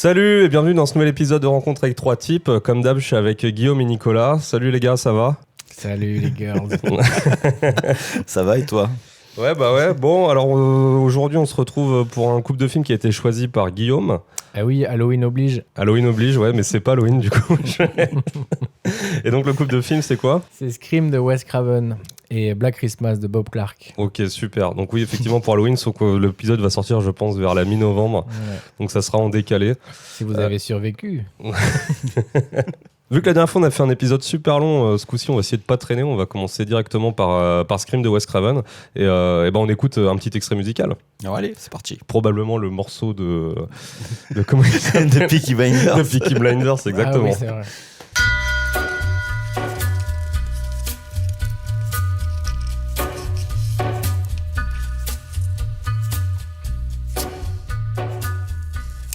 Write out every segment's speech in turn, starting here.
Salut et bienvenue dans ce nouvel épisode de Rencontre avec trois types. Comme d'hab, je suis avec Guillaume et Nicolas. Salut les gars, ça va? Salut les girls. Ça va et toi? Ouais, bah ouais. Bon, alors aujourd'hui, on se retrouve pour un couple de films qui a été choisi par Guillaume. Ah oui, Halloween oblige. Halloween oblige, ouais, mais c'est pas Halloween du coup. Et donc, le couple de films, c'est quoi? C'est Scream de Wes Craven et Black Christmas de Bob Clark. Ok, super. Donc oui, effectivement, pour Halloween, sauf que l'épisode va sortir, je pense, vers la mi-novembre. Ouais. Donc ça sera en décalé. Si vous avez survécu. Vu que la dernière fois on a fait un épisode super long, ce coup-ci on va essayer de pas traîner, on va commencer directement par Scream de Wes Craven et ben on écoute un petit extrait musical. Alors allez, c'est parti. Probablement le morceau de comment il s'appelle De Peaky Blinders. De Peaky Blinders, exactement. Ah oui, c'est vrai.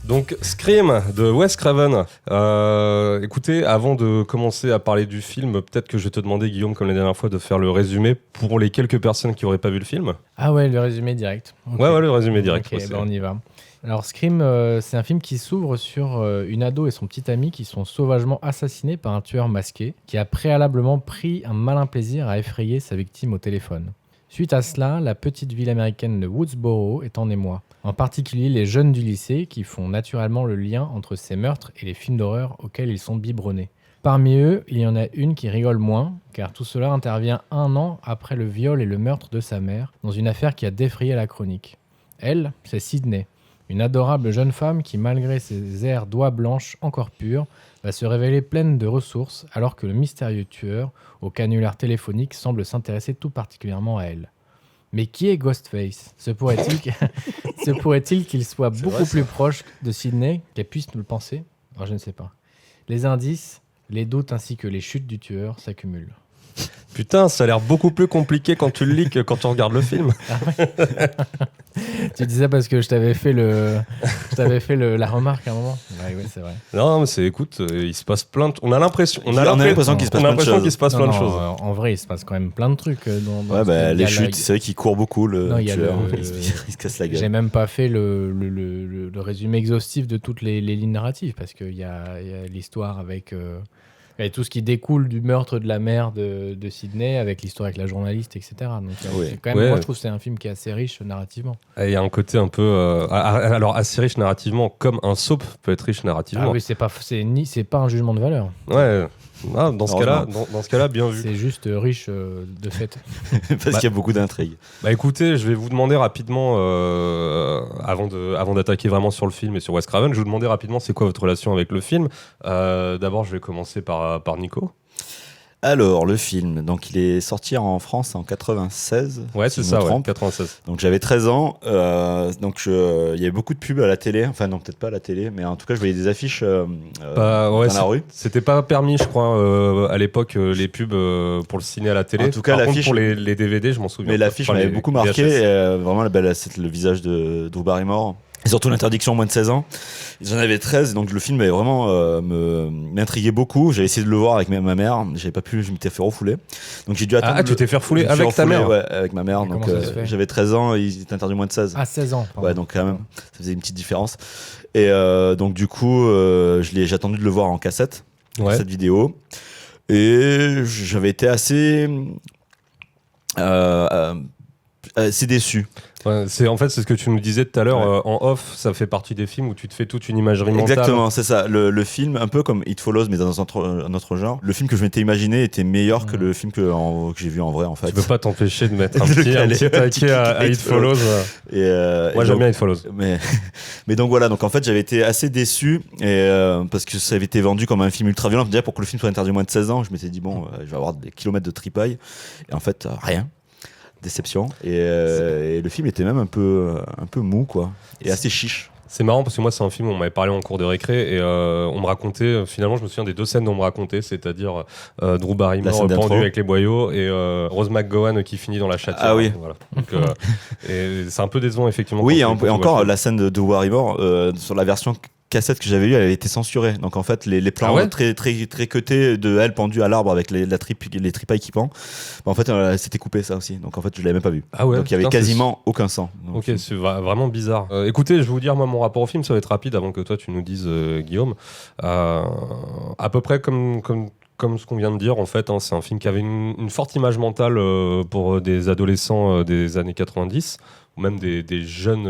Donc Scream de Wes Craven. Écoutez, avant de commencer à parler du film, peut-être que je vais te demander, Guillaume, comme la dernière fois, de faire le résumé pour les quelques personnes qui n'auraient pas vu le film. Ah ouais, le résumé direct. Okay. Ouais, le résumé direct. Ok, on y va. Alors Scream, c'est un film qui s'ouvre sur une ado et son petit ami qui sont sauvagement assassinés par un tueur masqué qui a préalablement pris un malin plaisir à effrayer sa victime au téléphone. Suite à cela, la petite ville américaine de Woodsboro est en émoi. En particulier les jeunes du lycée qui font naturellement le lien entre ces meurtres et les films d'horreur auxquels ils sont biberonnés. Parmi eux, il y en a une qui rigole moins, car tout cela intervient 1 an après le viol et le meurtre de sa mère, dans une affaire qui a défrayé la chronique. Elle, c'est Sydney, une adorable jeune femme qui, malgré ses airs d'oie blanche encore pure, va se révéler pleine de ressources, alors que le mystérieux tueur, au canulaire téléphonique, semble s'intéresser tout particulièrement à elle. Mais qui est Ghostface ? Se pourrait-il qu'il soit beaucoup plus proche de Sydney qu'elle puisse nous le penser ? Alors, je ne sais pas. Les indices, les doutes ainsi que les chutes du tueur s'accumulent. Putain, ça a l'air beaucoup plus compliqué quand tu le lis que quand tu regardes le film. Ah ouais. Tu dis ça parce que je t'avais fait la remarque à un moment. Ouais, c'est vrai. Non, mais écoute, il se passe plein de... On a l'impression qu'il se passe plein de choses. En vrai, il se passe quand même plein de trucs. Les chutes, c'est vrai qu'il court beaucoup, le tueur. Il se casse la gueule. J'ai même pas fait le résumé exhaustif de toutes les lignes narratives parce qu'il y a l'histoire avec... Et tout ce qui découle du meurtre de la mère de Sydney, avec l'histoire avec la journaliste, etc. Donc, c'est quand même, moi, je trouve que c'est un film qui est assez riche narrativement. Il y a un côté un peu... alors, assez riche narrativement, comme un soap peut être riche narrativement. Ah oui, c'est pas un jugement de valeur. Ouais. Ah, dans ce cas-là, bien vu. C'est juste riche de fait. Parce qu'il y a beaucoup d'intrigues. Bah écoutez, je vais vous demander rapidement, avant d'attaquer vraiment sur le film et sur Wes Craven, je vais vous demander rapidement c'est quoi votre relation avec le film. D'abord, je vais commencer par Nico. Alors, le film, donc il est sorti en France en 96. Ouais, c'est ça, 96. Donc j'avais 13 ans. Il y avait beaucoup de pubs à la télé. Enfin, non, peut-être pas à la télé, mais en tout cas, je voyais des affiches dans la rue. C'était pas permis, je crois, à l'époque, les pubs pour le ciné à la télé. En tout cas, Par l'affiche. Contre, pour les DVD, je m'en souviens. Mais l'affiche m'avait beaucoup marqué. Vraiment, c'est le visage de Drew Barrymore. Et surtout l'interdiction au moins de 16 ans. J'en avais 13, donc le film avait vraiment m'intriguait beaucoup. J'avais essayé de le voir avec ma mère, j'avais pas pu, je m'étais fait refouler. Donc j'ai dû attendre. Ah, tu t'es fait refouler avec ta mère ? Ouais, avec ma mère. Donc j'avais 13 ans et il était interdit moins de 16. Ah, 16 ans. Pardon. Ouais, donc quand même, ça faisait une petite différence. Et donc du coup, j'ai attendu de le voir en cassette, cette vidéo. Et j'avais été assez déçu. Ouais, c'est ce que tu nous disais tout à l'heure en off, ça fait partie des films où tu te fais toute une imagerie mentale. Exactement, c'est ça. Le film, un peu comme It Follows, mais dans un autre genre. Le film que je m'étais imaginé était meilleur que le film que j'ai vu en vrai, en fait. Tu peux pas t'empêcher de mettre un petit taquet à It Follows. Moi, j'aime bien It Follows. Mais donc voilà, donc en fait, j'avais été assez déçu parce que ça avait été vendu comme un film ultra violent. Déjà, pour que le film soit interdit moins de 16 ans, je m'étais dit, je vais avoir des kilomètres de tripaille. Et en fait, rien. Déception et le film était même un peu mou quoi et assez chiche. C'est marrant parce que moi c'est un film où on m'avait parlé en cours de récré et on me racontait, finalement je me souviens des 2 scènes dont on me racontait, c'est-à-dire Drew Barrymore pendu avec les boyaux et Rose McGowan qui finit dans la chatière. Ah oui. Voilà. Donc, et c'est un peu décevant effectivement. Oui, et encore la scène de Drew Barrymore sur la version cassette que j'avais eue, elle avait été censurée. Donc en fait, les plans très cutés de elle pendue à l'arbre avec les tripailles qui pendent, en fait, c'était coupé ça aussi. Donc en fait, je l'avais même pas vu. Ah ouais, donc il y avait quasiment aucun sang. Donc, ok, c'est vraiment bizarre. Écoutez, je vais vous dire moi mon rapport au film, ça va être rapide avant que toi tu nous dises, Guillaume. À peu près comme ce qu'on vient de dire, en fait, hein, c'est un film qui avait une forte image mentale pour des adolescents des années 90, ou même des jeunes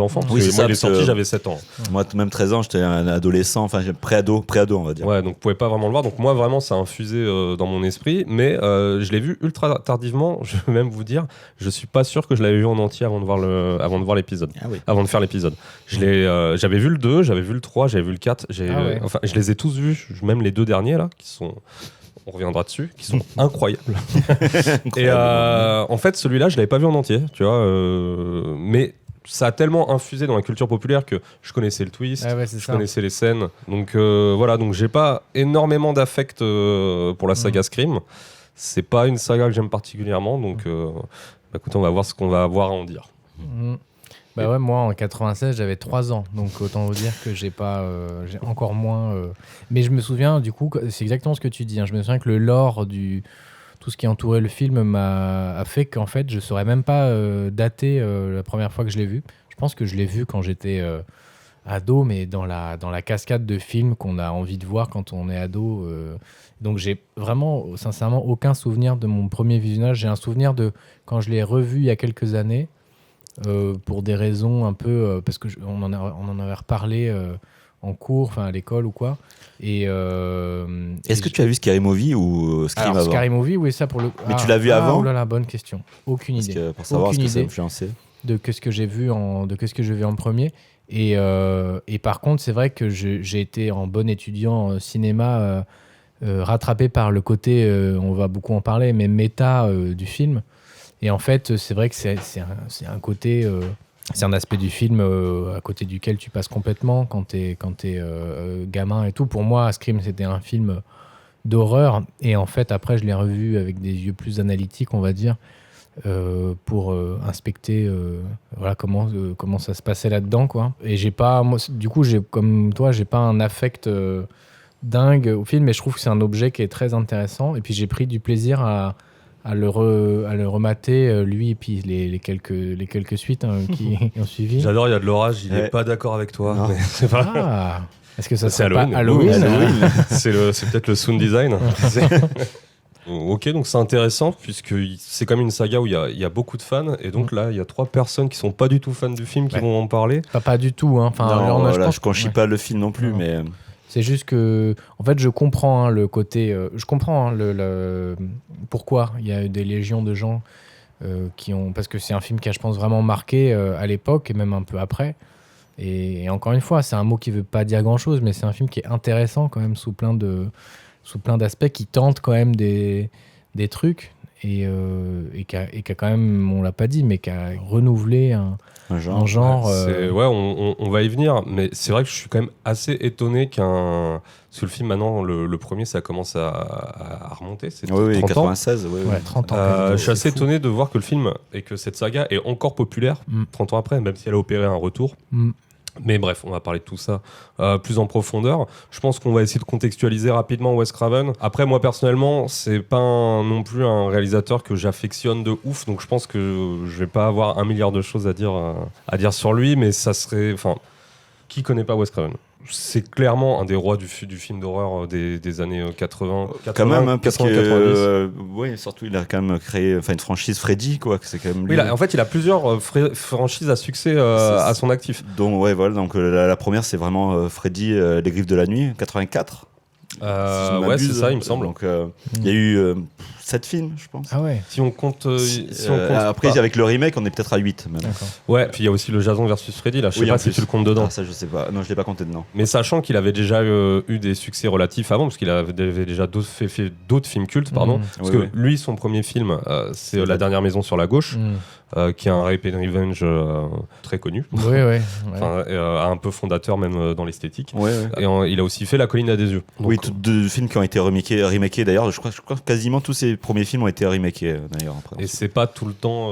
enfants. Parce que moi, il est sorti, j'avais 7 ans. Moi, même 13 ans, j'étais un adolescent, enfin pré-ado, on va dire. Ouais, donc vous pouvez pas vraiment le voir. Donc moi, vraiment, ça a infusé dans mon esprit, mais je l'ai vu ultra tardivement. Je vais même vous dire, je suis pas sûr que je l'avais vu en entier avant de voir l'épisode. Ah oui. Avant de faire l'épisode. J'avais vu le 2, j'avais vu le 3, j'avais vu le 4. Enfin, je les ai tous vus, même les 2 derniers là, qui sont... On reviendra dessus, qui sont incroyables. Et en fait, celui-là, je l'avais pas vu en entier, tu vois. Mais ça a tellement infusé dans la culture populaire que je connaissais le twist, je connaissais les scènes. Donc voilà, donc j'ai pas énormément d'affect pour la saga Scream. C'est pas une saga que j'aime particulièrement, donc écoutez, on va voir ce qu'on va avoir à en dire. Bah ouais, moi en 96 j'avais 3 ans, donc autant vous dire que j'ai encore moins. Mais je me souviens, du coup, c'est exactement ce que tu dis. Hein, je me souviens que le lore tout ce qui entourait le film a fait qu'en fait je saurais même pas dater la première fois que je l'ai vu. Je pense que je l'ai vu quand j'étais ado, mais dans la cascade de films qu'on a envie de voir quand on est ado. Donc j'ai vraiment, sincèrement, aucun souvenir de mon premier visionnage. J'ai un souvenir de quand je l'ai revu il y a quelques années. Pour des raisons un peu parce que on en avait reparlé en cours, enfin à l'école ou quoi. Est-ce que tu as vu Scary Movie ou Scream avant? Scary Movie, oui, ça pour le. Mais tu l'as vu avant? Oh là là, bonne question. Aucune idée. Que pour savoir ce que ça a influencé. De ce que j'ai vu en premier. Et par contre, c'est vrai que j'ai été en bon étudiant cinéma, rattrapé par le côté, on va beaucoup en parler, mais méta du film. Et en fait, c'est vrai que c'est un côté, c'est un aspect du film à côté duquel tu passes complètement quand t'es gamin et tout. Pour moi, Scream, c'était un film d'horreur. Et en fait, après, je l'ai revu avec des yeux plus analytiques, on va dire, pour inspecter voilà, comment ça se passait là-dedans, quoi. Et j'ai pas, moi, du coup, comme toi, j'ai pas un affect dingue au film, mais je trouve que c'est un objet qui est très intéressant. Et puis, j'ai pris du plaisir à le remater, lui et puis les quelques suites qui ont suivi. J'adore, il y a de l'orage, il n'est pas d'accord avec toi. Mais c'est pas... Est-ce que ça c'est serait pas Halloween, c'est peut-être le sound design. Ok, donc c'est intéressant puisque c'est comme une saga où il y a beaucoup de fans et donc là il y a 3 personnes qui sont pas du tout fans du film qui vont en parler. Pas du tout, hein. Enfin, non, là, je conchis pas le film non plus, mais... C'est juste que, en fait, je comprends le côté. Je comprends pourquoi il y a des légions de gens qui ont. Parce que c'est un film qui a, je pense, vraiment marqué à l'époque et même un peu après. Et encore une fois, c'est un mot qui veut pas dire grand-chose, mais c'est un film qui est intéressant quand même sous plein d'aspects, qui tente quand même des trucs et qui a quand même, on l'a pas dit, mais qui a renouvelé un genre. Ouais, on va y venir, mais c'est vrai que je suis quand même assez étonné parce que le film maintenant, le premier, ça commence à remonter. C'est 30 96, ans. Ouais, 30 ans. Je suis assez étonné de voir que le film et que cette saga est encore populaire 30 ans après, même si elle a opéré un retour. Mais bref, on va parler de tout ça plus en profondeur. Je pense qu'on va essayer de contextualiser rapidement Wes Craven. Après, moi personnellement, c'est pas non plus un réalisateur que j'affectionne de ouf, donc je pense que je vais pas avoir 1 milliard de choses à dire sur lui, mais ça serait... Enfin, qui connaît pas Wes Craven ? C'est clairement un des rois du film d'horreur des années 80. Quand même, hein, parce 90. que oui, surtout il a quand même créé une franchise Freddy, quoi. C'est quand même lui. Oui, en fait, il a plusieurs franchises à succès à son actif. Donc ouais, voilà. Donc la première, c'est vraiment Freddy, les Griffes de la nuit, 84. Ouais, c'est ça, il me semble. Donc il y a eu 7 films, je pense. Ah ouais. Si on compte, après, avec le remake, on est peut-être à 8 même. D'accord. Ouais, puis il y a aussi le Jason versus Freddy, là. Je sais pas si tu le comptes dedans. Ah, ça, je sais pas. Non, je l'ai pas compté dedans. Mais sachant qu'il avait déjà eu des succès relatifs avant, parce qu'il avait déjà fait d'autres films cultes, pardon. Parce que lui, son premier film, c'est La Dernière Maison sur la gauche, qui est un rape and revenge très connu. Ouais. Enfin, un peu fondateur même dans l'esthétique. Ouais. Et il a aussi fait La Colline à des yeux. Donc, oui, deux films qui ont été remakés d'ailleurs. Je crois que quasiment tous ces ces premiers films ont été remakés d'ailleurs. Après, Et c'est pas tout le temps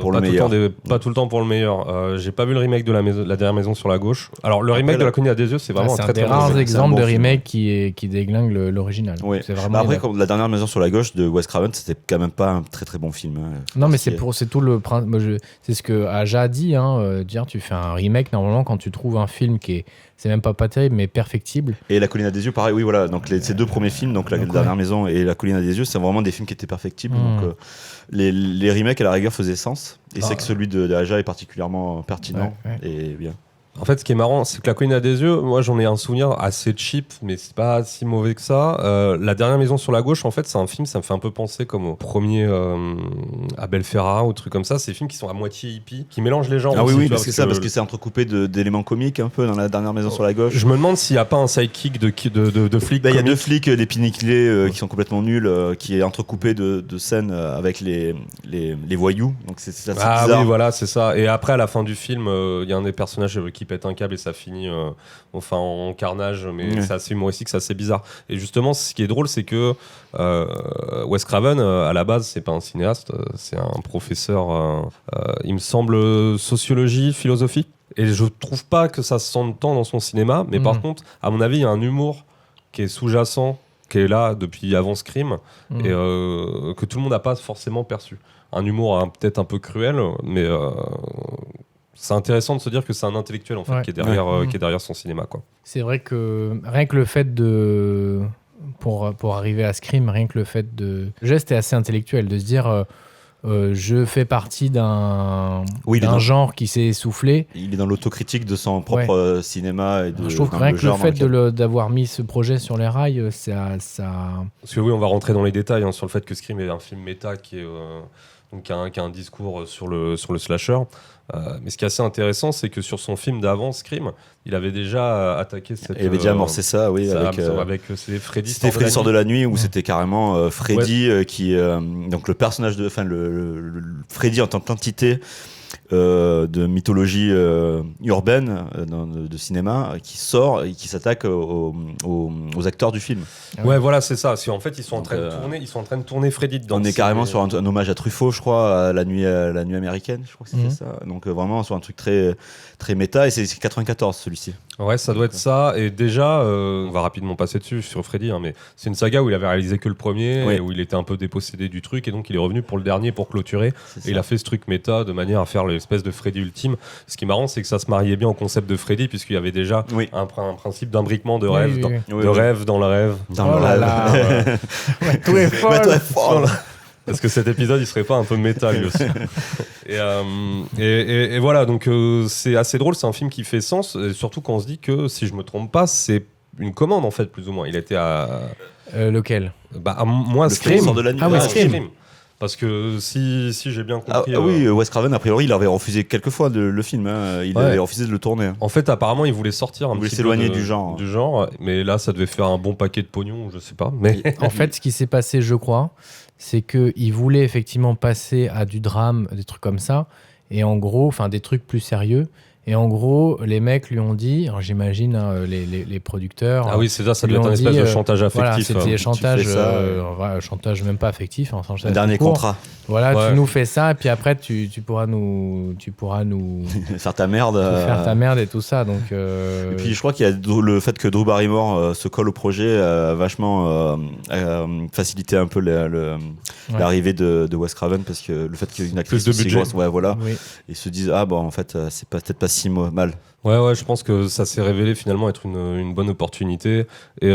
pour le meilleur. Pas tout le temps pour le meilleur. J'ai pas vu le remake de la dernière maison sur la gauche. Alors le remake de La Colline à des yeux, c'est vraiment c'est un un très des très bon rares remake. exemples bon de film, remake qui déglingue l'original. Oui. C'est vraiment Après, quand la dernière maison sur la gauche de Wes Craven, c'était quand même pas un très très bon film. Non, mais Parce c'est tout le principe. C'est ce que Aja a dit. Dire, tu fais un remake normalement quand tu trouves un film qui est, c'est même pas terrible, mais perfectible. Et La Colline à des yeux, pareil. Oui, voilà. Donc ces deux premiers films, donc La Donc, dernière maison et La Colline à des yeux, c'est vraiment des films qui étaient perfectibles. Mm. Donc les remakes à la rigueur faisaient sens. Et Ah. c'est que celui de Aja est particulièrement pertinent Ouais. et bien. En fait, ce qui est marrant, c'est que La Colline à des yeux, moi j'en ai un souvenir assez cheap, mais c'est pas si mauvais que ça. La dernière maison sur la gauche, en fait, c'est un film, ça me fait un peu penser comme au premier Abel Ferrara ou truc comme ça. C'est des films qui sont à moitié hippie, qui mélangent les genres. Ah oui, aussi, oui, tu vois, parce que c'est entrecoupé d'éléments comiques un peu dans La dernière maison sur la gauche. Je me demande s'il n'y a pas un sidekick de flic. Bah, il y a comique. deux flics, des piniclés qui sont complètement nuls, qui est entrecoupé de scènes avec les voyous. Donc c'est assez Ah bizarre. oui, voilà, c'est ça. Et après, à la fin du film, il y a un des personnages qui pète un câble et ça finit en carnage, mais Ouais. c'est assez humoristique, c'est assez bizarre. Et justement, ce qui est drôle, c'est que Wes Craven, à la base, c'est pas un cinéaste, c'est un professeur, il me semble, sociologie, philosophie. Et je trouve pas que ça se sente tant dans son cinéma, mais par contre, à mon avis, il y a un humour qui est sous-jacent, qui est là depuis avant Scream, et que tout le monde n'a pas forcément perçu. Un humour peut-être un peu cruel, mais c'est intéressant de se dire que c'est un intellectuel en fait, Ouais. qui est Ouais. derrière son cinéma, quoi. C'est vrai que rien que le fait de. Pour arriver à Scream, rien que le fait de. Le geste est assez intellectuel, de se dire je fais partie d'un Oui, il est dans- genre qui s'est essoufflé. Il est dans l'autocritique de son propre cinéma. Et de, Je trouve que dans rien que le genre dans fait lequel- d'avoir mis ce projet sur les rails, ça. Parce que oui, on va rentrer dans les détails sur le fait que Scream est un film méta qui est donc qui a un discours sur le slasher. Mais ce qui est assez intéressant, c'est que sur son film d'avant, Scream, il avait déjà attaqué cette. Il avait déjà amorcé ça, oui, ça, avec c'est Freddy. c'était Freddy sort de la nuit où Ouais. c'était carrément Freddy qui donc le personnage de enfin le Freddy en tant qu'entité de mythologie urbaine de cinéma qui sort et qui s'attaque aux acteurs du film. Ouais, voilà, c'est ça. En fait, ils sont en Donc, train de tourner. Ils sont en train de tourner Freddy dedans. On est carrément sur un hommage à Truffaut, je crois, à la nuit américaine, je crois que c'était Mhm. ça. Donc vraiment sur un truc très très méta et c'est 94 celui-ci. Ouais, ça doit être ça. Et déjà, on va rapidement passer dessus sur Freddy, hein, mais c'est une saga où il avait réalisé que le premier, Oui. et où il était un peu dépossédé du truc, et donc il est revenu pour le dernier pour clôturer. C'est Et il a fait ce truc méta de manière à faire l'espèce de Freddy ultime. Ce qui est marrant, c'est que ça se mariait bien au concept de Freddy, puisqu'il y avait déjà Oui. un principe d'imbriquement de Oui, rêve, oui, oui. Oui, de oui. rêve dans le rêve. Dans Oh le là rêve. là. Ouais, tout est fort. Ouais, toi, fort. Parce que cet épisode, il serait pas un peu méta lui aussi. Et voilà, donc c'est assez drôle, c'est un film qui fait sens, et surtout quand on se dit que, si je me trompe pas, c'est une commande en fait, plus ou moins. Il était à. Lequel À moi, Le Scream. Freddy sort de la nuit. Ah oui, Ouais, Scream. Parce que si j'ai bien Ah, compris. oui, Wes Craven, a priori, il avait refusé quelques fois le film. Hein. Il Ouais. avait refusé de le tourner. Hein. En fait, apparemment, il voulait sortir un Il voulait petit peu s'éloigner du genre. Du genre, mais là, ça devait faire un bon paquet de pognon, je sais pas. Mais En fait, ce qui s'est passé, je crois, c'est qu'il voulait effectivement passer à du drame, des trucs comme ça, et en gros, enfin des trucs plus sérieux. Et en gros, les mecs lui ont dit, alors j'imagine les producteurs. ah oui, c'est ça, ça lui doit être ont un espèce dit, de chantage Voilà, affectif. c'était chantage, Tu fais ça, chantage même pas affectif, hein, chantage Un dernier tout court. contrat. Voilà, Ouais. tu nous fais ça, et puis après tu pourras nous Faire ta merde. faire ta merde et tout ça. Donc, Et puis je crois qu'il y a le fait que Drew Barrymore se colle au projet a vachement facilité un peu l'arrivée de Wes Craven parce que le fait qu'il y ait une actrice Plus de aussi budget. grosse, ouais, voilà, oui. ils se disent ah bon en fait c'est peut-être pas si mal. Ouais, je pense que ça s'est révélé finalement être une bonne opportunité. Et il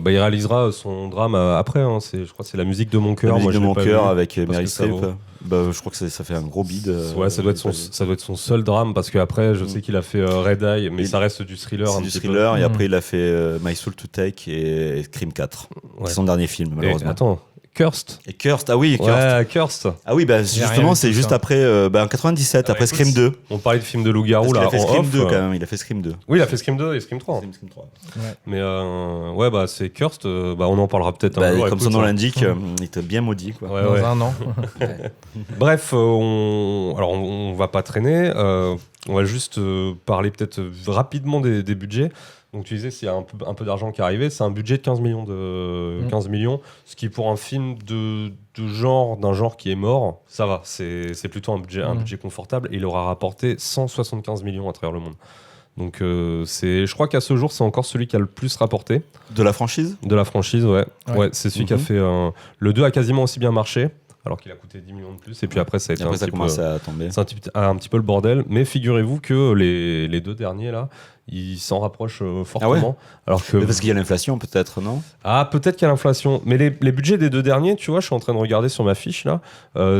réalisera son drame après. Hein. Je crois que c'est La musique de mon La cœur. musique Moi, de je l'ai mon pas cœur vu. avec parce Meryl que ça Streep. vaut. Bah, je crois que ça fait un gros bide. Ouais, ça doit être son seul drame parce qu'après, je sais qu'il a fait Red Eye, mais Il- ça reste du thriller. C'est un du petit thriller et Mhm. après il a fait My Soul to Take et Scream 4 Ouais. qui sont son dernier film peu. Et malheureusement. attends, Cursed. Et Cursed, ah oui, Cursed. Ouais, Cursed. Ah oui, bah, rien justement, vu c'est tout juste ça. après, en 97, Ah après bah, Scream écoute, 2. On parlait de film de loup-garou Parce qu'il là a fait en Scream off. 2 quand même, il a fait Scream 2. Oui, il a fait Scream 2 et Scream 3. Scream 3. Mais ouais, bah c'est Cursed. On en parlera peut-être un Bah, jour. comme écoute, son nom hein. l'indique, il était bien maudit. Quoi. Ouais, Dans ouais. un an. Bref, on va pas traîner. On va juste parler peut-être rapidement des budgets. Donc tu disais, s'il y a un peu d'argent qui est arrivé, c'est un budget de 15 millions, 15 millions, ce qui pour un film d'un genre qui est mort, ça va, c'est plutôt un budget confortable, et il aura rapporté 175 millions à travers le monde. Donc je crois qu'à ce jour, c'est encore celui qui a le plus rapporté. De la franchise ? De la franchise, ouais. C'est celui qui a fait... le 2 a quasiment aussi bien marché, alors qu'il a coûté 10 millions de plus, et puis après ça a été ça commence à tomber. C'est un petit peu le bordel, mais figurez-vous que les deux derniers là, ils s'en rapprochent fortement. Ah ouais, alors que... parce qu'il y a l'inflation peut-être, non ? Ah, peut-être qu'il y a l'inflation, mais les budgets des deux derniers, tu vois, je suis en train de regarder sur ma fiche là,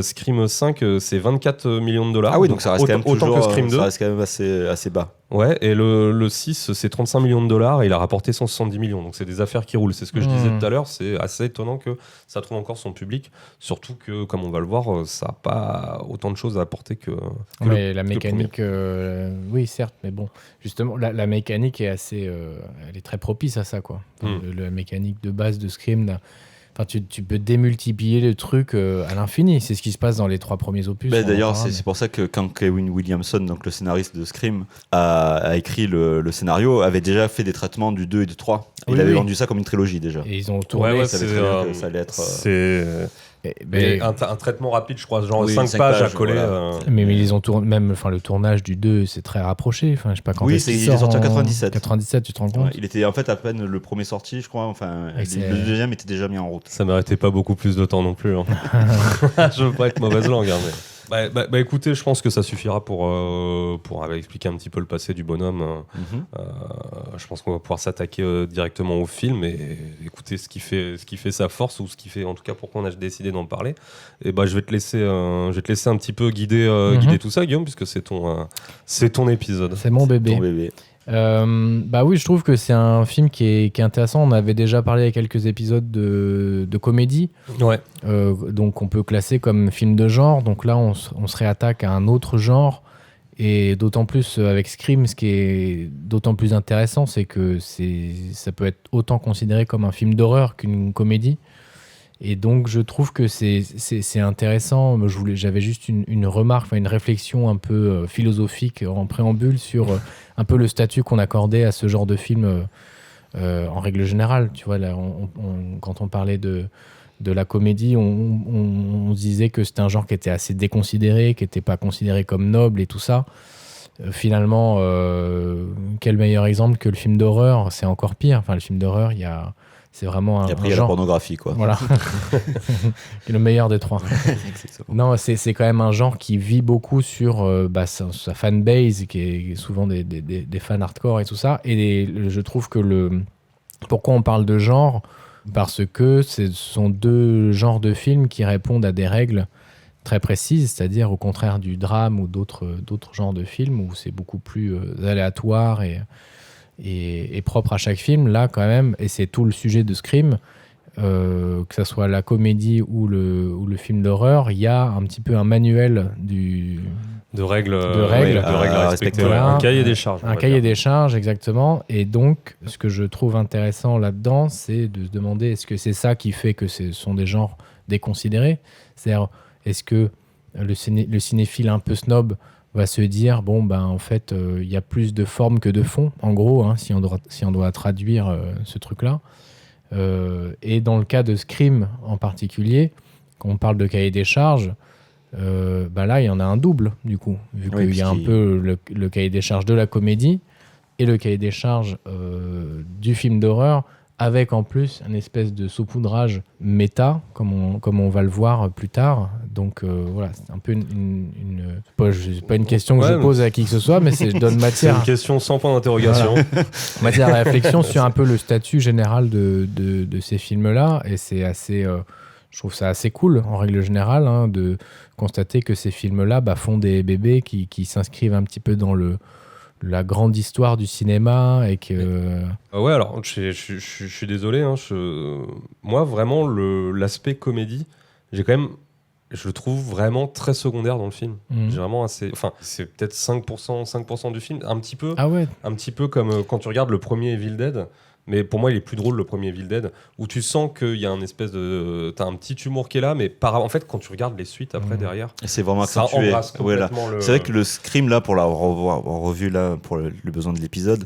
Scream 5 c'est 24 millions de dollars. Ah oui, donc ça reste quand même autant toujours, que Scream 2. Ça reste quand même assez bas. Ouais, et le 6 c'est 35 millions de dollars et il a rapporté 170 millions, donc c'est des affaires qui roulent. C'est ce que je disais tout à l'heure, c'est assez étonnant que ça trouve encore son public, surtout que, comme on va le voir, ça n'a pas autant de choses à apporter que la mécanique, oui certes, mais bon, justement, la mécanique est assez, elle est très propice à ça, quoi. La mécanique de base de Scream, enfin, tu peux démultiplier le truc à l'infini. C'est ce qui se passe dans les 3 premiers opus. D'ailleurs, c'est pour ça que quand Kevin Williamson, donc le scénariste de Scream, a écrit le scénario, avait déjà fait des traitements du 2 et du 3. Il avait vendu ça comme une trilogie déjà. Et ils ont tourné. Ouais, ça allait être... un traitement rapide, je crois, genre 5 pages à coller. Voilà. Mais ils ont tourné, même le tournage du 2, c'est très rapproché. Enfin, je sais pas quand il est sorti en 97. 97, tu te rends compte? Il était en fait à peine le premier sorti, je crois. Enfin, le deuxième était déjà mis en route. Ça méritait pas beaucoup plus de temps non plus. Hein. Je veux pas être mauvaise langue, hein, mais... Bah, écoutez, je pense que ça suffira pour expliquer un petit peu le passé du bonhomme. Je pense qu'on va pouvoir s'attaquer directement au film et écouter ce qui fait sa force, ou ce qui fait, en tout cas, pourquoi on a décidé d'en parler. Et je vais te laisser un petit peu guider tout ça, Guillaume, puisque c'est ton épisode. C'est mon bébé. Ton bébé. Oui, je trouve que c'est un film qui est intéressant. On avait déjà parlé à quelques épisodes de comédie, donc on peut classer comme film de genre. Donc là, on se réattaque à un autre genre, et d'autant plus avec Scream, ce qui est d'autant plus intéressant, c'est que ça peut être autant considéré comme un film d'horreur qu'une comédie. Et donc je trouve que c'est intéressant. J'avais juste une remarque, une réflexion un peu philosophique en préambule sur un peu le statut qu'on accordait à ce genre de film en règle générale. Tu vois, là, quand on parlait de la comédie, on se disait que c'était un genre qui était assez déconsidéré, qui n'était pas considéré comme noble et tout ça. Finalement, quel meilleur exemple que le film d'horreur? C'est encore pire. Enfin, le film d'horreur, c'est vraiment et après, il y a la pornographie, quoi. Voilà. Le meilleur des 3. Non, c'est quand même un genre qui vit beaucoup sur sa fanbase, qui est souvent des fans hardcore et tout ça. Et je trouve que pourquoi on parle de genre? Parce que ce sont 2 genres de films qui répondent à des règles très précises, c'est-à-dire au contraire du drame ou d'autres genres de films où c'est beaucoup plus aléatoire et propre à chaque film. Là, quand même, et c'est tout le sujet de Scream, que ça soit la comédie ou le film d'horreur, il y a un petit peu un manuel de règles à respecter. Voilà. Un cahier des charges. Un cahier des charges, exactement. Et donc, ce que je trouve intéressant là-dedans, c'est de se demander, est-ce que c'est ça qui fait que ce sont des genres déconsidérés? C'est-à-dire, est-ce que le cinéphile un peu snob va se dire, en fait, il y a plus de forme que de fond, en gros, hein, si on doit traduire ce truc-là. Et dans le cas de Scream en particulier, quand on parle de cahier des charges, là, il y en a un double, du coup, vu qu'il y a un peu le cahier des charges de la comédie et le cahier des charges du film d'horreur, avec en plus un espèce de saupoudrage méta, comme on va le voir plus tard. Donc voilà, c'est un peu pas une question que je pose à qui que ce soit, mais je donne matière. C'est une question sans point d'interrogation. Voilà. Matière à réflexion sur un peu le statut général de ces films-là, et c'est assez... je trouve ça assez cool, en règle générale, hein, de constater que ces films-là font des bébés qui s'inscrivent un petit peu dans la grande histoire du cinéma et que... Ouais, alors, je suis désolé. Hein, moi, vraiment, l'aspect comédie, je le trouve vraiment très secondaire dans le film. J'ai vraiment enfin, c'est peut-être 5% du film, un petit peu. Ah ouais. Un petit peu comme quand tu regardes le premier Evil Dead. Mais pour moi, il est plus drôle le premier Evil Dead, où tu sens qu'il y a un espèce de. T'as un petit humour qui est là, mais en fait, quand tu regardes les suites après derrière, Et c'est vraiment ça accentué. embrasse Ouais, là. complètement le. C'est vrai que le Scream, là, pour la revoir, revu là, pour le besoin de l'épisode,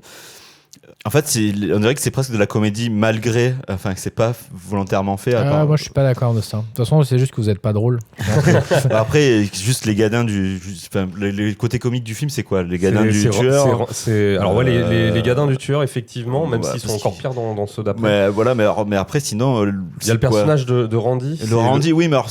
en fait, on dirait que c'est presque de la comédie malgré, enfin, que c'est pas volontairement fait. Moi, je suis pas d'accord de ça. De toute façon, c'est juste que vous êtes pas drôle. Après, juste les gadins enfin, le côté comique du film, c'est quoi? Les gadins du tueur. Alors, ouais, les gadins du tueur, effectivement, même Ouais, s'ils sont parce encore qu'il- pires dans ceux d'après. Mais voilà, mais après, sinon. Il y a le personnage de Randy. Le Randy, oui, mais alors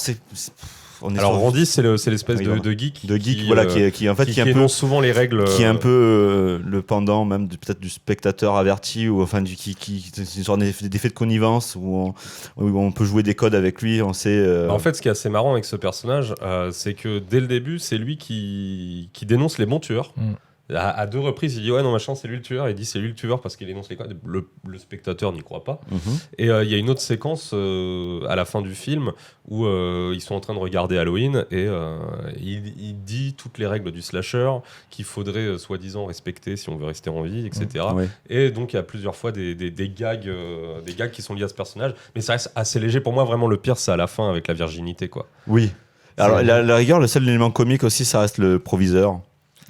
on est Alors sur- Randy, c'est l'espèce Oui, de pardon. geek. de geek, voilà, qui en fait, qui est un peu. énonce souvent les règles. Qui est un peu le pendant même peut-être du spectateur averti ou enfin qui c'est une sorte d'effet de connivence où on peut jouer des codes avec lui, on sait. En fait, ce qui est assez marrant avec ce personnage, c'est que dès le début, c'est lui qui dénonce les bons tueurs. À 2 reprises, il dit ouais non machin c'est lui le tueur. Il dit c'est lui le tueur parce qu'il énonce les codes. Le spectateur n'y croit pas. Et il y a une autre séquence à la fin du film où ils sont en train de regarder Halloween et il dit toutes les règles du slasher qu'il faudrait soi-disant respecter si on veut rester en vie, etc. Ouais. Et donc il y a plusieurs fois des gags qui sont liés à ce personnage. Mais ça reste assez léger. Pour moi, vraiment le pire, c'est à la fin avec la virginité, quoi. Oui. Alors la rigueur, le seul élément comique aussi, ça reste le proviseur.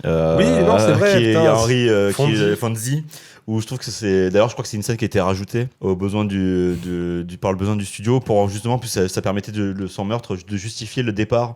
Oui, non, c'est vrai, Qui est putain, Henry Fonzie. Fonzie, où je trouve que c'est. D'ailleurs, je crois que c'est une scène qui a été rajoutée par le besoin du studio pour justement, puis ça permettait son meurtre de justifier le départ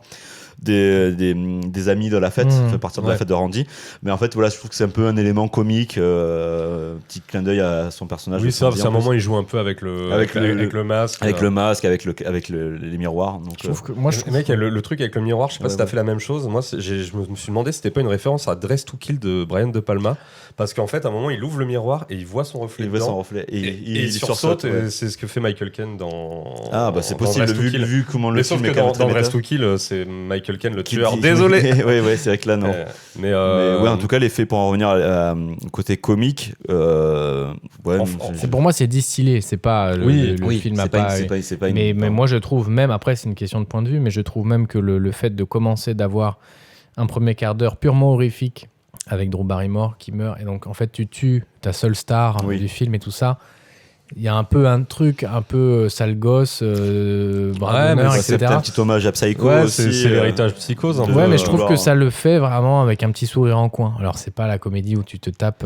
des amis de la fête, à partir de la fête de Randy. Mais en fait, voilà, je trouve que c'est un peu un élément comique, petit clin d'œil à son personnage. Oui, c'est vrai, parce qu'à un moment, il joue un peu avec le masque. Avec le masque, avec les miroirs. Donc, Je trouve que moi, je trouve Mec, le truc avec le miroir, je sais pas si t'as fait la même chose. Moi, je me suis demandé si c'était pas une référence à Dress to Kill de Brian De Palma. Parce qu'en fait, à un moment, il ouvre le miroir et il voit son reflet. il voit dedans. son reflet. Et il sursaute. ouais. Et c'est ce que fait Michael Caine dans. Ah, bah c'est dans possible, Dress to Kill. vu comment le Mais film sauf est que quand même dans très Dress méta. to Kill, c'est Michael Caine le Qui tueur. dit- Désolé. ouais, c'est vrai que là, non. Mais Ouais, en tout cas, l'effet, pour en revenir au côté comique, ouais, pour moi, c'est distillé. C'est pas le film c'est a pas, pas. c'est pas Mais moi, je trouve même, après, c'est une question de point de vue, mais je trouve même que le fait de commencer d'avoir un premier quart d'heure purement horrifique avec Drew Barrymore qui meurt, et donc en fait, tu tues ta seule star du film et tout ça. Il y a un peu un truc un peu sale gosse, bras d'honneur, c'est etc. un petit hommage à Psycho Ouais, aussi. c'est l'héritage psychose. de- Ouais, mais je trouve vouloir- que ça le fait vraiment avec un petit sourire en coin. Alors, c'est pas la comédie où tu te tapes,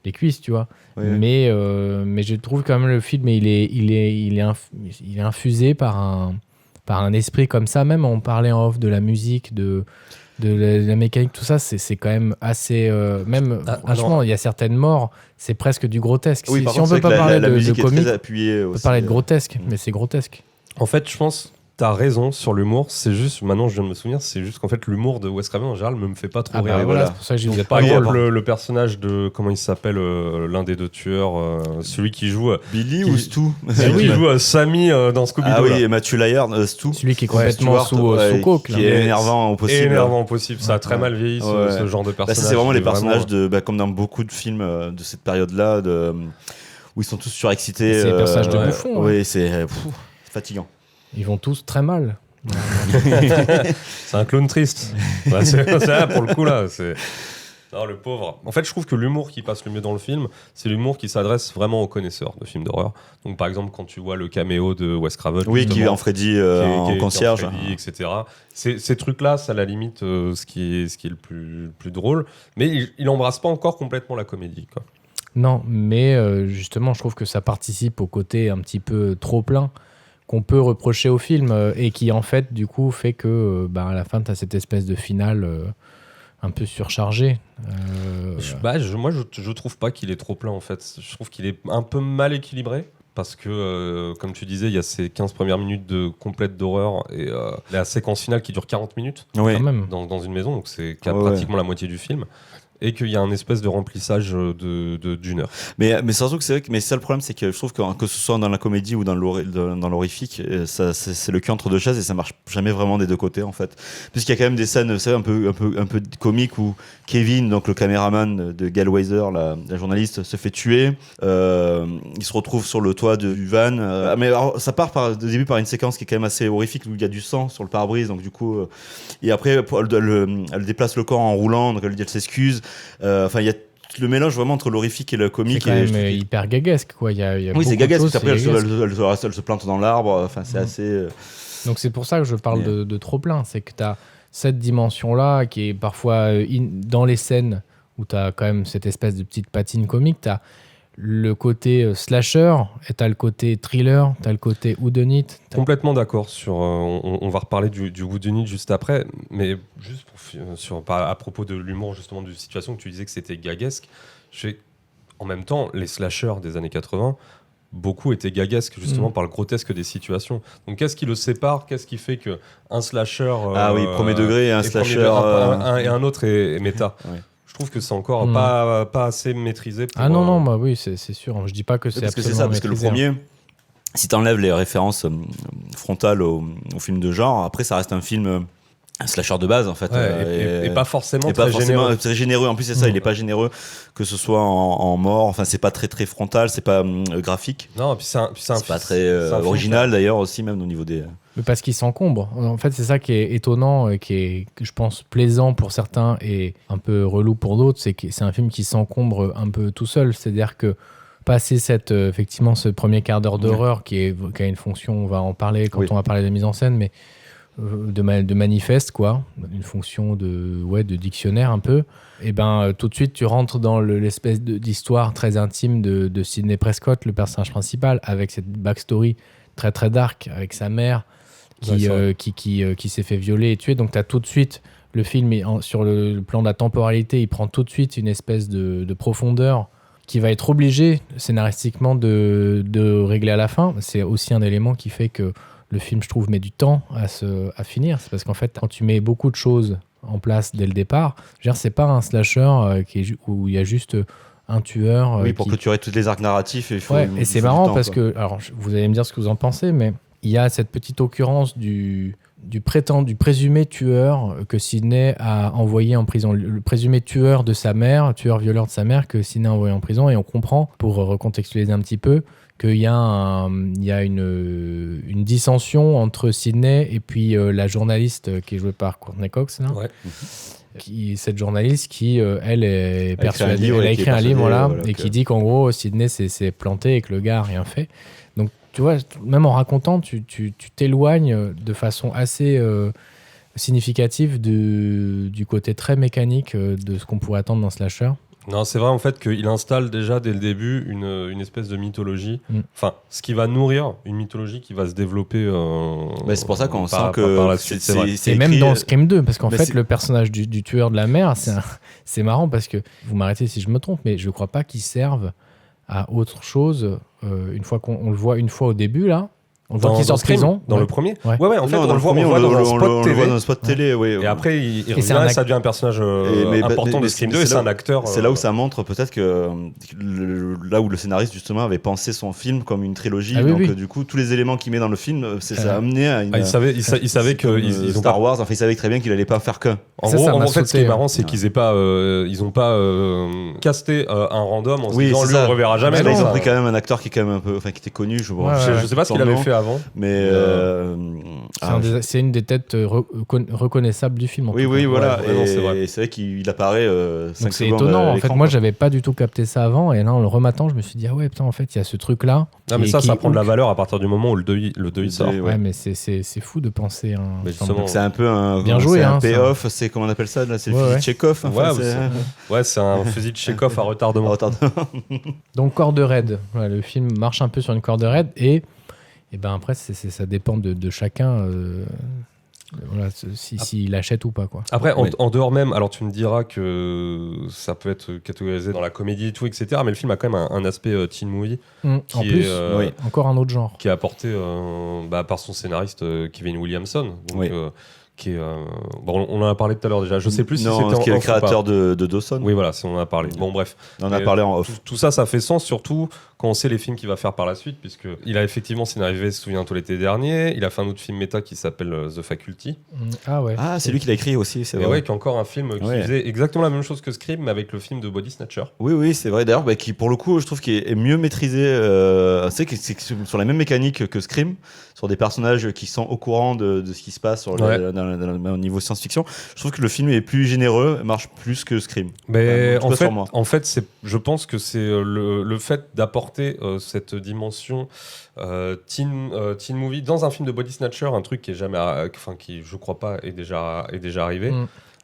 les cuisses, tu vois. Ouais. Mais je trouve quand même le film, il est infusé par un esprit comme ça. Même on parlait en off de la musique, de la mécanique, tout ça, c'est quand même assez. Franchement, il y a certaines morts, c'est presque du grotesque. Oui, si par si on contre, peut c'est pas que parler la de musique est comique, très appuyée on peut aussi. parler de grotesque, mais c'est grotesque. En fait, je pense. T'as raison sur l'humour, c'est juste, maintenant je viens de me souvenir, c'est juste qu'en fait l'humour de Wes Craven en général me fait pas trop rire. Voilà, c'est pour ça que je vous ai Par pas exemple, le personnage de, comment il s'appelle, l'un des 2 tueurs, celui qui joue, Billy qui- ou Stu celui qui joue Sammy dans Scooby-Doo. Ah oui, là. et Matthew Lillard, Stu. Celui qui est Ouais, complètement Stewart, sous coke. qui est énervant au possible. Énervant au possible, ça a très mal vieilli Ouais. ce genre de Bah, personnage. c'est vraiment les Il est personnages comme dans beaucoup de films de cette période-là, où ils sont tous surexcités. C'est les personnages de ouais. bouffons. Oui, c'est fatigant. Ils vont tous très mal. C'est un clone triste. Ouais, c'est là pour le coup là. Non, le pauvre. En fait, je trouve que l'humour qui passe le mieux dans le film, c'est l'humour qui s'adresse vraiment aux connaisseurs de films d'horreur. Donc, par exemple, quand tu vois le caméo de Wes Craven, Oui, qui est justement, en Freddy qui en est concierge. Freddy, etc. Ces trucs-là, ça à la limite ce qui est le plus drôle. Mais il embrasse pas encore complètement la comédie, quoi. Non, mais justement, je trouve que ça participe au côté un petit peu trop plein qu'on peut reprocher au film et qui, en fait, du coup, fait que à la fin, tu as cette espèce de finale un peu surchargée. Moi, je trouve pas qu'il est trop plein, en fait. Je trouve qu'il est un peu mal équilibré. Parce que, comme tu disais, il y a ces 15 premières minutes de complète d'horreur et la séquence finale qui dure 40 minutes Oui. Quand même. dans une maison, donc c'est Ouais, pratiquement la moitié du film. Et qu'il y a un espèce de remplissage d'une heure. Mais surtout que c'est vrai que ça le problème, c'est que je trouve que ce soit dans la comédie ou dans l'horrifique, c'est le cul entre deux chaises et ça marche jamais vraiment des deux côtés en fait. Puisqu'il y a quand même des scènes, vous savez, un peu comiques où Kevin, donc le caméraman de Gail Weiser, la journaliste, se fait tuer. Il se retrouve sur le toit du van. Mais alors, ça part au début par une séquence qui est quand même assez horrifique où il y a du sang sur le pare-brise, donc du coup, et après elle déplace le corps en roulant, donc elle lui dit elle s'excuse. Enfin, il y a le mélange vraiment entre l'horrifique et le C'est comique. quand même hyper gaguesque, quoi. Il y a Oui, beaucoup c'est de gaguesque, choses, parce qu'après, c'est gaguesque. elle se plante dans l'arbre. Enfin, c'est assez. Donc c'est pour ça que je parle Mais- de trop plein. C'est que tu as cette dimension-là qui est parfois dans les scènes où tu as quand même cette espèce de petite patine comique. Tu as le côté slasher, et tu as le côté thriller, tu as le côté whodunit. Complètement d'accord sur. On va reparler du whodunit juste après, mais juste à propos de l'humour justement de situation que tu disais que c'était gaguesque. En même temps, les slashers des années 80, beaucoup étaient gaguesques justement par le grotesque des situations. Donc qu'est-ce qui le sépare? Qu'est-ce qui fait que un slasher Ah oui, premier degré et un est premier slasher. degré, et un autre est méta. Ouais. Je trouve que c'est encore pas assez maîtrisé. Pour, Ah non, bah oui, c'est sûr. Je dis pas que c'est Parce que c'est absolument ça, parce que le maîtrisé, hein. premier, si t'enlèves les références frontales au film de genre, après ça reste un film, un slasher de base en fait. Et pas forcément et très pas forcément généreux. très généreux. En plus, c'est ça, il est pas généreux, que ce soit en mort. Enfin, c'est pas très très frontal, c'est pas graphique. Non, puis C'est pas très c'est un film original d'ailleurs aussi, même au niveau des. Mais parce qu'il s'encombre. En fait, c'est ça qui est étonnant et qui est, que je pense, plaisant pour certains et un peu relou pour d'autres. C'est que c'est un film qui s'encombre un peu tout seul. C'est-à-dire que passer effectivement ce premier quart d'heure d'horreur qui a une fonction, on va en parler quand on va parler de la mise en scène, mais de manifeste, quoi, une fonction de dictionnaire un peu, et ben tout de suite tu rentres dans l'espèce d'histoire très intime de Sidney Prescott, le personnage principal, avec cette backstory très très dark, avec sa mère qui s'est fait violer et tuer. Donc tu as tout de suite le film, sur le plan de la temporalité, il prend tout de suite une espèce de profondeur qui va être obligé scénaristiquement de régler à la fin. C'est aussi un élément qui fait que le film, je trouve, met du temps à finir. C'est parce qu'en fait, quand tu mets beaucoup de choses en place dès le départ, je veux dire, c'est pas un slasher où il y a juste un tueur. Oui, pour clôturer tous les arcs narratifs. Il faut, Ouais, il et faut c'est du marrant temps, parce quoi. que, alors, vous allez me dire ce que vous en pensez, mais il y a cette petite occurrence du présumé tueur que Sidney a envoyé en prison, le présumé tueur de sa mère, tueur-violeur de sa mère que Sidney a envoyé en prison, et on comprend, pour recontextualiser un petit peu, qu'il y a une dissension entre Sidney et puis la journaliste qui est jouée par Courtney Cox, là. Ouais. Cette journaliste qui, elle, est persuadée, livre elle a et qui est écrit un livre, persuadée, voilà, voilà, et que- qui dit qu'en gros, Sidney s'est planté et que le gars a rien fait. Donc, tu vois, même en racontant, tu t'éloignes de façon assez significative du côté très mécanique de ce qu'on pourrait attendre d'un slasher. Non, c'est vrai en fait qu'il installe déjà dès le début une espèce de mythologie. Mm. Enfin, ce qui va nourrir une mythologie qui va se développer. Mais c'est pour ça qu'on sent par que la suite, c'est vrai. Et même dans Scream 2, parce qu'en mais fait, c'est- le personnage du tueur de la mère, c'est marrant parce que, vous m'arrêtez si je me trompe, mais je ne crois pas qu'il serve à autre chose une fois qu'on le voit une fois au début, là. On le voit qu'il sort de Scream, prison. dans Ouais. le premier. Ouais. Ouais, en fait, Non, on dans le voit premier, dans un on spot le télé. voit dans un spot télé, oui. Et après, il c'est revient un et ça devient un personnage important de Scream 2 et c'est un acteur. C'est là où ça montre peut-être que là où le scénariste justement avait pensé son film comme une trilogie. Ah oui, donc oui. Du coup, tous les éléments qu'il met dans le film, ça a amené à une. Il savait c'est comme, qu'ils ont Star pas. Wars. Enfin, il savait très bien qu'il allait pas faire qu'un. En Ça, gros, ça en m'a fait, ce qui sauté, est marrant, c'est ouais. qu'ils ont pas casté un random en se Oui, disant c'est lui ça. on reverra jamais. Mais Là, dans ils ont ça. pris quand même un acteur qui est quand même un peu, enfin, qui était connu. Je vois. Ouais, ouais. Je sais pas ce qu'il Son avait nom. fait avant. Mais C'est une des têtes reconnaissables du film. En oui, tout oui, cas. voilà. Ouais, vraiment, c'est Et vrai. c'est vrai qu'il apparaît 5 Donc c'est secondes étonnant. à En fait, l'écran, moi, quoi. j'avais pas du tout capté ça avant, et là, en le rematant, je me suis dit ah ouais, putain, en fait, il y a ce truc-là. Non, mais qui- ça qui prend de la hook. valeur à partir du moment où le deuil sort. Ouais. Ouais, mais c'est fou de penser. Mais justement, Donc c'est un peu un, Bien joué, c'est un hein, ça. payoff, c'est comment on appelle ça là, c'est le Ouais, fusil ouais. de Chekhov. Enfin, Ouais, c'est un fusil de Chekhov à retardement. Donc corde raide. Voilà, le film marche un peu sur une corde raide, et ben après, ça dépend de chacun. Voilà, s'il achète ou pas, quoi. Après, Ouais. en dehors même, alors tu me diras que ça peut être catégorisé dans la comédie et tout, etc. Mais le film a quand même un aspect teen movie En qui plus, est, oui. encore un autre genre. qui est apporté par son scénariste Kevin Williamson. Donc, Oui. qui est, bon, on en a parlé tout à l'heure déjà. Je sais plus si Non, c'était qui est le off ou pas. créateur de Dawson. Oui, voilà, si on en a parlé. Bon, bref. On en a Mais, parlé en off. Tout ça, ça fait sens, surtout quand on sait les films qu'il va faire par la suite, puisque il a effectivement scénarisé Souviens-toi l'été dernier. Il a fait un autre film méta qui s'appelle The Faculty. Ah ouais. Ah, c'est lui qui l'a écrit aussi, c'est Et vrai. ouais, qui est encore un film qui Ouais. faisait exactement la même chose que Scream, mais avec le film de Body Snatcher. Oui, oui, c'est vrai. D'ailleurs, qui pour le coup, je trouve qu'il est mieux maîtrisé. C'est sur la même mécanique que Scream, sur des personnages qui sont au courant de ce qui se passe dans au niveau science-fiction. Je trouve que le film est plus généreux, marche plus que Scream. Mais En tout cas, sur moi. en fait je pense que c'est le fait d'apporter cette dimension teen movie dans un film de body snatcher, un truc qui est jamais, qui je crois pas est déjà arrivé.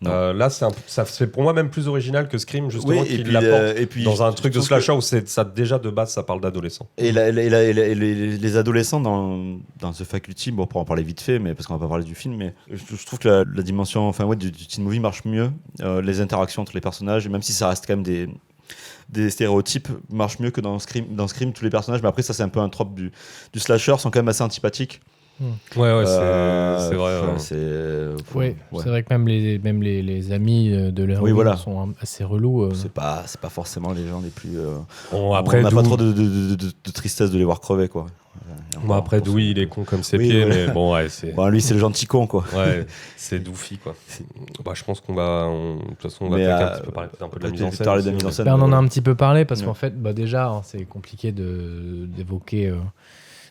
Là, ça c'est pour moi même plus original que Scream, justement, qui l'apporte dans un truc de slasher où ça déjà de base ça parle d'adolescents. Et les adolescents dans The Faculty, bon, pour en parler vite fait, mais parce qu'on va pas parler du film, mais je trouve que la dimension, du teen movie marche mieux. Les interactions entre les personnages, même si ça reste quand même des stéréotypes, marchent mieux que dans Scream. Dans Scream, tous les personnages, mais après ça c'est un peu un trope du slasher, sont quand même assez antipathiques. Ouais, c'est vrai. C'est vrai que même les amis de leur sont assez relous. C'est pas forcément les gens les plus. Après, on n'a pas trop de tristesse de les voir crever, quoi. Bon, après, Dewey, il est con comme ses pieds, mais bon, ouais, c'est. Bon, lui, c'est le gentil con, quoi. Ouais, c'est Doofy, quoi. Je pense qu'on va. De toute façon, on va un petit peu parler un peu de la mise en scène. On en a un petit peu parlé parce qu'en fait, déjà, c'est compliqué d'évoquer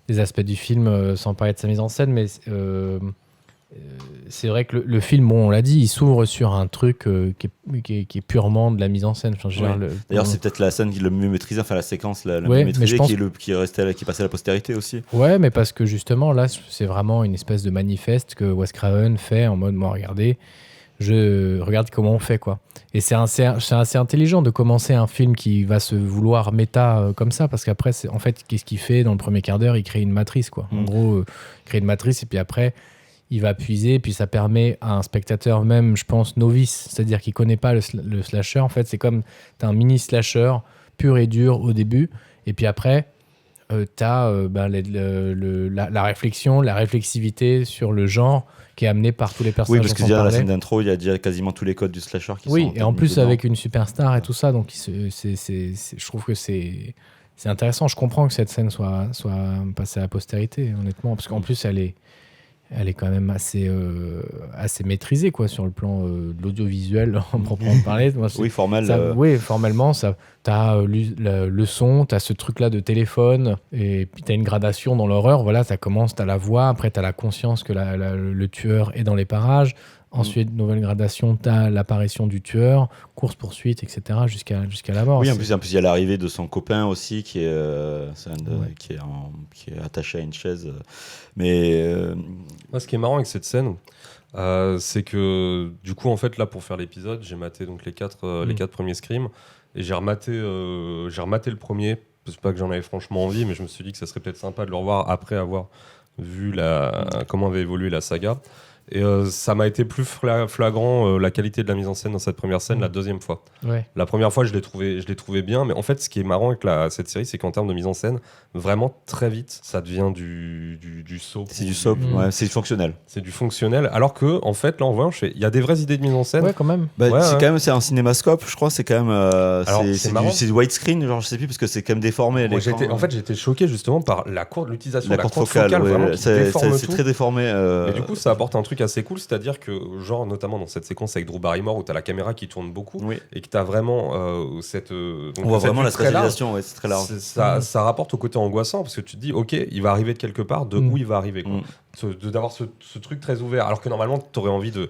des aspects du film sans parler de sa mise en scène, mais c'est vrai que le film, on l'a dit, il s'ouvre sur un truc qui est purement de la mise en scène. D'ailleurs, c'est peut-être la scène qui est le mieux maîtrisée, la séquence la mieux maîtrisée, qui est passée à la postérité aussi. Ouais, mais parce que justement, là, c'est vraiment une espèce de manifeste que Wes Craven fait en mode, moi, regardez, je regarde comment on fait, quoi. Et c'est assez intelligent de commencer un film qui va se vouloir méta comme ça, parce qu'après, en fait, qu'est-ce qu'il fait dans le premier quart d'heure? Il crée une matrice, quoi. En gros, crée une matrice, et puis après, il va puiser, puis ça permet à un spectateur même, je pense, novice, c'est-à-dire qui connaît pas le slasher. En fait, c'est comme t'as un mini slasher pur et dur au début, et puis après, t'as la réflexion, la réflexivité sur le genre qui est amené par tous les personnages. Oui, parce que déjà la scène d'intro, il y a déjà quasiment tous les codes du slasher qui sont. Oui, et en plus avec une superstar et tout ça, donc je trouve que c'est intéressant. Je comprends que cette scène soit passée à la postérité, honnêtement, parce qu'en plus elle est quand même assez maîtrisée, quoi, sur le plan de l'audiovisuel, en proprement parler. Oui, oui, formellement, t'as le son, t'as ce truc-là de téléphone, et puis t'as une gradation dans l'horreur. Voilà, ça commence, t'as la voix, après t'as la conscience que le tueur est dans les parages. Ensuite, nouvelle gradation, t'as l'apparition du tueur, course-poursuite, etc., jusqu'à la mort. Oui, en plus, il y a l'arrivée de son copain aussi, qui est attaché à une chaise. Mais moi, ce qui est marrant avec cette scène, c'est que du coup, en fait, là, pour faire l'épisode, j'ai maté donc les quatre premiers Scream, et j'ai rematé le premier. C'est pas que j'en avais franchement envie, mais je me suis dit que ça serait peut-être sympa de le revoir après avoir vu comment avait évolué la saga. Et ça m'a été plus flagrant la qualité de la mise en scène dans cette première scène la deuxième fois. Ouais. La première fois, je l'ai trouvé bien, mais en fait, ce qui est marrant avec cette série, c'est qu'en termes de mise en scène, vraiment très vite, ça devient du soap. C'est du soap, c'est du fonctionnel. C'est du fonctionnel, alors que en fait, là, en voyant, il y a des vraies idées de mise en scène. Ouais, quand même. C'est un cinémascope, je crois. C'est quand même. C'est du widescreen, genre je sais plus, parce que c'est quand même déformé. J'étais choqué justement par l'utilisation de la courte focale. Vraiment, c'est très déformé. Et du coup, ça apporte un truc assez cool, c'est-à-dire que, genre, notamment dans cette séquence avec Drew Barrymore où t'as la caméra qui tourne beaucoup et que t'as vraiment cette. On voit vraiment la spatialisation, c'est très large. Ça rapporte au côté angoissant parce que tu te dis, ok, il va arriver de quelque part, où il va arriver, quoi. D'avoir ce truc très ouvert, alors que normalement, t'aurais envie de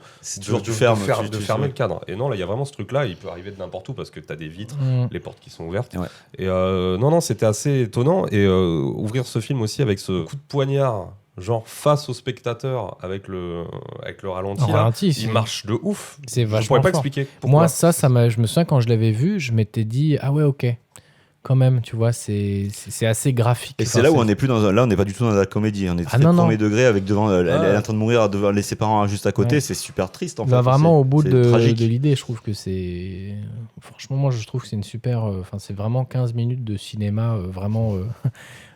fermer le cadre. Et non, là, il y a vraiment ce truc-là, il peut arriver de n'importe où parce que t'as des vitres, les portes qui sont ouvertes. Ouais. Et non, c'était assez étonnant. Et ouvrir ce film aussi avec ce coup de poignard. Genre face au spectateur avec le ralenti, il marche de ouf. C'est vachement je pourrais pas fort. expliquer pourquoi. Moi je me souviens quand je l'avais vu, je m'étais dit ah ouais, ok, quand même, tu vois, c'est assez graphique. Et c'est là où on n'est plus on n'est pas du tout dans la comédie, on est très premier degré avec devant elle est en train de mourir devant ses parents juste à côté, c'est super triste en fait. Vraiment au bout de l'idée, je trouve que c'est franchement, moi je trouve que c'est une super c'est vraiment 15 minutes de cinéma vraiment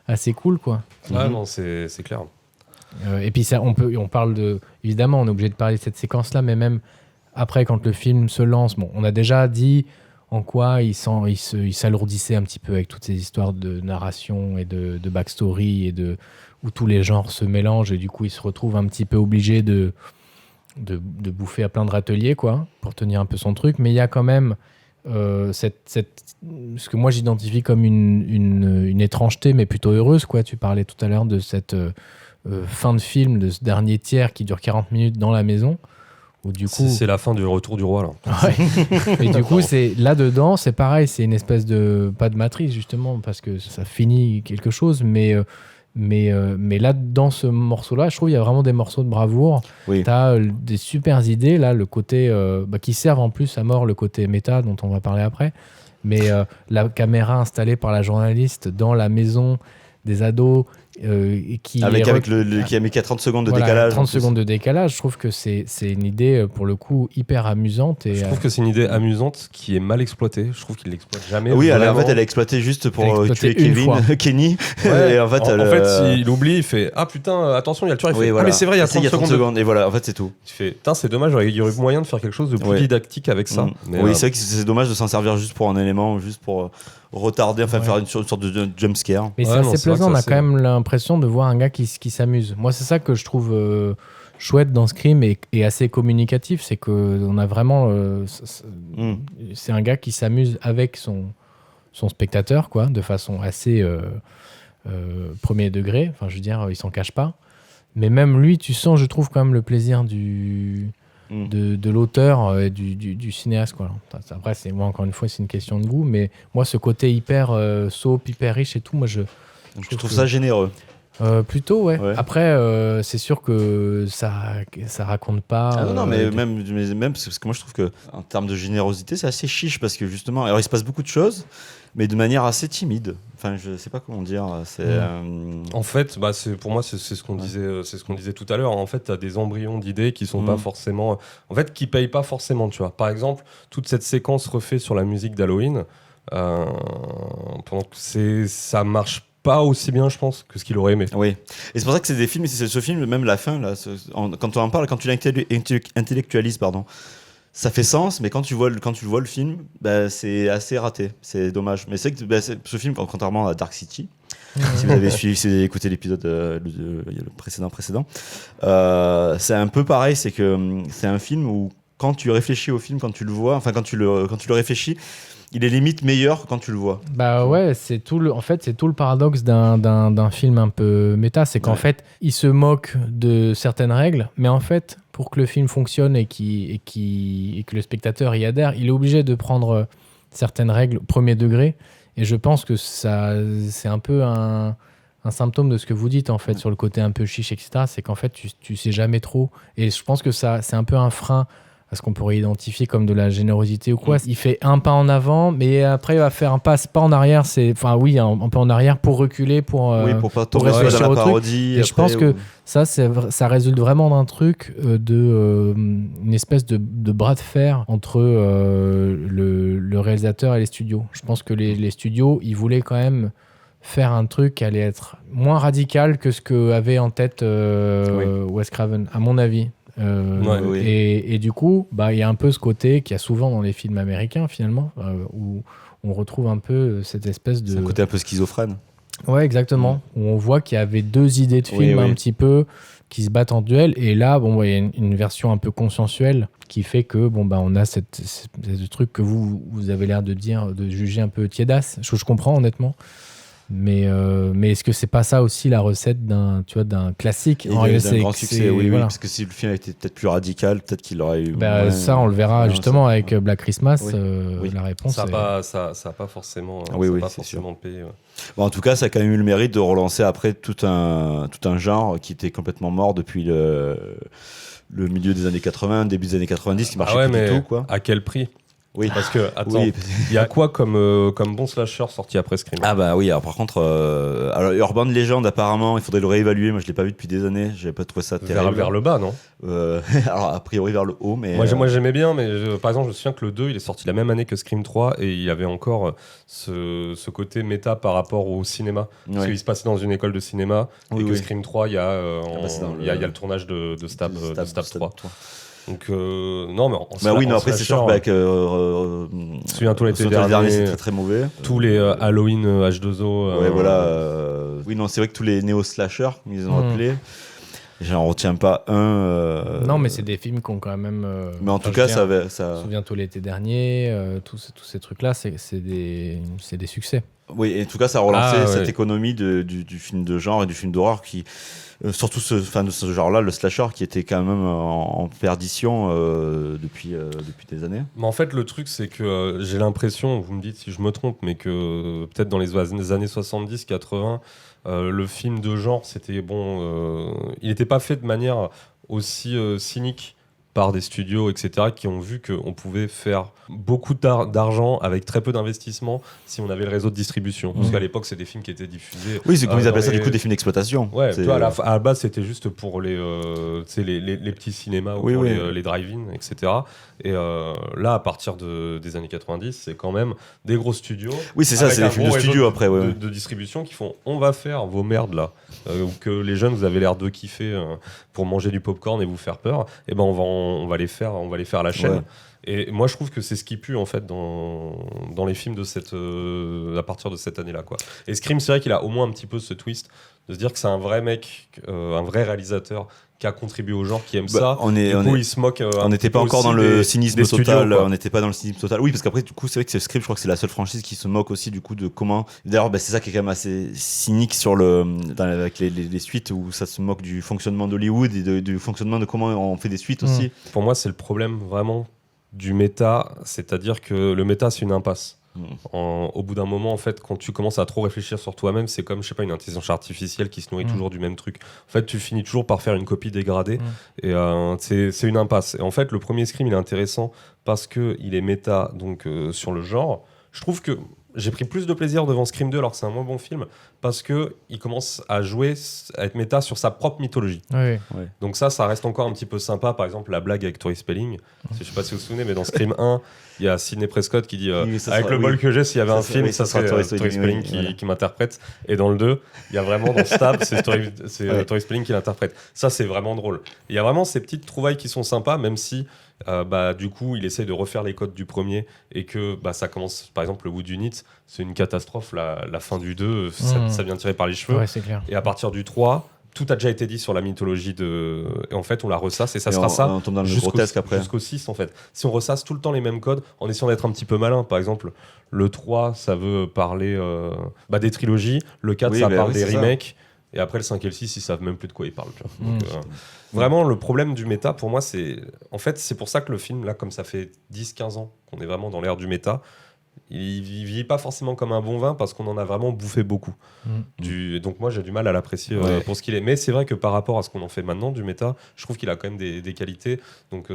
assez cool, quoi. Ouais, non, c'est clair. Et puis ça, on parle évidemment, on est obligé de parler de cette séquence-là, mais même après, quand le film se lance, on a déjà dit en quoi il s'alourdissait un petit peu avec toutes ces histoires de narration et de backstory où tous les genres se mélangent et du coup il se retrouve un petit peu obligé de bouffer à plein de râteliers, quoi, pour tenir un peu son truc. Mais il y a quand même ce que moi j'identifie comme une étrangeté, mais plutôt heureuse, quoi. Tu parlais tout à l'heure de cette fin de film de ce dernier tiers qui dure 40 minutes dans la maison. Où du coup, c'est la fin du Retour du Roi là. ouais. Et du coup, c'est là-dedans, c'est pareil, c'est une espèce de pas de matrice justement parce que ça finit quelque chose, mais là dans ce morceau-là, je trouve il y a vraiment des morceaux de bravoure. Oui. T'as des super idées là, le côté qui servent en plus à mort le côté méta dont on va parler après. Mais la caméra installée par la journaliste dans la maison des ados. Qui a mis 30 secondes de voilà, décalage. 30 secondes de décalage, je trouve que c'est une idée pour le coup hyper amusante. Et, je trouve que c'est une idée amusante qui est mal exploitée. Je trouve qu'il l'exploite jamais. Oui, en vraiment. fait, elle a exploité juste pour tuer Kenny. Ouais. Et en fait, il oublie, il fait ah putain, attention, il y a le tueur. Il fait voilà. ah, mais c'est vrai, il y a 30 secondes. Et voilà, en fait, c'est tout. Tu fais putain, c'est dommage, il y aurait eu moyen de faire quelque chose de plus didactique avec ça. Mais oui, c'est vrai que c'est dommage de s'en servir juste pour un élément, juste pour retarder, enfin faire une sorte de jump scare. Mais c'est assez plaisant, on a quand même l'impression de voir un gars qui s'amuse. Moi, c'est ça que je trouve chouette dans Scream et assez communicatif, c'est qu'on a vraiment... c'est un gars qui s'amuse avec son spectateur, quoi, de façon assez premier degré. Enfin, je veux dire, il s'en cache pas. Mais même lui, tu sens, je trouve, quand même le plaisir de l'auteur et du cinéaste, quoi. Après, moi, encore une fois, c'est une question de goût, mais moi, ce côté hyper soap, hyper riche et tout, moi, je trouve ça généreux. Plutôt, ouais. Après, c'est sûr que ça raconte pas. Ah non, mais même parce que moi je trouve que en termes de générosité, c'est assez chiche parce que justement, alors il se passe beaucoup de choses, mais de manière assez timide. Enfin, je sais pas comment dire. En fait, pour moi, c'est ce qu'on disait tout à l'heure. En fait, t'as des embryons d'idées qui sont pas forcément, en fait, qui payent pas forcément. Tu vois, par exemple, toute cette séquence refait sur la musique d'Halloween, ça marche pas aussi bien, je pense, que ce qu'il aurait aimé. Oui. Et c'est pour ça que c'est des films, c'est ce film, même la fin, là, quand on en parle, quand tu l'intellectualises, ça fait sens, mais quand tu vois le film, c'est assez raté. C'est dommage. Mais c'est que ce film, contrairement à Dark City, si vous avez écouté l'épisode le précédent, c'est un peu pareil. C'est que c'est un film où, quand tu réfléchis au film, quand tu le vois, enfin, quand tu le réfléchis, il est limite meilleur quand tu le vois. Bah ouais, c'est tout le paradoxe d'un film un peu méta, c'est qu'en fait, il se moque de certaines règles, mais en fait, pour que le film fonctionne et que le spectateur y adhère, il est obligé de prendre certaines règles au premier degré, et je pense que c'est un peu un symptôme de ce que vous dites, en fait, sur le côté un peu chiche, etc., c'est qu'en fait, tu sais jamais trop, et je pense que c'est un peu un frein à ce qu'on pourrait identifier comme de la générosité ou quoi. Il fait un pas en avant, mais après il va faire un pas en arrière. Un pas en arrière pour reculer, pour pas tomber dans la parodie. Et je pense que ça résulte vraiment d'un truc une espèce de bras de fer entre le réalisateur et les studios. Je pense que les studios, ils voulaient quand même faire un truc qui allait être moins radical que ce qu'avait en tête Wes Craven, à mon avis. Et du coup, il y a un peu ce côté qu'il y a souvent dans les films américains, finalement, où on retrouve un peu cette espèce de... C'est un côté un peu schizophrène. Ouais, exactement. Où on voit qu'il y avait deux idées de film un petit peu qui se battent en duel. Et là, il y a une version un peu consensuelle qui fait que on a ce truc que vous avez l'air de juger un peu tiédasse. Je comprends, honnêtement. Mais est-ce que c'est pas ça aussi la recette d'un classique d'un grand succès, oui, parce que si le film était peut-être plus radical, peut-être qu'il aurait eu ça on le verra justement avec Black Christmas. La réponse ça a pas forcément payé. Bon, en tout cas, ça a quand même eu le mérite de relancer après tout un genre qui était complètement mort depuis le milieu des années 80, début des années 90, qui marchait plus du tout, quoi. À quel prix? Oui. Parce que, attends, il y a quoi comme bon slasher sorti après Scream? Ah bah oui, alors par contre, alors Urban Legend, apparemment, il faudrait le réévaluer. Moi, je l'ai pas vu depuis des années. J'avais pas trouvé ça terrible. Vers le bas, non? Alors, a priori, vers le haut, mais... Moi, j'aimais bien, mais par exemple, je me souviens que le 2, il est sorti la même année que Scream 3, et il y avait encore ce côté méta par rapport au cinéma. Parce qu'il se passait dans une école de cinéma, et que Scream 3, il y a le tournage de Stab 3. Donc non, mais après c'est sûr que souviens-toi l'été dernier, c'était très très mauvais. Tous les Halloween H2O. Oui, non, c'est vrai que tous les néo-slashers, ils ont appelé. J'en retiens pas un. Non, mais c'est des films qui ont quand même. Mais en tout cas, ça. Souviens-toi l'été dernier, tous ces trucs-là, c'est des succès. Oui, et en tout cas, ça a relancé Ah, cette ouais. économie du film de genre et du film d'horreur qui, surtout de ce genre-là, le slasher, qui était quand même en perdition depuis des années. Mais en fait, le truc, c'est que j'ai l'impression, vous me dites si je me trompe, mais que peut-être dans les années 70-80, le film de genre, c'était bon. Il n'était pas fait de manière aussi cynique par des studios, etc., qui ont vu qu'on pouvait faire beaucoup d'argent avec très peu d'investissement si on avait le réseau de distribution. Parce qu'à l'époque, c'est des films qui étaient diffusés. Oui, c'est comme ils appellent ça, dans du coup, des films d'exploitation. Ouais, C'est- tu vois, à la base, c'était juste pour tu sais, les petits cinémas ou Oui, pour oui. les drive-in, etc. Et là, à partir des années 90, c'est quand même des gros studios. Oui, c'est ça, avec c'est un des films de gros réseau studio après. Ouais, de, ouais. de distribution qui font on va faire vos merdes là, ou que les jeunes, vous avez l'air de kiffer pour manger du popcorn et vous faire peur, et ben on va les faire à la chaîne. Ouais. Et moi, je trouve que c'est ce qui pue en fait dans les films à partir de cette année-là, quoi. Et Scream, c'est vrai qu'il a au moins un petit peu ce twist de se dire que c'est un vrai mec, un vrai réalisateur qui a contribué au genre, qui aime ça. Du coup, il se moque. On n'était pas encore dans le cynisme des studios, total. quoi. On n'était pas dans le cynisme total. Oui, parce qu'après, du coup, c'est vrai que Scream, je crois que c'est la seule franchise qui se moque aussi du coup de comment. D'ailleurs, c'est ça qui est quand même assez cynique avec les suites où ça se moque du fonctionnement d'Hollywood et du fonctionnement de comment on fait des suites aussi. Pour moi, c'est le problème vraiment du méta, c'est-à-dire que le méta, c'est une impasse. Au bout d'un moment, en fait, quand tu commences à trop réfléchir sur toi-même, c'est comme, je sais pas, une intelligence artificielle qui se nourrit toujours du même truc. En fait, tu finis toujours par faire une copie dégradée et c'est une impasse. Et en fait, le premier Scream, il est intéressant parce qu'il est méta, donc sur le genre. Je trouve que j'ai pris plus de plaisir devant Scream 2 alors que c'est un moins bon film parce qu'il commence à jouer, à être méta sur sa propre mythologie. Oui. Donc ça reste encore un petit peu sympa. Par exemple, la blague avec Tori Spelling. Je sais pas si vous vous souvenez, mais dans Scream 1, il y a Sidney Prescott qui dit Oui, ça avec sera- le bol oui. que j'ai, s'il y avait Ça un sera- film, oui, ça ça sera serait Tori Tori Spelling, Spelling oui, qui, voilà. qui m'interprète. Et dans le 2, il y a vraiment dans Stab, c'est Ouais. Tori Spelling qui l'interprète. Ça, c'est vraiment drôle. Il y a vraiment ces petites trouvailles qui sont sympas, même si du coup, il essaie de refaire les codes du premier et que ça commence, par exemple, le Wood Unit, c'est une catastrophe. La fin du 2, ça vient tirer par les cheveux. Ouais, c'est clair. Et à partir du 3, tout a déjà été dit sur la mythologie et en fait on la ressasse et ça Et sera ça on tombe dans le jusqu'au grotesque après. 6 en fait. Si on ressasse tout le temps les mêmes codes en essayant d'être un petit peu malin, par exemple le 3 ça veut parler des trilogies, le 4 Oui, ça bah parle oui, des c'est ça. remakes et après le 5 et le 6 ils savent même plus de quoi ils parlent, tu vois. Donc, vraiment le problème du méta pour moi c'est pour ça que le film là comme ça fait 10-15 ans qu'on est vraiment dans l'ère du méta, il vieillit pas forcément comme un bon vin parce qu'on en a vraiment bouffé beaucoup. Donc moi j'ai du mal à l'apprécier pour ce qu'il est. Mais c'est vrai que par rapport à ce qu'on en fait maintenant du méta, je trouve qu'il a quand même des qualités. Donc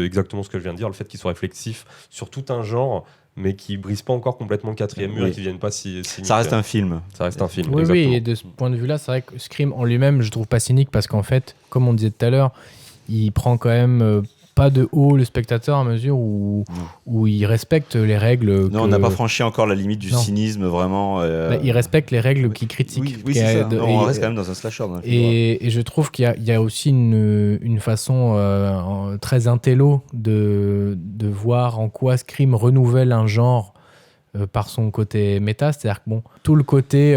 exactement ce que je viens de dire, le fait qu'il soit réflexif sur tout un genre, mais qui brise pas encore complètement le quatrième mur et qui vienne pas si Ça reste un film. Ça reste un film. Oui, exactement. et de ce point de vue-là, c'est vrai que Scream en lui-même, je trouve pas cynique parce qu'en fait, comme on disait tout à l'heure, il prend quand même pas de haut le spectateur à mesure où il respecte les règles. Non, on n'a pas franchi encore la limite du cynisme vraiment. Il respecte les règles qu'il critique. Oui, c'est ça. Non, on reste quand même dans un slasher. Dans et je trouve qu'il y a aussi une façon très intello de voir en quoi Scream renouvelle un genre par son côté méta, c'est-à-dire que tout le côté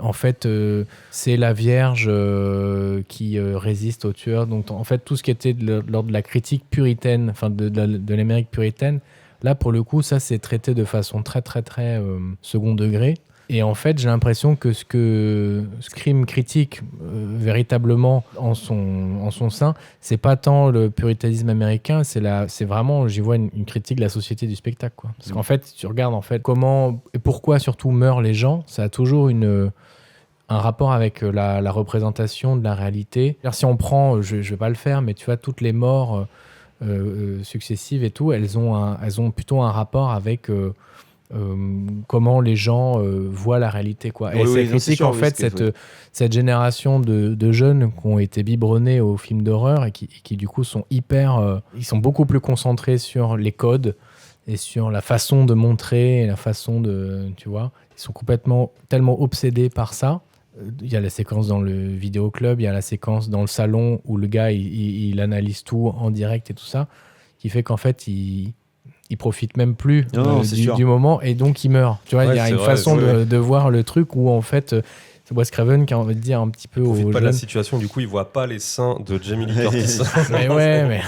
en fait c'est la Vierge qui résiste au tueur, donc en fait tout ce qui était lors de la critique puritaine, enfin de l'Amérique puritaine, là pour le coup ça c'est traité de façon très très très second degré. Et en fait, j'ai l'impression que ce que Scream critique véritablement en son sein, c'est pas tant le puritanisme américain, c'est vraiment, j'y vois une critique de la société du spectacle, quoi. Parce qu'en fait, tu regardes en fait comment et pourquoi surtout meurent les gens, ça a toujours un rapport avec la représentation de la réalité. Si on prend, je vais pas le faire, mais tu vois toutes les morts successives et tout, elles ont plutôt un rapport avec comment les gens voient la réalité, quoi. Et c'est critique en fait cette génération de jeunes qui ont été biberonnés aux films d'horreur et qui du coup sont ils sont beaucoup plus concentrés sur les codes et sur la façon de montrer et la façon de, tu vois, ils sont tellement obsédés par ça. Il y a la séquence dans le vidéoclub, il y a la séquence dans le salon où le gars il analyse tout en direct et tout ça, qui fait qu'en fait il profite même plus du moment et donc il meurt. Tu vois, il y a une façon de voir le truc où en fait C'est Wes Craven qui a envie de dire un petit peu Il aux profite pas de la jeunes. situation, du coup, il voit pas les seins de Jamie Lee Curtis. Mais ouais, mais.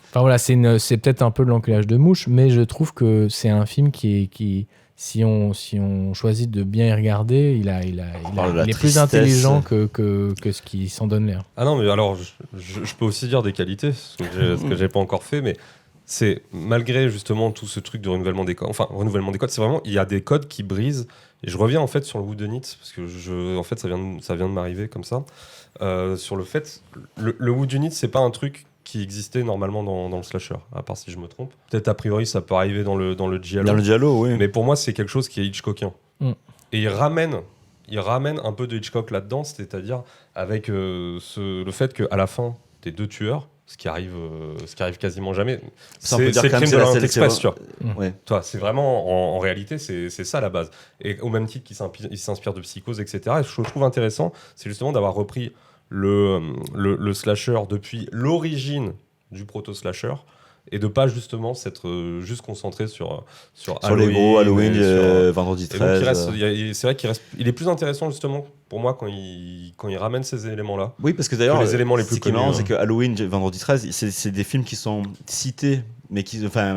Enfin voilà, c'est peut-être un peu de l'enculage de mouche, mais je trouve que c'est un film qui si on choisit de bien y regarder, il parle de la est plus tristesse. intelligent que ce qui s'en donne l'air. Ah non, mais alors, je peux aussi dire des qualités, ce que j'ai pas encore fait, mais c'est malgré justement tout ce truc de renouvellement des codes, enfin, renouvellement des codes, c'est vraiment, il y a des codes qui brisent, et je reviens en fait sur le Whodunit, parce que en fait, ça vient de m'arriver comme ça, sur le fait, le Whodunit, c'est pas un truc qui existait normalement dans le slasher, à part si je me trompe. Peut-être a priori, ça peut arriver dans le giallo. Dans le giallo, oui. Mais pour moi, c'est quelque chose qui est Hitchcockien. Mm. Et il ramène un peu de Hitchcock là-dedans, c'est-à-dire avec le fait qu'à la fin, t'es 2 tueurs, ce qui arrive quasiment jamais. Ça, on peut dire C'est le quand même crime c'est de la l'Orient scène- Express, c'est- tu vois. Ouais. Toi, c'est vraiment, en réalité, c'est ça la base. Et au même titre qu'il s'inspire de Psychose, etc. Et ce que je trouve intéressant, c'est justement d'avoir repris le slasher depuis l'origine du proto-slasher, et de pas justement s'être juste concentré sur Sur les gros Halloween, et sur- vendredi et donc, 13. c'est vrai il est plus intéressant justement pour moi quand il ramène ces éléments-là. Oui, parce que d'ailleurs, Que les éléments les plus ce qui est connus, marrant, hein. c'est que Halloween, vendredi 13, c'est des films qui sont cités, mais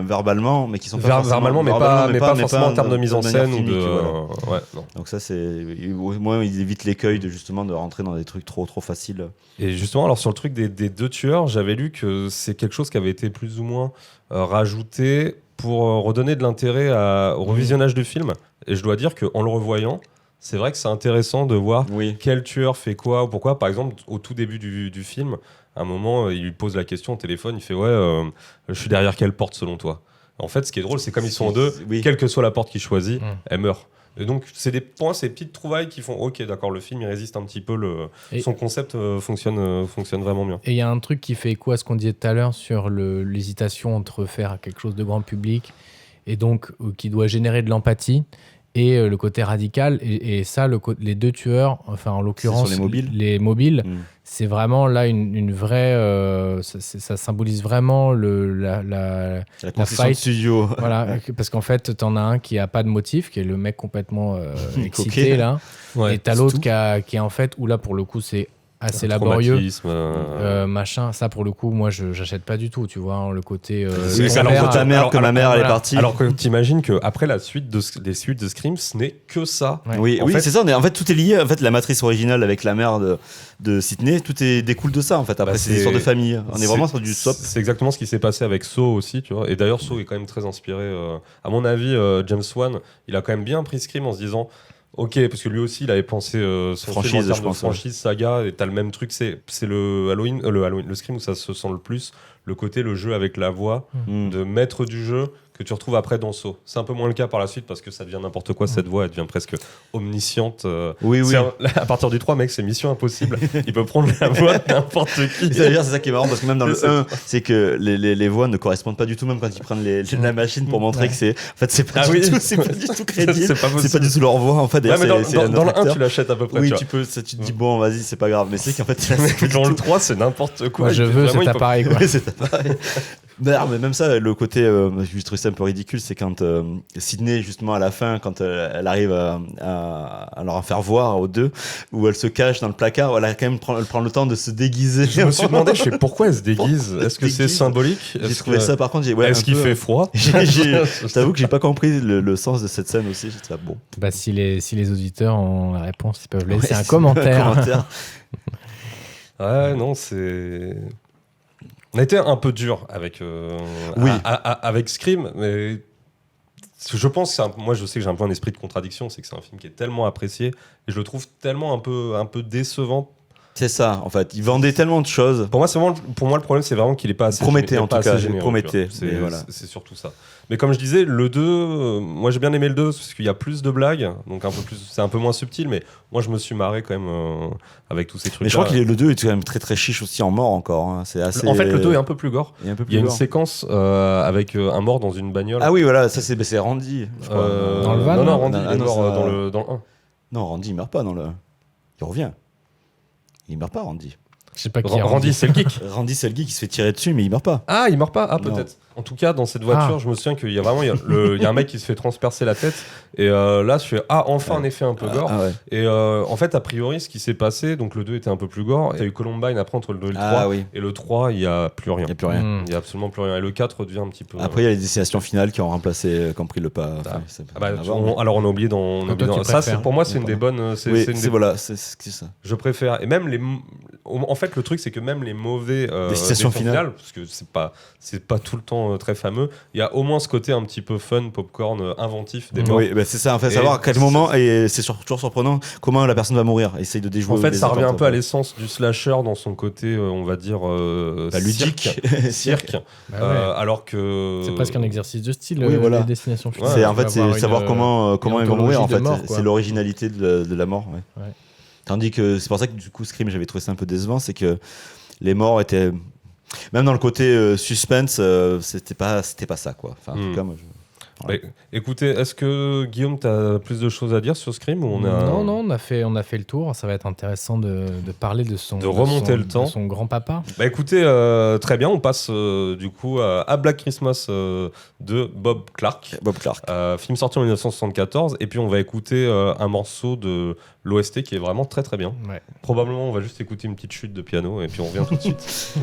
verbalement, mais qui sont pas Verbalement, mais pas forcément en termes de mise en scène ou de. filmique, voilà. Ouais, non. Donc ça, au moins, il évite l'écueil de rentrer dans des trucs trop faciles. Et justement, alors sur le truc des 2 tueurs, j'avais lu que c'est quelque chose qui avait été plus ou moins rajouté pour redonner de l'intérêt au revisionnage du film. Et je dois dire qu'en le revoyant, c'est vrai que c'est intéressant de voir Oui. quel tueur fait quoi ou pourquoi. Par exemple, au tout début du film, à un moment, il lui pose la question au téléphone, il fait ouais, je suis derrière quelle porte selon toi? En fait, ce qui est drôle, c'est comme ils sont en deux, Oui. quelle que soit la porte qu'il choisit, Mm. elle meurt. Et donc, c'est des points, ces petites trouvailles qui font ok, d'accord, le film il résiste un petit peu, Et- son concept fonctionne vraiment bien. Et il y a un truc qui fait écho à ce qu'on disait tout à l'heure sur l'hésitation entre faire quelque chose de grand public et donc qui doit générer de l'empathie et le côté radical. Et ça, les 2 tueurs, enfin en l'occurrence sur les mobiles. les mobiles, Mm. c'est vraiment là une vraie. Ça symbolise vraiment La construction de fight. studio. Voilà, parce qu'en fait, t'en as un qui a pas de motif, qui est le mec complètement excité Coquet. là, Ouais, et t'as c'est l'autre tout. qui est en fait où là pour le coup c'est assez un laborieux. traumatisme, Machin, ça pour le coup, moi j'achète pas du tout, tu vois, hein, le côté. Oui, c'est alors alors que ta mère, que ma mère, elle est voilà. partie. Alors que t'imagines qu'après les suites de Scream, ce n'est que ça. Ouais. Oui, En oui, fait- c'est ça. En fait, tout est lié. En fait, la matrice originale avec la mère de Sidney, tout découle de ça. En fait, après, Bah, c'est des histoires de famille. On est vraiment sur du soap. C'est exactement ce qui s'est passé avec Saw aussi, tu vois. Et d'ailleurs, Saw est quand même très inspiré. À mon avis, James Wan, il a quand même bien pris Scream en se disant. Ok, parce que lui aussi, il avait pensé son Franchise, film en termes je de pense, franchise, saga, et t'as le même truc, c'est le Halloween, le Scream où ça se sent le plus, le jeu avec la voix, Mm. de maître du jeu que tu retrouves après dans Saw. C'est un peu moins le cas par la suite parce que ça devient n'importe quoi, cette voix, elle devient presque omnisciente. Oui, oui. À partir du 3, mec, c'est mission impossible. Il peut prendre la voix de n'importe qui. C'est ça qui est marrant parce que même dans le C'est 1, c'est que les voix ne correspondent pas du tout, même quand ils prennent la machine pour montrer Ouais. que c'est. En fait, c'est pas, Ah du oui. tout, c'est pas du tout crédible. C'est pas possible. C'est pas du tout leur voix en fait. Ouais, D'ailleurs, mais dans, c'est dans- un dans autre le 1, acteur. tu l'achètes à peu près. Oui, tu tu peux. Tu te dis bon, vas-y, c'est pas grave. Mais c'est qu'en fait, là, c'est pas du vois. Dans tout. le 3, c'est n'importe quoi. Moi je Il fait veux vraiment, cet il peut- appareil quoi. Ouais, c'est pareil. Mais même ça, le côté, je trouve ça un peu ridicule, c'est quand Sydney, justement, à la fin, quand elle arrive à leur en faire voir aux deux, où elle se cache dans le placard, elle a quand même elle prend le temps de se déguiser. Je me suis demandé, pourquoi elle se déguise? Est-ce que c'est déguise symbolique? J'ai trouvé ça, par contre, ouais, Est-ce un qu'il peu- fait froid? Je t'avoue que j'ai pas compris le sens de cette scène aussi. J'étais là, bon. Bah si les auditeurs ont la réponse, ils peuvent laisser Ouais, un commentaire. Ouais, non, c'est. On a été un peu dur avec, Oui. avec Scream, mais je pense que moi je sais que j'ai un peu un esprit de contradiction, c'est que c'est un film qui est tellement apprécié et je le trouve tellement un peu décevant. C'est ça, en fait. Il vendait tellement de choses. Pour moi, le problème, c'est vraiment qu'il est pas assez Promettait, il est en pas tout cas, assez généreux, promettait, tu vois. mais voilà. C'est surtout ça. Mais comme je disais, le 2, moi j'ai bien aimé le 2 parce qu'il y a plus de blagues, donc c'est un peu moins subtil, mais moi je me suis marré quand même avec tous ces trucs. Mais je crois que le 2 est quand même très très chiche aussi en mort encore. Hein. C'est assez... En fait, le 2 est un peu plus gore. Il y a un peu Il plus y a une gore. séquence avec un mort dans une bagnole. Ah oui, voilà, ça c'est Randy. Je crois. Dans le van, Non, non Randy, Ah il est non, mort ça- dans le 1. Non, Randy, il meurt pas dans le. Il revient. Il meurt pas, Randy. Je sais pas qui est Randy, c'est le geek. Randy Selgi qui se fait tirer dessus, mais il meurt pas. Ah, il meurt pas. Ah, Non. peut-être. En tout cas, dans cette voiture, je me souviens qu'il y a vraiment il y a un mec qui se fait transpercer la tête. Et là, je fais enfin un effet un peu gore. Ah ouais. Et en fait, a priori, ce qui s'est passé, donc le 2 était un peu plus gore. Il y a eu Columbine après entre le 2 et le 3. Ah oui. Et le 3, il n'y a plus rien. Il n'y a plus rien. Il n'y a absolument plus rien. Et le 4 devient un petit peu. Après, il y a les destinations finales qui ont remplacé, qui ont pris le pas. Enfin, Ah bah, alors on a oublié ça, c'est pour moi, c'est une des bonnes. Oui, voilà, c'est ça. Je préfère. Et même en fait, le truc, c'est que même les mauvais Destinations finales, parce que c'est pas tout le temps très fameux. Il y a au moins ce côté un petit peu fun, popcorn, inventif des morts. Oui, bah c'est ça. En fait, savoir à quel moment, et c'est toujours surprenant, comment la personne va mourir. Essaye de déjouer. En fait, les ça revient un attentes, peu à l'essence du slasher dans son côté, on va dire, ludique. cirque. Bah ouais. Alors que. C'est presque un exercice de style, Oui, voilà. les destinations finales. C'est en fait, c'est savoir comment ils vont mourir. En fait, mort, c'est l'originalité de la mort. Ouais. Ouais. Tandis que c'est pour ça que du coup, Scream, j'avais trouvé ça un peu décevant, c'est que les morts étaient, même dans le côté suspense, c'était pas ça, quoi. Enfin, en tout cas, moi, Bah, écoutez, est-ce que Guillaume, tu as plus de choses à dire sur Scream ou Non, on a fait le tour. Ça va être intéressant de parler de remonter le temps. de son grand-papa. Bah écoutez, très bien, on passe du coup à Black Christmas de Bob Clark. Film sorti en 1974, et puis on va écouter un morceau de l'OST qui est vraiment très très bien. Ouais. Probablement on va juste écouter une petite chute de piano et puis on revient tout de suite.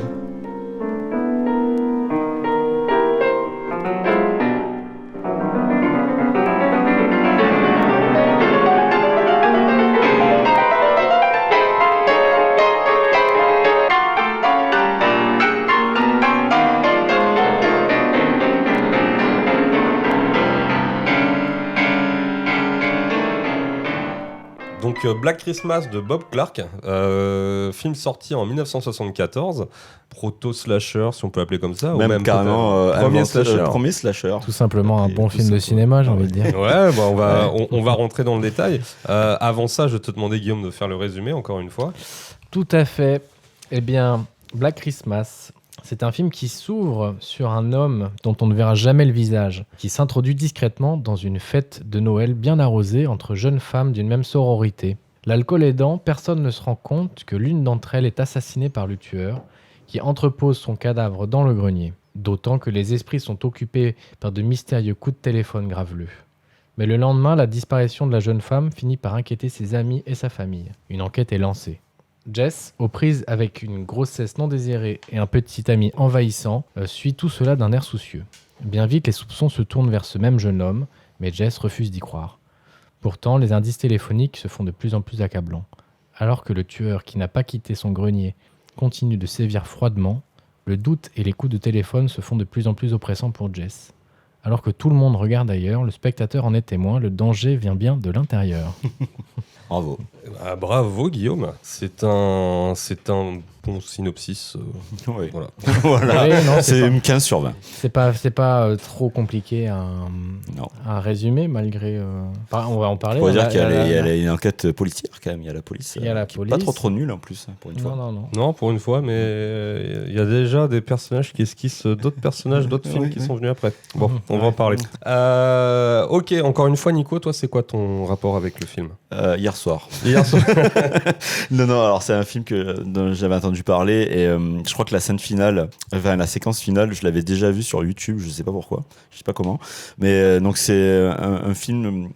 Donc Black Christmas de Bob Clark, film sorti en 1974, proto-slasher si on peut l'appeler comme ça, même ou même carrément premier slasher. Tout simplement un bon film de cinéma, j'ai envie de dire. Ouais, bah on va rentrer dans le détail. Avant ça, je te demandais, Guillaume, de faire le résumé encore une fois. Tout à fait. Eh bien, Black Christmas, c'est un film qui s'ouvre sur un homme dont on ne verra jamais le visage, qui s'introduit discrètement dans une fête de Noël bien arrosée entre jeunes femmes d'une même sororité. L'alcool aidant, personne ne se rend compte que l'une d'entre elles est assassinée par le tueur, qui entrepose son cadavre dans le grenier. D'autant que les esprits sont occupés par de mystérieux coups de téléphone graveleux. Mais le lendemain, la disparition de la jeune femme finit par inquiéter ses amis et sa famille. Une enquête est lancée. Jess, aux prises avec une grossesse non désirée et un petit ami envahissant, suit tout cela d'un air soucieux. Bien vite, les soupçons se tournent vers ce même jeune homme, mais Jess refuse d'y croire. Pourtant, les indices téléphoniques se font de plus en plus accablants. Alors que le tueur, qui n'a pas quitté son grenier, continue de sévir froidement, le doute et les coups de téléphone se font de plus en plus oppressants pour Jess. Alors que tout le monde regarde ailleurs, le spectateur en est témoin, le danger vient bien de l'intérieur. Bravo. Ah, bravo Guillaume, c'est un bon synopsis. Oui. Voilà. Voilà. Oui, non, c'est pas- une 15 sur 20. C'est pas trop compliqué à résumer malgré. On va en parler. On va dire Là, qu'il y a, là, il y a là. une enquête policière quand même. Il y a la police. Il y a la qui est police. pas trop nulle en plus pour une fois. Non. Non, pour une fois, mais il y a déjà des personnages qui esquissent d'autres personnages, d'autres films qui sont venus après. Bon, on va en parler. Ok, encore une fois, Nico, toi, c'est quoi ton rapport avec le film? Hier soir. Hier soir. Non, alors c'est un film dont j'avais entendu parler et je crois que la séquence finale, je l'avais déjà vue sur YouTube, je sais pas pourquoi, je sais pas comment, mais donc c'est un film.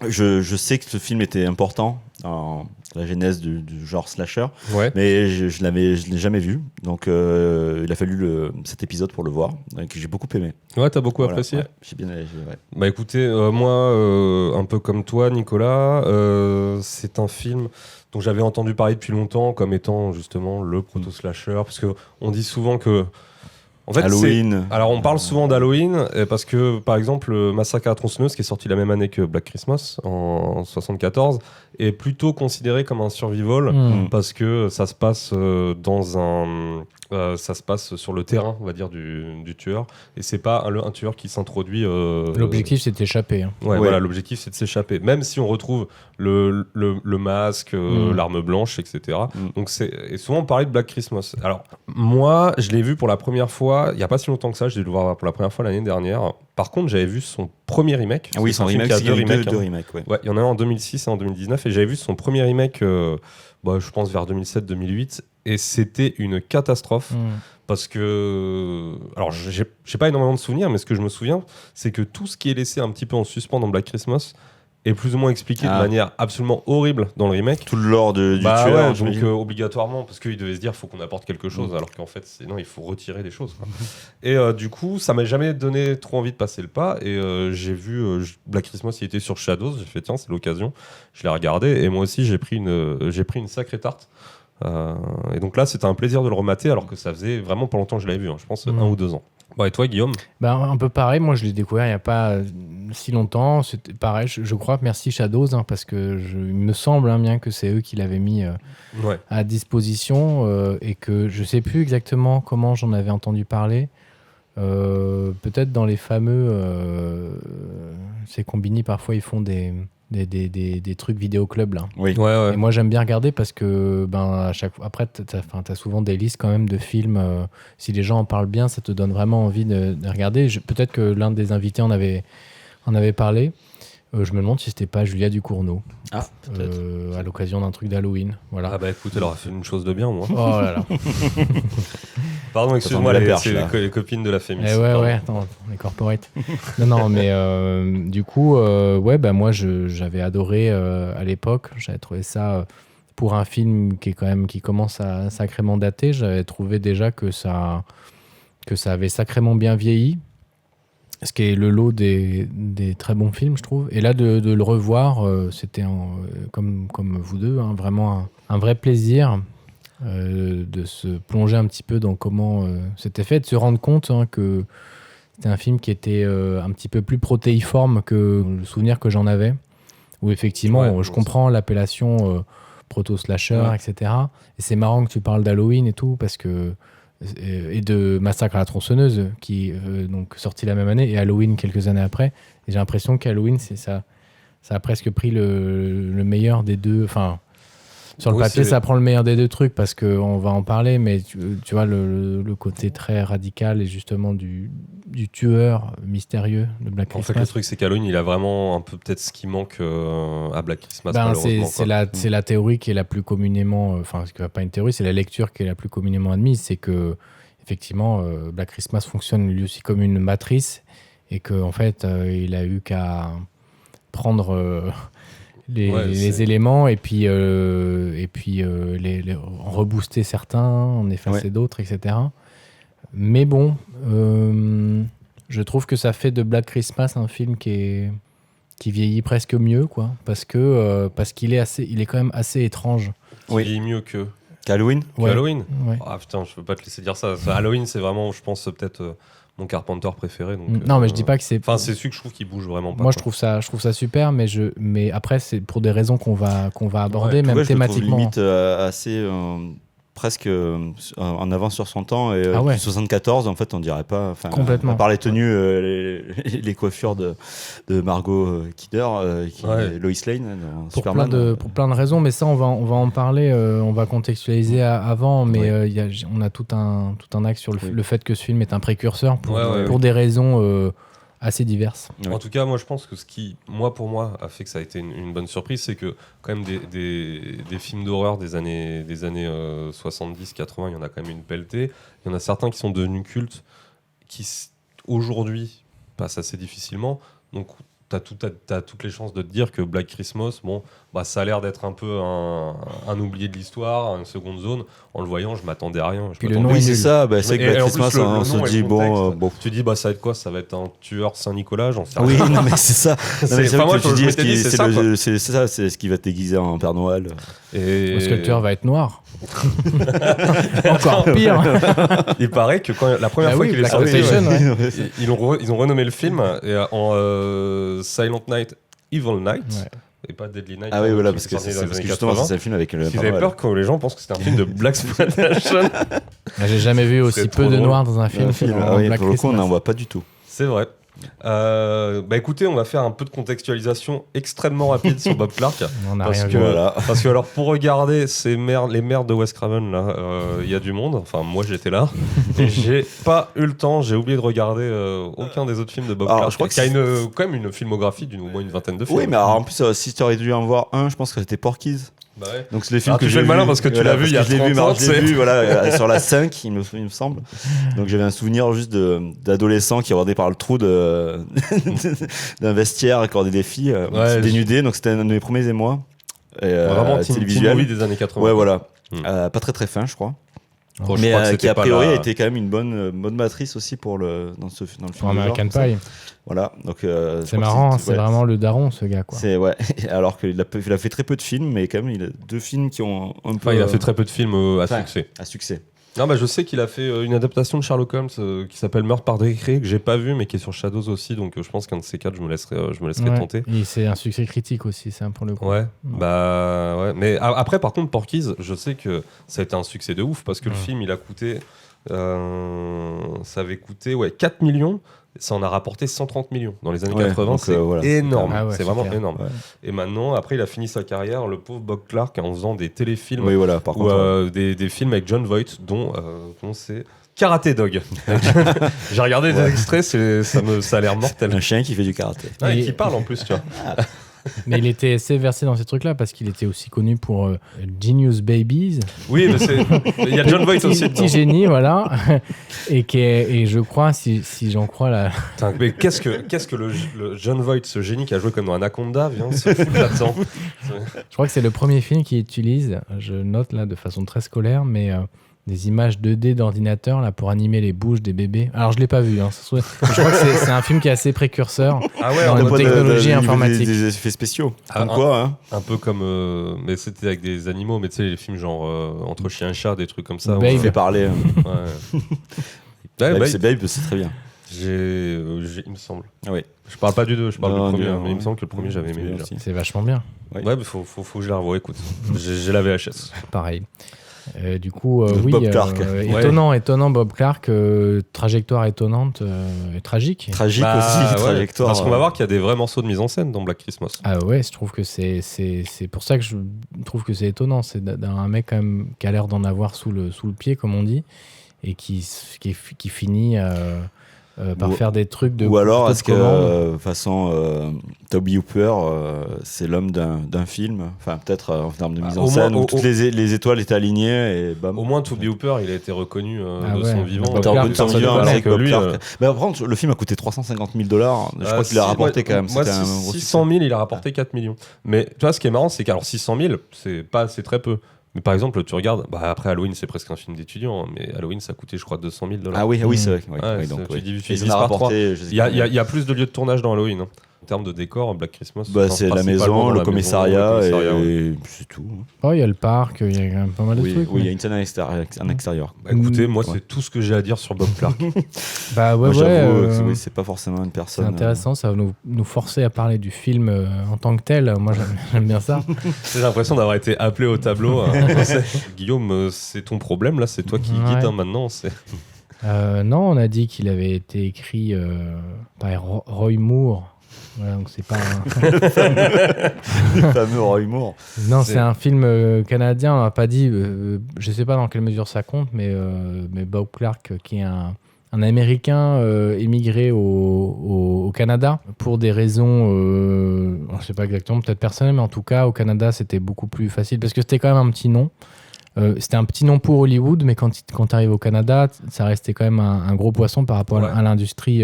Je sais que ce film était important dans la genèse du genre slasher, Ouais. mais je l'ai jamais vu, donc il a fallu cet épisode pour le voir, que j'ai beaucoup aimé. Ouais, t'as beaucoup Voilà, apprécié. ouais, j'ai bien, ouais. Bah écoutez, moi, un peu comme toi, Nicolas, c'est un film dont j'avais entendu parler depuis longtemps comme étant justement le proto-slasher, parce que on dit souvent que... En fait, Halloween. alors on parle souvent d'Halloween parce que par exemple Massacre à la tronçonneuse qui est sorti la même année que Black Christmas en 74 est plutôt considéré comme un survival parce que ça se passe ça se passe sur le terrain, on va dire, du tueur, et c'est pas un tueur qui s'introduit. L'objectif, c'est d'échapper. Hein. Ouais, voilà, l'objectif c'est de s'échapper, même si on retrouve le masque, l'arme blanche, etc. Donc et souvent on parlait de Black Christmas. Alors moi, je l'ai vu pour la première fois il y a pas si longtemps que ça, je l'ai dû le voir pour la première fois l'année dernière. Par contre, j'avais vu son premier remake. Ah oui, son remake, il y a deux remakes. Ouais. Ouais, il y en a un en 2006 et en 2019, et j'avais vu son premier remake, je pense vers 2007-2008. et c'était une catastrophe. Parce que, alors j'ai pas énormément de souvenirs, mais ce que je me souviens, c'est que tout ce qui est laissé un petit peu en suspens dans Black Christmas est plus ou moins expliqué de manière absolument horrible dans le remake. Tout le lore du tueur. Ouais, donc obligatoirement, parce qu'il devait se dire faut qu'on apporte quelque chose, alors qu'en fait non, il faut retirer des choses, quoi. Et du coup, ça m'a jamais donné trop envie de passer le pas. Et j'ai vu Black Christmas, il était sur Shadows. J'ai fait tiens, c'est l'occasion. Je l'ai regardé et moi aussi j'ai pris une sacrée tarte. Et donc là, c'était un plaisir de le remater, alors que ça faisait vraiment pas longtemps que je l'avais vu, hein, je pense 1 ou 2 ans. Bon, et toi, Guillaume? Un peu pareil, moi je l'ai découvert il n'y a pas si longtemps. C'était pareil, je crois, merci Shadows, parce que il me semble bien que c'est eux qui l'avaient mis à disposition et que je sais plus exactement comment j'en avais entendu parler. Peut-être dans les fameux. Ces Combini, parfois ils font des trucs vidéo club là. Oui. Ouais. Et moi j'aime bien regarder parce que à chaque fois, après t'as souvent des listes quand même de films. Si les gens en parlent bien, ça te donne vraiment envie de regarder. Peut-être que l'un des invités en avait parlé. Je me demande si c'était pas Julia Ducournau. Ah, peut-être. À l'occasion d'un truc d'Halloween. Voilà. Ah bah écoute, elle aura fait une chose de bien, moi. Oh là là. Pardon, excuse-moi, la perche, c'est les copines de la Fémis. Ouais, attends, les corporate. non, mais du coup, moi j'avais adoré à l'époque. J'avais trouvé ça, pour un film qui commence à sacrément dater, j'avais trouvé déjà que ça avait sacrément bien vieilli. Ce qui est le lot des très bons films, je trouve. Et là, de le revoir, c'était comme vous deux, vraiment un vrai plaisir de se plonger un petit peu dans comment c'était fait, de se rendre compte que c'était un film qui était un petit peu plus protéiforme que le souvenir que j'en avais. Où effectivement, je comprends l'appellation proto-slasher, etc. Et c'est marrant que tu parles d'Halloween et tout, parce que et de Massacre à la tronçonneuse qui donc sorti la même année, et Halloween quelques années après, et j'ai l'impression qu'Halloween ça a presque pris le meilleur des deux, enfin sur le papier ça prend le meilleur des deux trucs, parce qu'on va en parler, mais tu vois le côté très radical et justement du tueur mystérieux de Black Christmas. En fait, le truc, c'est qu'Halloween, il a vraiment un peu peut-être ce qui manque à Black Christmas, malheureusement. C'est la théorie qui est la plus communément, pas une théorie, c'est la lecture qui est la plus communément admise, c'est que effectivement Black Christmas fonctionne lui aussi comme une matrice, et qu'en fait il a eu qu'à prendre les éléments et puis en rebooster certains, en effacer d'autres, etc. Mais bon, je trouve que ça fait de Black Christmas un film qui vieillit presque mieux, quoi, parce qu'il est quand même assez étrange. Qui vieillit mieux qu'Halloween. Halloween. Ouais. Ah putain, je peux pas te laisser dire ça. Halloween, c'est vraiment, je pense, peut-être mon Carpenter préféré. Donc, non, mais je dis pas que c'est. Enfin, c'est celui que je trouve qui bouge vraiment pas. Moi, je trouve ça super, mais après, c'est pour des raisons qu'on va aborder, même thématiquement. Je le trouve limite assez presque en avance sur son temps, et 74, en fait, on dirait pas. Complètement. À part les tenues, les coiffures de Margot Kidder, qui est Lois Lane dans Superman. Pour plein de raisons, mais ça, on va en parler. On va contextualiser avant, mais on a tout un axe sur le fait que ce film est un précurseur pour des raisons assez diverses. En tout cas, moi, je pense que ce qui, pour moi, a fait que ça a été une bonne surprise, c'est que quand même des films d'horreur des années 70, 80, il y en a quand même une pelletée. Il y en a certains qui sont devenus cultes, qui aujourd'hui passent assez difficilement. Donc, t'as toutes les chances de te dire que Black Christmas, ça a l'air d'être un peu un oublié de l'histoire, une seconde zone. En le voyant, je m'attendais à rien. C'est ça, c'est que Black Christmas, on se dit tu dis ça va être quoi? Ça va être un tueur Saint-Nicolas, j'en sais rien. Oui, non, mais c'est ça. C'est ce qui va te déguiser en Père Noël. Parce que le tueur va être noir. Encore pire. Il paraît que la première fois qu'il est sorti, ils ont renommé le film en Silent Night, Evil Night. Et pas Deadly Night. Ah oui, voilà, parce que justement, c'est un film avec le. Ils avaient peur que les gens pensent que c'était un film de Blaxploitation. J'ai jamais vu aussi peu de noirs dans un film. Pour le coup, on n'en voit pas du tout. C'est vrai. Écoutez, on va faire un peu de contextualisation extrêmement rapide sur Bob Clark. Parce que alors, pour regarder les mères de Wes Craven, là, il y a du monde. Enfin, moi j'étais là et j'ai pas eu le temps. J'ai oublié de regarder aucun des autres films de Bob Clark. Je crois qu'il y a quand même une filmographie d'une au moins une vingtaine de films. Oui, mais alors, en plus, si tu aurais dû en voir un, je pense que c'était Porky's. Bah ouais. Donc c'est le film Alors, que tu j'ai fais le malin vu, parce que tu voilà, l'as vu il y a parce que 30 ans, je l'ai vu sur la scène il me semble. Donc j'avais un souvenir juste d'adolescent qui regardait par le trou d'un vestiaire qui regardait des filles Ouais, dénudées. Donc c'était un de mes premiers émois. Vraiment teen télévisuel. movie des années 80. Ouais, voilà. Mm. Pas très très fin, je crois. Oh, je Mais crois que qui c'était a pas priori la- était quand même une bonne matrice aussi dans le film. Pour de genre, American comme ça. Pie. Voilà. Donc C'est marrant, c'est vraiment le daron, ce gars, quoi. C'est ouais. Alors qu'il a fait très peu de films, mais quand même il a 2 films qui ont un peu. Enfin, il a fait très peu de films à enfin, succès. à succès. Non, bah, je sais qu'il a fait une adaptation de Sherlock Holmes qui s'appelle Meurtre par décret, que j'ai pas vu, mais qui est sur Shadows aussi. Donc je pense qu'un de ces quatre, je me laisserai Ouais. tenter. Et c'est un succès critique aussi, c'est un pour le coup. Ouais, bah ouais. Mais après, par contre, Porky's, je sais que ça a été un succès de ouf parce que le film, il a coûté. Ça avait coûté 4 millions. Ça en a rapporté 130 millions dans les années 80. donc, C'est voilà. énorme. Ah ouais, c'est c'est vraiment clair. énorme. Ouais. Et maintenant, après, il a fini sa carrière, le pauvre Bob Clark, en faisant des téléfilms Oui, voilà. Par ou contre. des films avec John Voight, dont c'est Karate Dog. J'ai regardé des extraits, ça a l'air mortel. Un chien qui fait du karaté. Ah, et Et- qui parle en plus, tu vois. Mais il était assez versé dans ces trucs-là parce qu'il était aussi connu pour Genius Babies. Oui, mais il y a John Voight aussi Petit dedans. génie, voilà. Et je crois, si j'en crois là. Putain, mais qu'est-ce que le John Voight, ce génie qui a joué comme dans Anaconda, vient se foutre là-dedans. Je crois que c'est le premier film qui utilise, je note là de façon très scolaire, mais des images 2D d'ordinateur là pour animer les bouches des bébés. Alors je l'ai pas vu, hein, je crois que c'est un film qui est assez précurseur. Ah ouais, Dans en une mode, technologie informatique. Des effets spéciaux. Ah, Comme quoi, hein. un peu comme. Mais c'était avec des animaux, mais tu sais, les films genre Entre chien et chat, des trucs comme ça. Babe. Il Ouais. fait parler. Ouais. Babe, Babe, c'est Babe, c'est très bien. il me semble. Ah oui. Je parle pas du 2, je parle Non, du premier. non, Mais il me non. semble que le premier, j'avais aimé C'est bien déjà. aussi. C'est vachement bien, Ouais. Ouais, mais faut que je la revoie, écoute. J'ai la VHS. pareil. Du coup, Donc, oui, Bob Clark. étonnant Bob Clark, trajectoire étonnante et tragique. Tragique Bah, aussi, ouais, trajectoire. Parce qu'on va voir qu'il y a des vrais morceaux de mise en scène dans Black Christmas. Ah ouais, je trouve que c'est pour ça que je trouve que c'est étonnant. C'est d'un mec quand même qui a l'air d'en avoir sous le pied, comme on dit, et qui finit par faire des trucs de. Ou alors, de est-ce que, commande. façon, Toby Hooper, c'est l'homme d'un film, enfin, peut-être en termes de mise Ah, en au scène, moins, où toutes les étoiles étaient alignées et bam. Au moins, Toby Hooper, il a été reconnu Ah de ouais, son vivant. Bob T'as Clark, reconnu son personne vivant, ne alors connaît que que Bob lui, Clark. Mais par contre, le film a coûté 350 000 $. Je crois qu'il a rapporté quand même. Moi, C'était un gros 600 000, il a rapporté 4 millions. Mais tu vois, ce qui est marrant, c'est qu'alors 600 000, c'est très peu. Mais par exemple, tu regardes, après Halloween, c'est presque un film d'étudiant, hein, mais Halloween, ça coûtait, je crois, 200 000 $. Ah oui, c'est vrai. Oui, Ouais, oui, donc, tu oui. divises- tu Et ils en divises ont par rapporté. je sais Il y, a, pas. il y a plus de lieux de tournage dans Halloween. Hein. En termes de décor, Black Christmas, Bah, je pense c'est la principalement maison, dans le la commissariat maison, le commissariat, ouais. et c'est tout. Oh, il y a le parc, il y a quand même pas mal de Oui, trucs. il y mais- a une scène en extérieur. Bah, écoutez, moi, Ouais. c'est tout ce que j'ai à dire sur Bob Clark. Bah ouais, Moi, j'avoue ouais. que oui, c'est pas forcément une C'est personne. intéressant, ça va nous forcer à parler du film en tant que tel. Moi, j'aime bien ça. J'ai l'impression d'avoir été appelé au tableau. Hein. Guillaume, c'est ton problème, là, c'est toi qui Ouais. guide hein, maintenant. Non, on a dit qu'il avait été écrit par Roy Moore. Voilà, donc c'est pas Le fameux Roy Moore. Non, C'est- c'est un film canadien. On n'a pas dit. Je sais pas dans quelle mesure ça compte, mais Bob Clark, qui est un Américain émigré au Canada pour des raisons, je sais pas exactement, peut-être personnelles, mais en tout cas au Canada c'était beaucoup plus facile parce que c'était quand même un petit nom. C'était un petit nom pour Hollywood, mais quand tu arrives au Canada, ça restait quand même un gros poisson par rapport Ouais. à l'industrie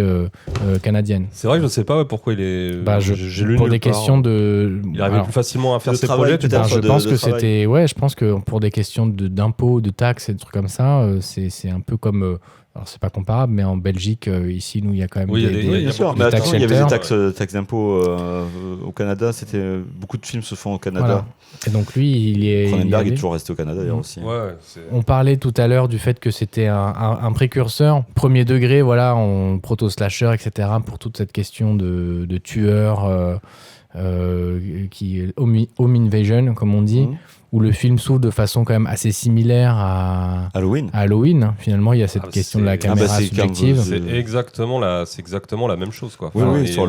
canadienne. C'est vrai que je sais pas pourquoi il est. Bah, j'ai lu pour nulle des part. questions de. Il arrivait alors, plus facilement à faire de ses travail, projets, tu peut-être. penses je de- pense de que travail. c'était. Ouais, je pense que pour des questions d'impôts, de taxes et des trucs comme ça, c'est un peu comme. Alors, c'est pas comparable, mais en Belgique, ici, nous, il y a quand même Oui, il y a des, des- des- il y a Bien sûr, beaucoup mais de tax attention, il y avait des shelters. taxes d'impôts au Canada. Beaucoup de films se font au Canada. Voilà. Et donc, lui, il y est. il y Cronenberg est allait. toujours resté au Canada d'ailleurs aussi. Ouais, c'est. On parlait tout à l'heure du fait que c'était un précurseur, premier degré, voilà, en proto-slasher, etc., pour toute cette question de tueurs, qui est home invasion, comme on dit, Mhm. où le film s'ouvre de façon quand même assez similaire à Halloween. Halloween. Finalement, il y a cette Ah, question de la c'est- caméra c'est quand subjective. vous- C'est exactement la même chose, quoi. Oui, Enfin, oui, et sur on-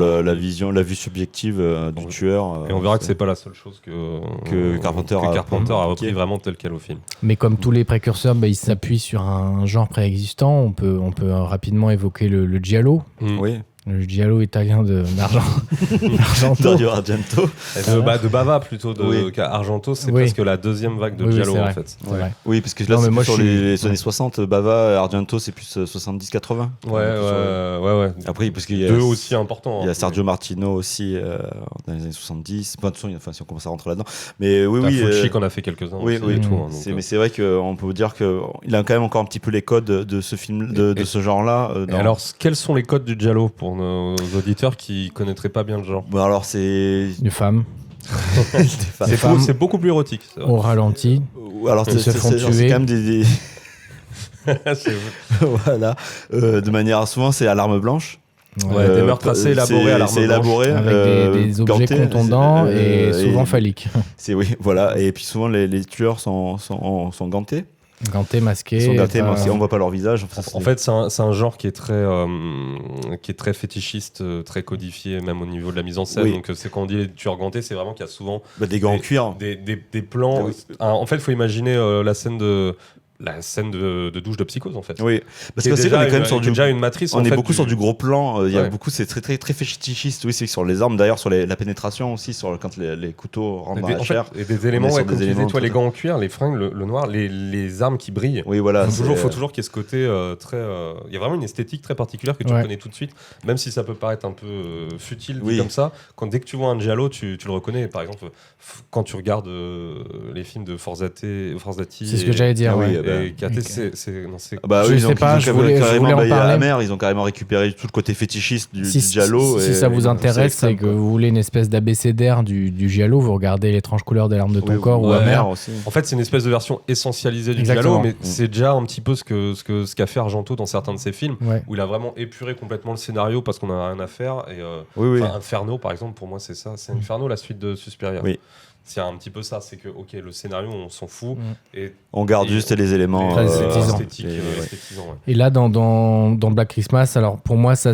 la vue subjective du on- tueur. Et on verra que c'est pas la seule chose que Carpenter a repris appliqué. vraiment tel quel au film. Mais comme tous les précurseurs, bah, ils s'appuient sur un genre préexistant. On peut rapidement évoquer le giallo. Oui. Le giallo italien d'Argento. Dario Argento. De Bava plutôt, Oui. Argento, c'est Oui. presque la deuxième vague de Oui, giallo c'est en vrai. fait. C'est vrai. Oui, parce que là, Non, mais c'est moi, plus sur je suis- les années 60. Bava, Argento, c'est plus 70-80. Ouais. Après, parce qu'il y a, Deux aussi importants. il y a hein. Sergio Martino aussi dans les années 70. Pas de son, enfin, si on commence à rentrer là-dedans. Mais oui, T'as oui. Fulci qu'on a fait quelques-uns oui, aussi oui. et tout. hein, C'est- donc, mais c'est vrai qu'on peut dire qu'il a quand même encore un petit peu les codes de ce film, de ce genre-là. Et alors, quels sont les codes du giallo pour nos auditeurs qui connaîtraient pas bien le genre? Bon, alors, c'est. Une femme C'est beaucoup plus érotique. c'est vrai. au ralenti. Alors, Ils se font c'est tuer. quand même des. C'est- Voilà. De manière. Souvent, c'est à l'arme blanche. Ouais, des meurtres assez élaborés à l'arme C'est élaboré. Avec des objets gantés, contondants et souvent phalliques. Oui, voilà. Et puis souvent, les tueurs sont gantés. Gantés, masqués. Ils sont gantés, pas- mais on voit pas leur visage. Enfin, En fait, c'est un genre qui est très fétichiste, très codifié, même au niveau de la mise en scène. Oui. Donc, c'est quand on dit les tueurs gantés, c'est vraiment qu'il y a souvent des gants en cuir. des plans. Oui. En fait, il faut imaginer la scène de douche de Psychose, en fait. Oui, parce Qui que est c'est qu'on déjà est quand même une- sur qui est du. déjà une matrice. On en est fait, beaucoup sur du gros plan. Il y a Ouais. beaucoup, c'est très très très fétichiste. Oui, c'est sur les armes. D'ailleurs, sur la pénétration aussi, quand les couteaux rentrent dans la chair. Et des éléments, sur ouais, des comme tu éléments disais, toi, tout les à gants en cuir, les fringues, le noir, les armes qui brillent. Oui, voilà. Faut toujours qu'il y ait ce côté très. Il y a vraiment une esthétique très particulière que tu Ouais. reconnais tout de suite, même si ça peut paraître un peu futile dit Oui. comme ça. Dès que tu vois un giallo, tu le reconnais. Par exemple, quand tu regardes les films de Forzati. C'est ce que j'allais dire. Ah oui, ouais. Et Kate, Ok. c'est. Bah Je oui, sais donc pas, ils je ont voulais en bah, il y a parler. Hammer, ils ont carrément récupéré tout le côté fétichiste du giallo. Si et- ça vous c'est intéresse, c'est extrême, que quoi. vous voulez une espèce d'abécédaire du giallo, vous regardez L'étrange couleur des larmes de ton Oui, corps ou ouais, Hammer. aussi. En fait, c'est une espèce de version essentialisée du Exactement. giallo, mais c'est déjà un petit peu ce qu'a fait Argento dans certains de ses films, Ouais. où il a vraiment épuré complètement le scénario parce qu'on a rien à faire. Et, Oui. enfin, Inferno, par exemple, pour moi, c'est ça. C'est Inferno, la suite de Suspiria. Oui. C'est un petit peu ça, c'est que ok, le scénario, on s'en fout. Et On garde Et- juste les éléments Très esthétisant. esthétiques, ouais. esthétisants, ouais. Et là, dans Black Christmas, alors pour moi, c'est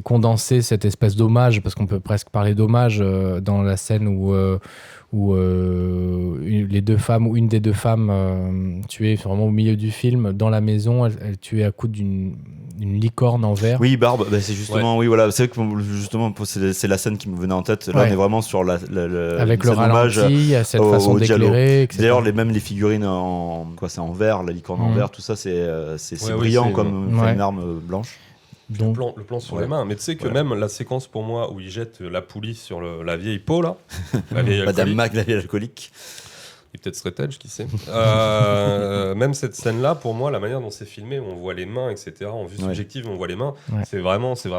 condensé cette espèce d'hommage, parce qu'on peut presque parler d'hommage dans la scène où les deux femmes, ou une des deux femmes tuées vraiment au milieu du film, dans la maison, elle est tuée à coup d'une licorne en verre. Oui, Barbe, bah, c'est justement, oui, voilà, c'est vrai que justement, c'est la scène qui me venait en tête. Là, Ouais. on est vraiment sur Avec une le scène hommage. ralenti, à cette au- façon au giallo. d'éclairer, etc. D'ailleurs, même les figurines c'est en verre, la licorne en Mhm. verre, tout ça, c'est Ouais, oui, brillant c'est- comme Ouais. une arme blanche. Donc, Le plan sur Ouais. les mains, mais tu sais que Voilà. même la séquence pour moi où il jette la poulie sur la vieille peau là, la vieille Madame alcoolique, Mac, la vieille alcoolique. et peut-être straight edge, qui sait. Même cette scène-là, pour moi, la manière dont c'est filmé, où on voit les mains, etc., en vue Ouais. subjective, on voit les mains, Ouais. c'est vraiment Oui,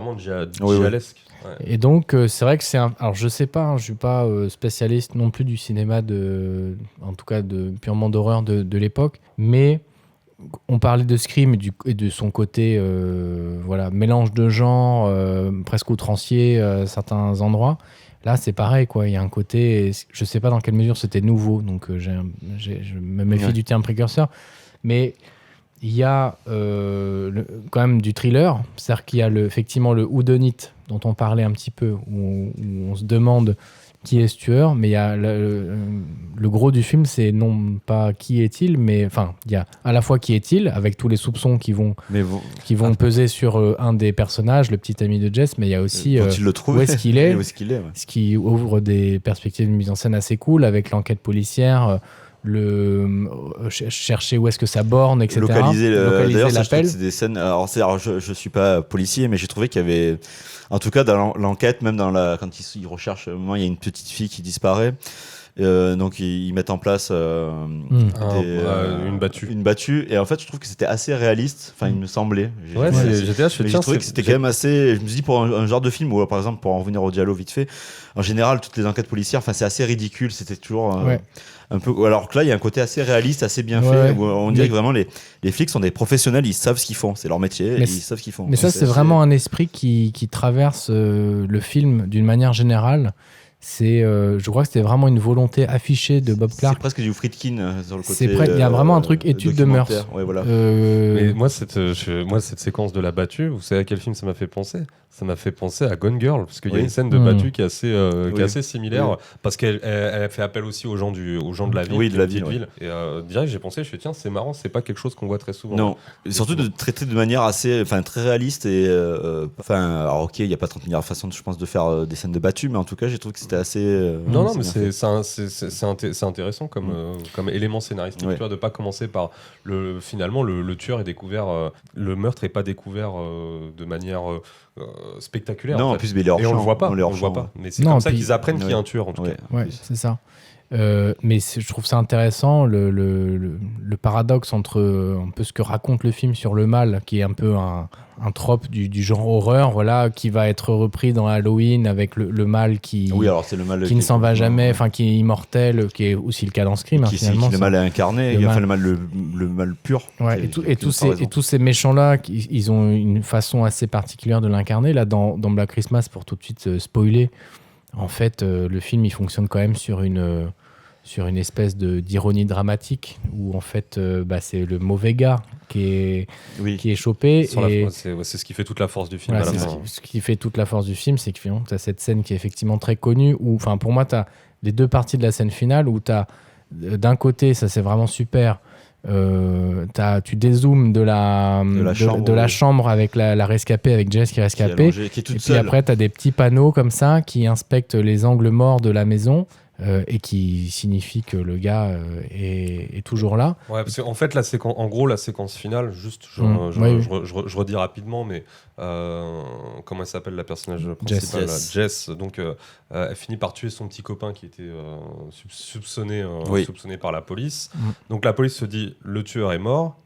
oui. gialesque. Ouais. et donc, c'est vrai que c'est un. Alors, je sais pas, hein, je suis pas spécialiste non plus du cinéma en tout cas purement d'horreur de l'époque, mais on parlait de Scream et de son côté, voilà, mélange de genres, presque outrancier à certains endroits. Là, c'est pareil, quoi. Il y a un côté, je sais pas dans quelle mesure c'était nouveau, donc je me méfie Ouais. du terme précurseur, mais il y a quand même du thriller, c'est-à-dire qu'il y a effectivement le whodunit dont on parlait un petit peu, où on se demande qui est ce tueur, mais il y a le gros du film, c'est non pas qui est-il, mais enfin, il y a à la fois qui est-il, avec tous les soupçons qui vont Mais peser sur un des personnages, le petit ami de Jess, mais il y a aussi faut-il le trouver où est-ce qu'il est, Où est-ce qu'il est, ouais. ce qui ouvre des perspectives de mise en scène assez cool, avec l'enquête policière, chercher où est-ce que ça borne, etc. Localiser d'ailleurs, ça, je trouve l'appel. que c'est des scènes. Alors, je suis pas policier, mais j'ai trouvé qu'il y avait, en tout cas, dans l'enquête, même quand ils recherchent, à un moment, il y a une petite fille qui disparaît. Donc ils mettent en place Une battue. une battue, et en fait je trouve que c'était assez réaliste, enfin il me semblait. Ouais, j'étais là, je fais Mais j'ai tiens, trouvé que c'était quand même assez. Je me suis dit, pour un genre de film où, par exemple, pour en revenir au dialogue vite fait, en général, toutes les enquêtes policières, c'est assez ridicule. C'était toujours Ouais. un peu. Alors que là, il y a un côté assez réaliste, assez bien Ouais. fait. Où on dirait que vraiment les flics sont des professionnels, ils savent ce qu'ils font, c'est leur métier, et Mais ils savent ce qu'ils font. Mais ça, c'est vraiment un esprit qui traverse le film d'une manière générale. je crois que c'était vraiment une volonté affichée de Bob Clark. C'est presque du Friedkin sur le côté. Il y a vraiment un truc étude de mœurs. Ouais, voilà. Mais moi, cette séquence de la battue, vous savez à quel film ça m'a fait penser ? Ça m'a fait penser à Gone Girl, parce qu'il y a une scène de battue qui est assez similaire, parce qu'elle fait appel aussi aux gens de la ville. Oui, de la petite ville. Et direct, j'ai pensé, tiens, c'est marrant, c'est pas quelque chose qu'on voit très souvent. Non, et surtout de traiter de manière très réaliste et alors ok, il y a pas 30 milliards de façons, je pense, de faire des scènes de battue, mais en tout cas, j'ai trouvé que c'était assez. Non, mais c'est intéressant comme élément scénaristique, tu vois, de pas commencer par finalement le tueur est découvert, le meurtre est pas découvert de manière spectaculaire. Non, en en fait. plus, mais Et on le voit pas. Mais c'est comme ça qu'ils apprennent qu'il y a un tueur en tout cas. Ouais, c'est ça. Mais je trouve ça intéressant le paradoxe entre un peu ce que raconte le film sur le mal, qui est un peu un trope du genre horreur, voilà, qui va être repris dans Halloween avec le mal qui c'est le mal qui ne s'en va jamais, enfin qui est immortel, qui est aussi le cas dans Scream. Finalement, le mal est incarné, le mal pur. Ouais, et tous ces méchants-là, ils ont une façon assez particulière de l'incarner. Là, dans Black Christmas, pour tout de suite spoiler, en fait, le film il fonctionne quand même sur une espèce d'ironie dramatique où en fait c'est le mauvais gars qui est chopé. C'est ce qui fait toute la force du film. Ouais, ce qui fait toute la force du film, c'est que tu as cette scène qui est effectivement très connue où, enfin, pour moi, tu as les deux parties de la scène finale où tu as d'un côté, ça c'est vraiment super. Tu dézoomes de la chambre avec la rescapée, avec Jess qui est rescapée, qui est toute et seule. puis après tu as des petits panneaux comme ça qui inspectent les angles morts de la maison et qui signifient que le gars est toujours là. Ouais, parce qu'en fait, la séquence finale, juste, je redis rapidement, mais comment elle s'appelle la personnage principale Jess. Donc, elle finit par tuer son petit copain qui était soupçonné par la police. Donc, la police se dit, le tueur est mort.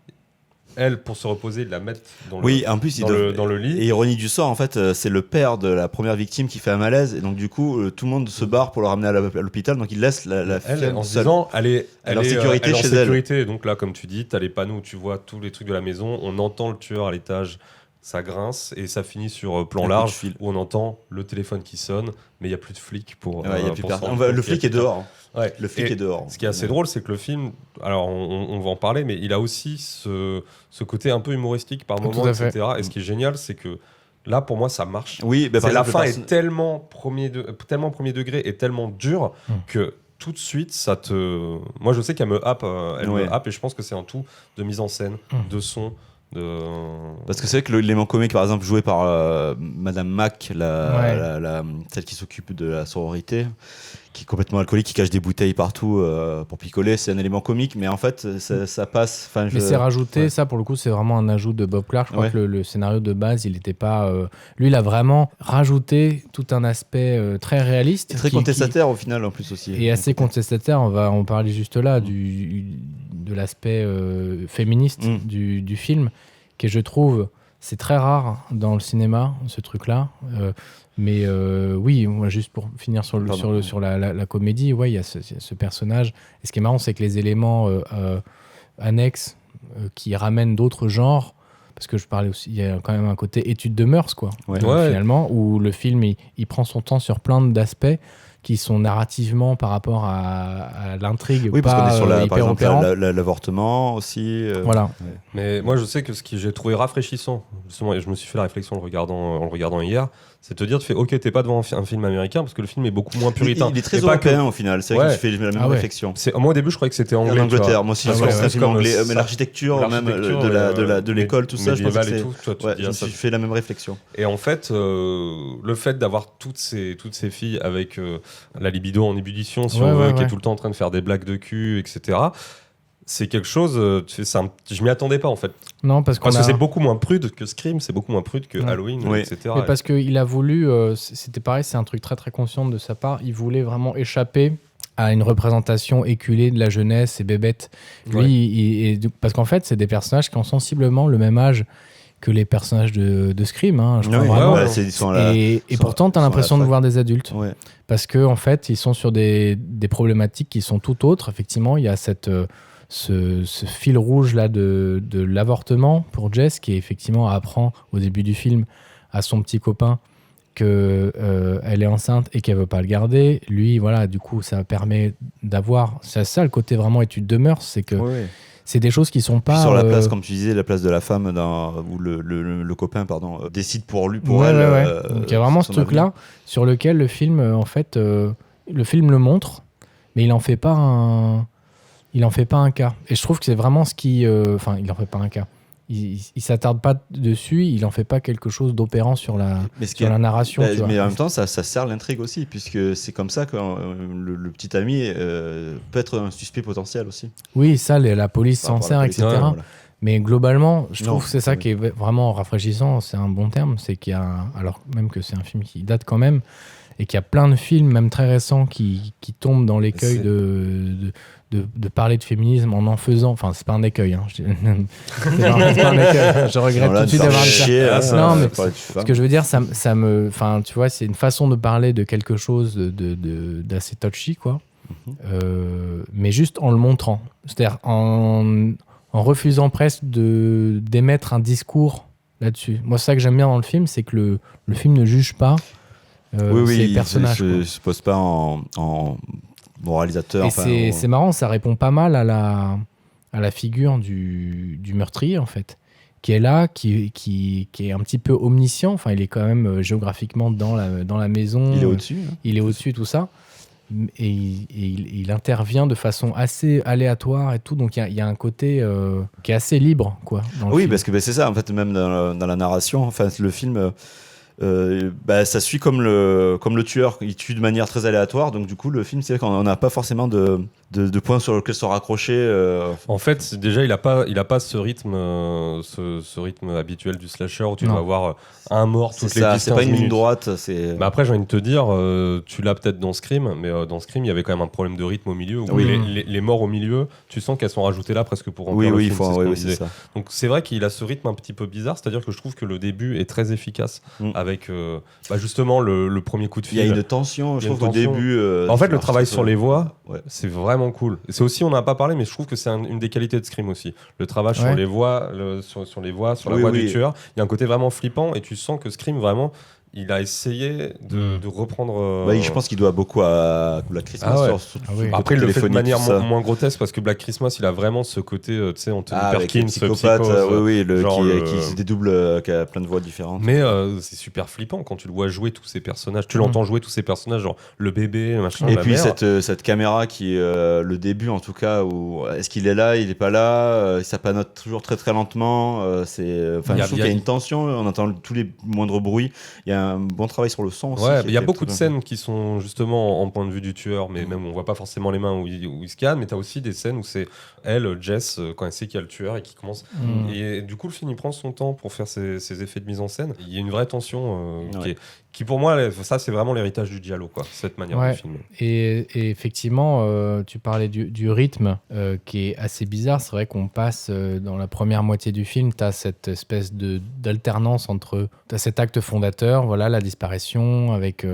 Elle, pour se reposer, la mettre dans le lit. Et ironie du sort, en fait, c'est le père de la première victime qui fait un malaise. Et donc, du coup, tout le monde se barre pour le ramener à l'hôpital. Donc, il laisse la fille en se disant, elle est en sécurité chez elle. Et donc là, comme tu dis, tu as les panneaux où tu vois tous les trucs de la maison. On entend le tueur à l'étage. Ça grince et ça finit sur plan large où on entend le téléphone qui sonne, mais il n'y a plus de flic pour. Le flic est dehors. Ouais. Le flic est dehors. Ce qui est assez drôle, c'est que le film, alors on va en parler, mais il a aussi ce côté un peu humoristique par moments, etc. Et ce qui est génial, c'est que là, pour moi, ça marche. Oui, la fin est tellement premier degré et tellement dure que tout de suite, moi, je sais qu'elle me happe, me happe, et je pense que c'est un tout de mise en scène, de son. Parce que c'est vrai que l'élément comique, par exemple, joué par Madame Mac, celle qui s'occupe de la sororité, qui est complètement alcoolique, qui cache des bouteilles partout pour picoler, c'est un élément comique, mais en fait, ça passe. Mais c'est rajouté, ça pour le coup, c'est vraiment un ajout de Bob Clark. Je crois que le scénario de base, il n'était pas. Lui, il a vraiment rajouté tout un aspect très réaliste. Et très contestataire au final, en plus aussi. Et assez contestataire, on va en parler juste là, de l'aspect féministe du film, qui je trouve, c'est très rare dans le cinéma, ce truc-là. Mais oui, juste pour finir sur la comédie, il y a ce personnage. Et ce qui est marrant, c'est que les éléments annexes qui ramènent d'autres genres, parce que je parlais aussi, il y a quand même un côté étude de mœurs, quoi, finalement, où le film, il prend son temps sur plein d'aspects qui sont narrativement par rapport à l'intrigue. Oui, parce qu'on est sur par exemple l'avortement aussi. Voilà. Ouais. Mais moi, je sais que ce que j'ai trouvé rafraîchissant, justement, et je me suis fait la réflexion en le regardant hier, c'est de te dire, ok, t'es pas devant un film américain, parce que le film est beaucoup moins puritain. Il est très européen au final, c'est vrai que tu fais la même réflexion. Moi au début, je croyais que c'était anglais. En Angleterre, moi aussi, je pensais que c'était anglais, mais l'architecture même de l'école, tout ça, je pensais que je me suis fait la même réflexion. Et en fait, le fait d'avoir toutes ces filles avec la libido en ébullition, si on veut, qui est tout le temps en train de faire des blagues de cul, etc., c'est quelque chose, je m'y attendais pas en fait. Non, parce que c'est beaucoup moins prude que Scream, c'est beaucoup moins prude que Halloween, etc. Mais parce qu'il a voulu, c'était pareil, c'est un truc très très conscient de sa part, il voulait vraiment échapper à une représentation éculée de la jeunesse et bébête. Lui, parce qu'en fait, c'est des personnages qui ont sensiblement le même âge que les personnages de Scream, je crois vraiment. Et pourtant, tu as l'impression de voir des adultes. Ouais. Parce qu'en fait, ils sont sur des problématiques qui sont tout autres. Effectivement, il y a ce fil rouge là de l'avortement pour Jess, qui effectivement apprend au début du film à son petit copain que elle est enceinte et qu'elle veut pas le garder. Lui, voilà, du coup, ça permet d'avoir. C'est ça le côté vraiment étude de mœurs, c'est que c'est des choses qui sont Puis pas sur la place, comme tu disais, la place de la femme où le copain décide pour lui, pour ouais, elle. ouais, ouais. Donc il y a vraiment ce son truc-là avenir. sur lequel le film, en fait, le film le montre, mais il en fait pas un cas. Et je trouve que c'est vraiment ce qui, enfin, il en fait pas un cas. Il s'attarde pas dessus, il en fait pas quelque chose d'opérant sur la Mais ce qui sur est- la narration. Tu vois. mais en même temps, ça sert l'intrigue aussi, puisque c'est comme ça que le petit ami peut être un suspect potentiel aussi. Oui, ça, la police Par s'en rapport à la sert, police. etc. Ouais, Voilà. Mais globalement, je trouve Non, que c'est ça oui. qui est vraiment rafraîchissant, c'est un bon terme, c'est qu'il y a, alors même que c'est un film qui date quand même, et qu'il y a plein de films, même très récents, qui tombent dans l'écueil C'est- de parler de féminisme en faisant, enfin c'est pas un écueil, hein, c'est pas un écueil, je regrette Non, là, tout de suite nous d'avoir faire dit ça. chier, là, Non, mais parler de Ce femme. que je veux dire, ça me, enfin, tu vois, c'est une façon de parler de quelque chose d'assez touchy, quoi. Mais juste en le montrant. C'est-à-dire en refusant presque d'émettre un discours là-dessus. Moi, c'est ça que j'aime bien dans le film, c'est que le film ne juge pas ses personnages. il Quoi. se pose pas en moralisateur. Et enfin, c'est marrant, ça répond pas mal à la figure du meurtrier, en fait, qui est là, qui est un petit peu omniscient. Enfin, il est quand même géographiquement dans la maison. il est au-dessus. Hein. Il est au-dessus, tout ça. Et il intervient de façon assez aléatoire et tout. Donc, il y a un côté qui est assez libre, quoi. Dans le Oui, film. parce que c'est ça, en fait, même dans la narration, enfin, le film, ça suit comme le tueur, il tue de manière très aléatoire, donc du coup, le film, c'est qu'on n'a pas forcément de points sur lesquels se raccrocher. En fait, déjà, il a pas ce rythme, ce rythme habituel du slasher où tu Non. dois avoir un mort C'est toutes les ça, 10-15 c'est pas une ligne minutes. droite, c'est. Mais après, j'ai envie de te dire, tu l'as peut-être dans Scream, mais dans Scream, il y avait quand même un problème de rythme au milieu. Où Oui. les morts au milieu, tu sens qu'elles sont rajoutées là presque pour remplir Oui, le oui, film. C'est ce qu'on oui, disait. c'est ça. Donc c'est vrai qu'il a ce rythme un petit peu bizarre, c'est-à-dire que je trouve que le début est très efficace avec justement le premier coup de Il y fil. a une tension, je Il y a trouve, une au tension. début. En fait, qui le marche travail très sur bien. les voix, Ouais. c'est vraiment cool. C'est aussi, on n'a pas parlé, mais je trouve que c'est une des qualités de Scream aussi. Le travail sur Ouais. les voix, sur les voix, sur la Oui, voix oui. du tueur. Il y a un côté vraiment flippant et tu sens que Scream, vraiment, il a essayé de reprendre. Je pense qu'il doit beaucoup à Black Christmas. Ah ouais. Ah oui. Après, il le fait de téléphonique, manière tout ça. moins grotesque parce que Black Christmas, il a vraiment ce côté, tu sais, Anthony Avec les Perkins, psychopathes, psychose, oui, genre qui se dédouble, qui a plein de voix différentes. Mais c'est super flippant quand tu le vois jouer tous ces personnages. Tu l'entends jouer tous ces personnages, genre le bébé, machin. Et la puis mère. cette caméra qui est le début en tout cas où est-ce qu'il est là, il est pas là, ça panote toujours très très lentement. Je trouve qu'il y a une tension, on entend tous les moindres bruits. Il y a un bon travail sur le son aussi. Ouais, qui il y a est beaucoup de très bien. scènes qui sont justement en point de vue du tueur, mais même on voit pas forcément les mains où il se calme. Mais t'as aussi des scènes où c'est elle, Jess, quand elle sait qu'il y a le tueur et qui commence. Et du coup, le film il prend son temps pour faire ses effets de mise en scène. Il y a une vraie tension qui pour moi, ça c'est vraiment l'héritage du giallo, quoi, cette manière de filmer. Et effectivement, tu parlais du rythme qui est assez bizarre. C'est vrai qu'on passe dans la première moitié du film, tu as cette espèce d'alternance entre cet acte fondateur, voilà, la disparition, avec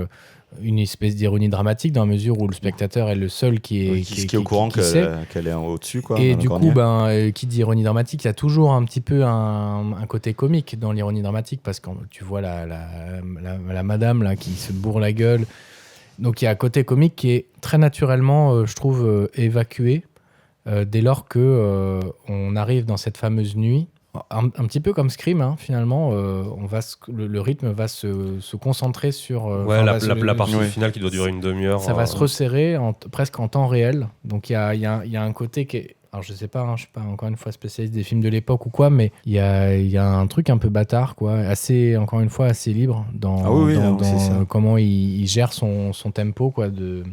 une espèce d'ironie dramatique dans la mesure où le spectateur est le seul qui est au courant qui sait. qu'elle est au-dessus. Quoi, Et dans le du cornier. coup, qui dit ironie dramatique, il y a toujours un petit peu un côté comique dans l'ironie dramatique parce que tu vois la madame là, qui se bourre la gueule. Donc il y a un côté comique qui est très naturellement, je trouve, évacué dès lors que on arrive dans cette fameuse nuit. Un petit peu comme Scream, hein, finalement, le rythme va se concentrer sur... la partie finale qui doit durer une demi-heure. Ça va se resserrer presque en temps réel. Donc il y a un côté qui est... Alors je sais pas, je suis pas encore une fois spécialiste des films de l'époque ou quoi, mais il y a un truc un peu bâtard, quoi, encore une fois, assez libre dans comment il gère son tempo, quoi, de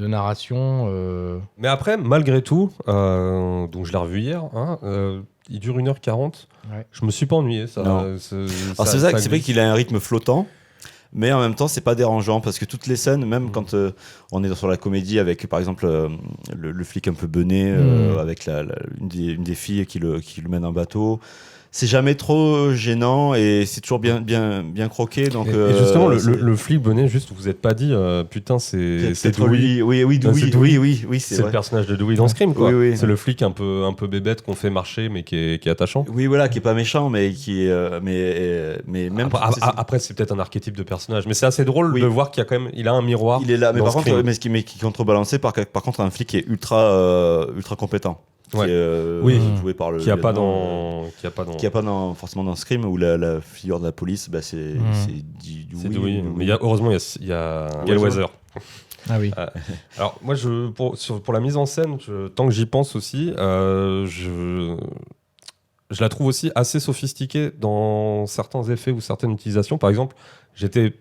narration. Mais après, malgré tout, donc je l'ai revu hier, il dure 1h40. Ouais. Je me suis pas ennuyé. Alors c'est vrai qu'il a un rythme flottant, mais en même temps, c'est pas dérangeant parce que toutes les scènes, même quand on est sur la comédie avec, par exemple, le flic un peu bené, avec une des filles qui le mène en bateau, c'est jamais trop gênant et c'est toujours bien croqué. Donc, et justement, le flic venait juste, vous vous êtes pas dit, putain, c'est Dewey. Oui, Dewey, c'est le personnage de Dewey dans Scream, quoi. Oui. C'est le flic un peu bébête qu'on fait marcher, mais qui est attachant. Oui, voilà, qui est pas méchant, mais qui est, mais même. Après, c'est peut-être un archétype de personnage, mais c'est assez drôle de voir qu'il y a quand même, il a un miroir. Il est là, mais dans par Scream. contre, qui est contrebalancé par contre un flic qui est ultra compétent. Ouais. Qui est joué par le. Qui a pas forcément dans Scream où la figure de la police, bah c'est Dewey. Mais heureusement il y a Gale Weather. Ah oui. Alors moi pour la mise en scène, tant que j'y pense aussi, je la trouve aussi assez sophistiquée dans certains effets ou certaines utilisations. Par exemple, j'étais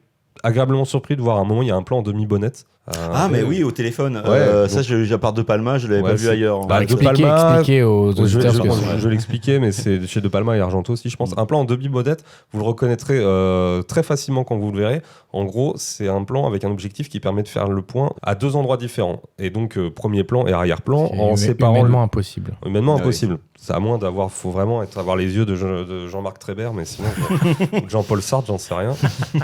agréablement surpris de voir à un moment il y a un plan en demi-bonnette. Mais oui, au téléphone. Ça, à part De Palma, je l'avais pas vu ailleurs. De Palma, expliquer aux auditeurs. Je l'expliquais, mais c'est chez De Palma et Argento aussi, je pense. Un plan en demi-bonnette, vous le reconnaîtrez très facilement quand vous le verrez. En gros, c'est un plan avec un objectif qui permet de faire le point à 2 endroits différents. Et donc, premier plan et arrière-plan en séparant. Humainement impossible. Humainement impossible. C'est à moins faut vraiment avoir les yeux de Jean-Marc Trébert, mais sinon, ou de Jean-Paul Sartre, j'en sais rien.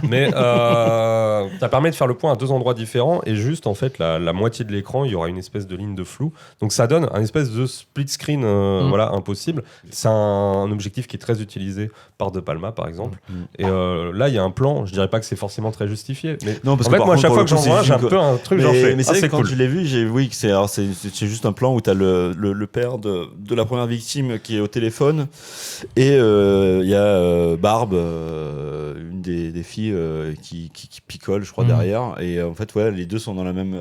Mais ça permet de faire le point à 2 endroits différents et juste, en fait, la moitié de l'écran, il y aura une espèce de ligne de flou. Donc ça donne un espèce de split screen impossible. C'est un objectif qui est très utilisé par De Palma, par exemple. Et là, il y a un plan, je dirais pas que c'est forcément très justifié, mais non, parce en fait, moi, à chaque fois que j'en vois, j'ai un peu un truc genre fait. Mais c'est vrai que quand cool. je l'ai vu, c'est juste un plan où tu as le père de la première victime qui est au téléphone et il y a Barb, une des filles qui picole, je crois, derrière. Et en fait, les deux sont dans la même.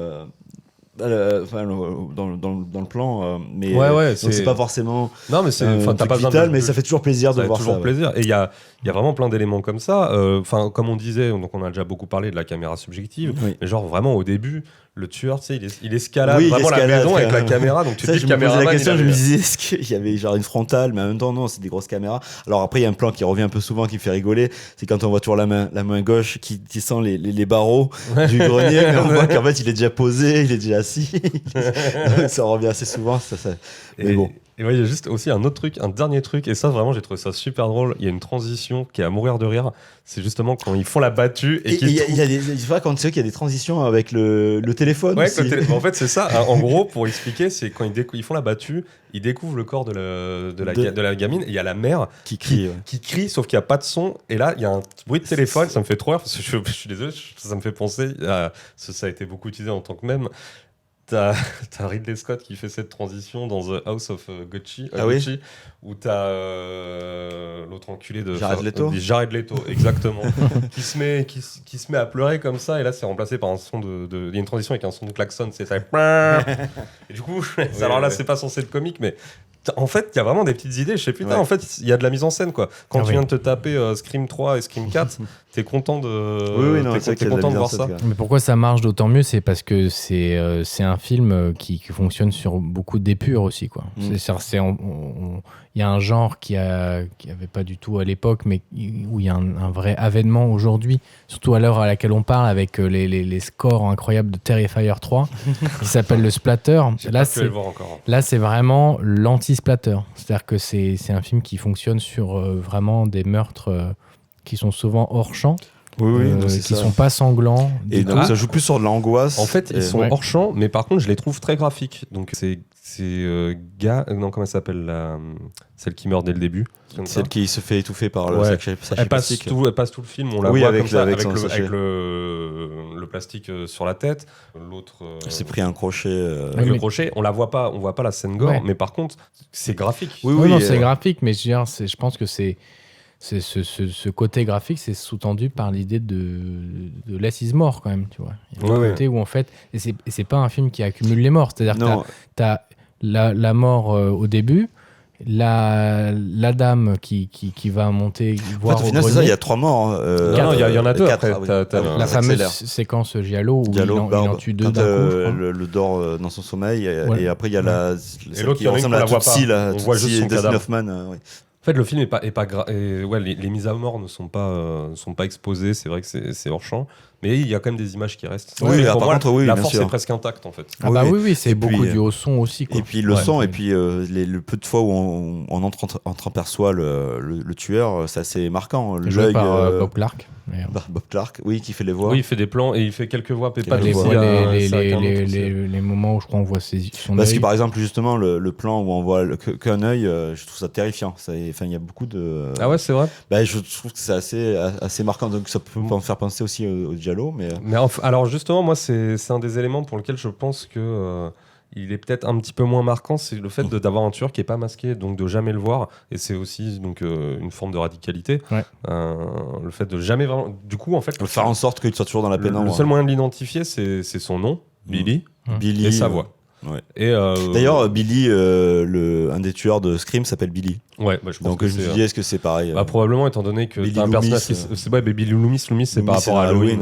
Dans le plan, mais c'est pas forcément. Non, mais t'as pas besoin vital, mais ça fait toujours plaisir de voir ça. Toujours plaisir. Et il y a vraiment plein d'éléments comme ça. Comme on disait, donc on a déjà beaucoup parlé de la caméra subjective, mais genre vraiment au début, le tueur, tu sais, il escalade vraiment la maison avec la caméra. Donc tu te dis, je me posais la question, je me disais, est-ce qu'il y avait genre une frontale, mais en même temps non, c'est des grosses caméras. Alors après, il y a un plan qui revient un peu souvent, qui me fait rigoler, c'est quand on voit toujours la main gauche qui sent les barreaux du grenier, mais on voit qu'en fait il est déjà posé, il est déjà assis. Donc ça revient assez souvent. Mais bon. Et il y a juste aussi un dernier truc, et ça vraiment j'ai trouvé ça super drôle. Il y a une transition qui est à mourir de rire. C'est justement quand ils font la battue et qu'ils. Il faut quand tu sais qu'il y a des transitions avec le téléphone. Ouais, en fait c'est ça. En gros, pour expliquer, c'est quand ils font la battue, ils découvrent le corps de la gamine. Et il y a la mère qui crie, sauf qu'il n'y a pas de son. Et là, il y a un bruit de téléphone. Ça me fait trop rire parce que je suis désolé, ça me fait penser. Ça a été beaucoup utilisé en tant que mème. T'as Ridley Scott qui fait cette transition dans The House of Gucci, où t'as l'autre enculé de Jared Leto, exactement, qui se met à pleurer comme ça, et là c'est remplacé par un son il y a une transition avec un son de klaxon, c'est ça. Et du coup, alors là c'est pas censé être comique, mais en fait, il y a vraiment des petites idées. Je sais, putain, en fait, il y a de la mise en scène, quoi. Quand tu viens de te taper Scream 3 et Scream 4, t'es content de voir ça. Mais pourquoi ça marche d'autant mieux, c'est parce que c'est un film qui fonctionne sur beaucoup d'épures aussi, quoi. Il y a un genre qui avait pas du tout à l'époque, mais où il y a un vrai avènement aujourd'hui, surtout à l'heure à laquelle on parle, avec les scores incroyables de Terrifier 3, qui s'appelle le splatter. Là, c'est vraiment l'anti-splatter. C'est-à-dire que c'est un film qui fonctionne sur vraiment des meurtres qui sont souvent hors champ. Qui sont pas sanglants. Et donc ça joue plus sur de l'angoisse. En fait, ils sont hors champ, mais par contre, je les trouve très graphiques. Donc c'est comment elle s'appelle celle qui meurt dès le début. Celle qui se fait étouffer par le sachet plastique. Elle passe tout le film, on la voit avec comme ça, avec le plastique sur la tête. L'autre s'est pris un crochet. Avec le crochet, on voit pas la scène gore, mais par contre, c'est graphique. Oui, c'est graphique, mais je pense que ce côté graphique, c'est sous-tendu par l'idée de less is more quand même, tu vois. Il y a un côté où en fait, et c'est pas un film qui accumule les morts, c'est-à-dire que t'as la mort au début, la dame qui va monter voir au grenier. Il y a 3 morts. Il y en a 2 après. La fameuse séquence Giallo où il en tue 2 d'un coup. Le dort dans son sommeil et après il y a celle qui ressemble à Tutsi, on voit juste son cadavre. Hoffman. fait, le film ouais, les mises à mort ne sont pas exposées. C'est vrai que c'est hors champ, mais il y a quand même des images qui restent. Oui, Pour par moi, contre, oui, la bien force sûr. est presque intacte en fait. Ah bah Oui, oui, c'est et beaucoup puis, dû au son aussi, quoi. Et puis le Ouais. son, et puis le peu de fois où on entreaperçoit le tueur, c'est assez marquant. Joué L'œil, par Bob Clark. d'ailleurs. Bob Clark, oui, qui fait les voix. Oui, il fait des plans et il fait quelques voix. Quelques Pas Les, voix. aussi, les, c'est avec un autre les, aussi. les moments où je crois on voit son Parce que œil. par exemple, justement, le plan où on voit qu'un œil, je trouve ça terrifiant. Enfin, il y a beaucoup de. Ah ouais, c'est vrai. Bah, je trouve que c'est assez marquant. Donc ça peut en faire penser aussi au Giallo, mais. Mais alors justement, moi, c'est un des éléments pour lequel je pense que il est peut-être un petit peu moins marquant, c'est le fait d'avoir un tueur qui est pas masqué, donc de jamais le voir, et c'est aussi donc une forme de radicalité. Ouais. Le fait de jamais vraiment. Du coup, en fait, Faire en sorte qu'il soit toujours dans la le pénombre. seul moyen de l'identifier, c'est son nom, Billy, Billy. et sa voix. Ouais. Et D'ailleurs, Billy, un des tueurs de Scream s'appelle Billy. ouais, bah, je pense Donc que je me c'est. suis dit, est-ce que c'est pareil Bah, probablement, étant donné que Billy t'as un personnage Loomis, qui. C'est ouais, mais Billy Loomis, c'est par rapport à Halloween.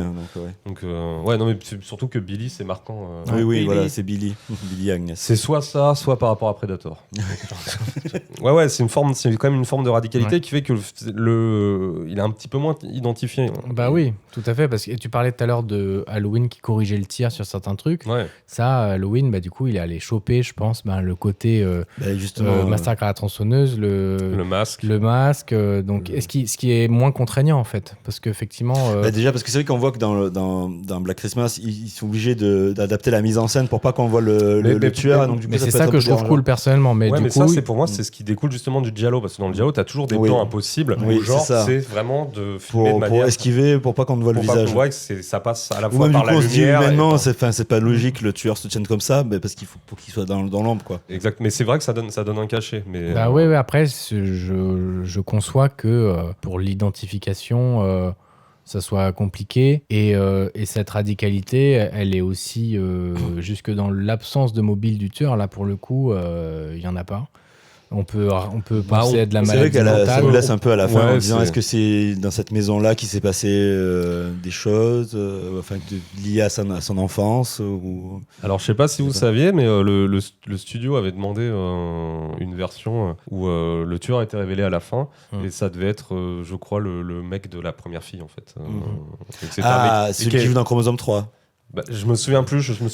donc, Donc, ouais, non, mais c'est surtout que Billy, c'est marquant. oui, Billy. voilà, c'est Billy. Billy Agnès. C'est soit ça, soit par rapport à Predator. ouais, c'est quand même une forme de radicalité Ouais. qui fait que il est un petit peu moins identifié. Bah oui, tout à fait, parce que tu parlais tout à l'heure de Halloween qui corrigeait le tir sur certains trucs. Ouais. Ça, Halloween, bah, du coup, il est allé choper, je pense, le côté Justement, massacre à la tronçonneuse, Le masque. le masque. Donc, ce qui est moins contraignant, en fait. Parce qu'effectivement. déjà, parce que c'est vrai qu'on voit que dans Black Christmas, ils sont obligés d'adapter la mise en scène pour pas qu'on voit le tueur. Donc, du coup, mais c'est peut ça être que un je peu trouve cool dérangeant. personnellement. Mais Ouais, du mais coup, ça, c'est pour moi, c'est ce qui découle justement du Giallo. Parce que dans le Giallo, t'as toujours des Oui. plans impossibles. Oui, Où genre, c'est ça. c'est vraiment de filmer de Pour manière. esquiver, pour pas qu'on ne voit le Pour pas qu'on visage. voit que ça passe à la Ou fois même par du la coup, on se dit lumière. et humainement, par- c'est pas logique que le tueur se tienne comme ça, mais parce qu'il faut pour qu'il soit dans l'ombre, quoi. Exact. Mais c'est vrai que ça donne un cachet. Mais, bah ouais, après, je conçois que pour l'identification, ça soit compliqué. Et cette radicalité, elle est aussi jusque dans l'absence de mobile du tueur. Là, pour le coup, il n'y en a pas. On peut penser à de la C'est vrai maladie qu'elle ça mentale. nous laisse un peu à la fin Ouais, en disant c'est- est-ce que c'est dans cette maison-là qu'il s'est passé des choses liées à son enfance ou... Alors, je sais pas si vous C'est ça. saviez, mais le studio avait demandé une version où le tueur était révélé à la fin, et ça devait être, je crois, le mec de la première fille, en fait. Donc, c'était un mec Celui qui joue dans Chromosome 3. Bah, je me souviens plus, qu'on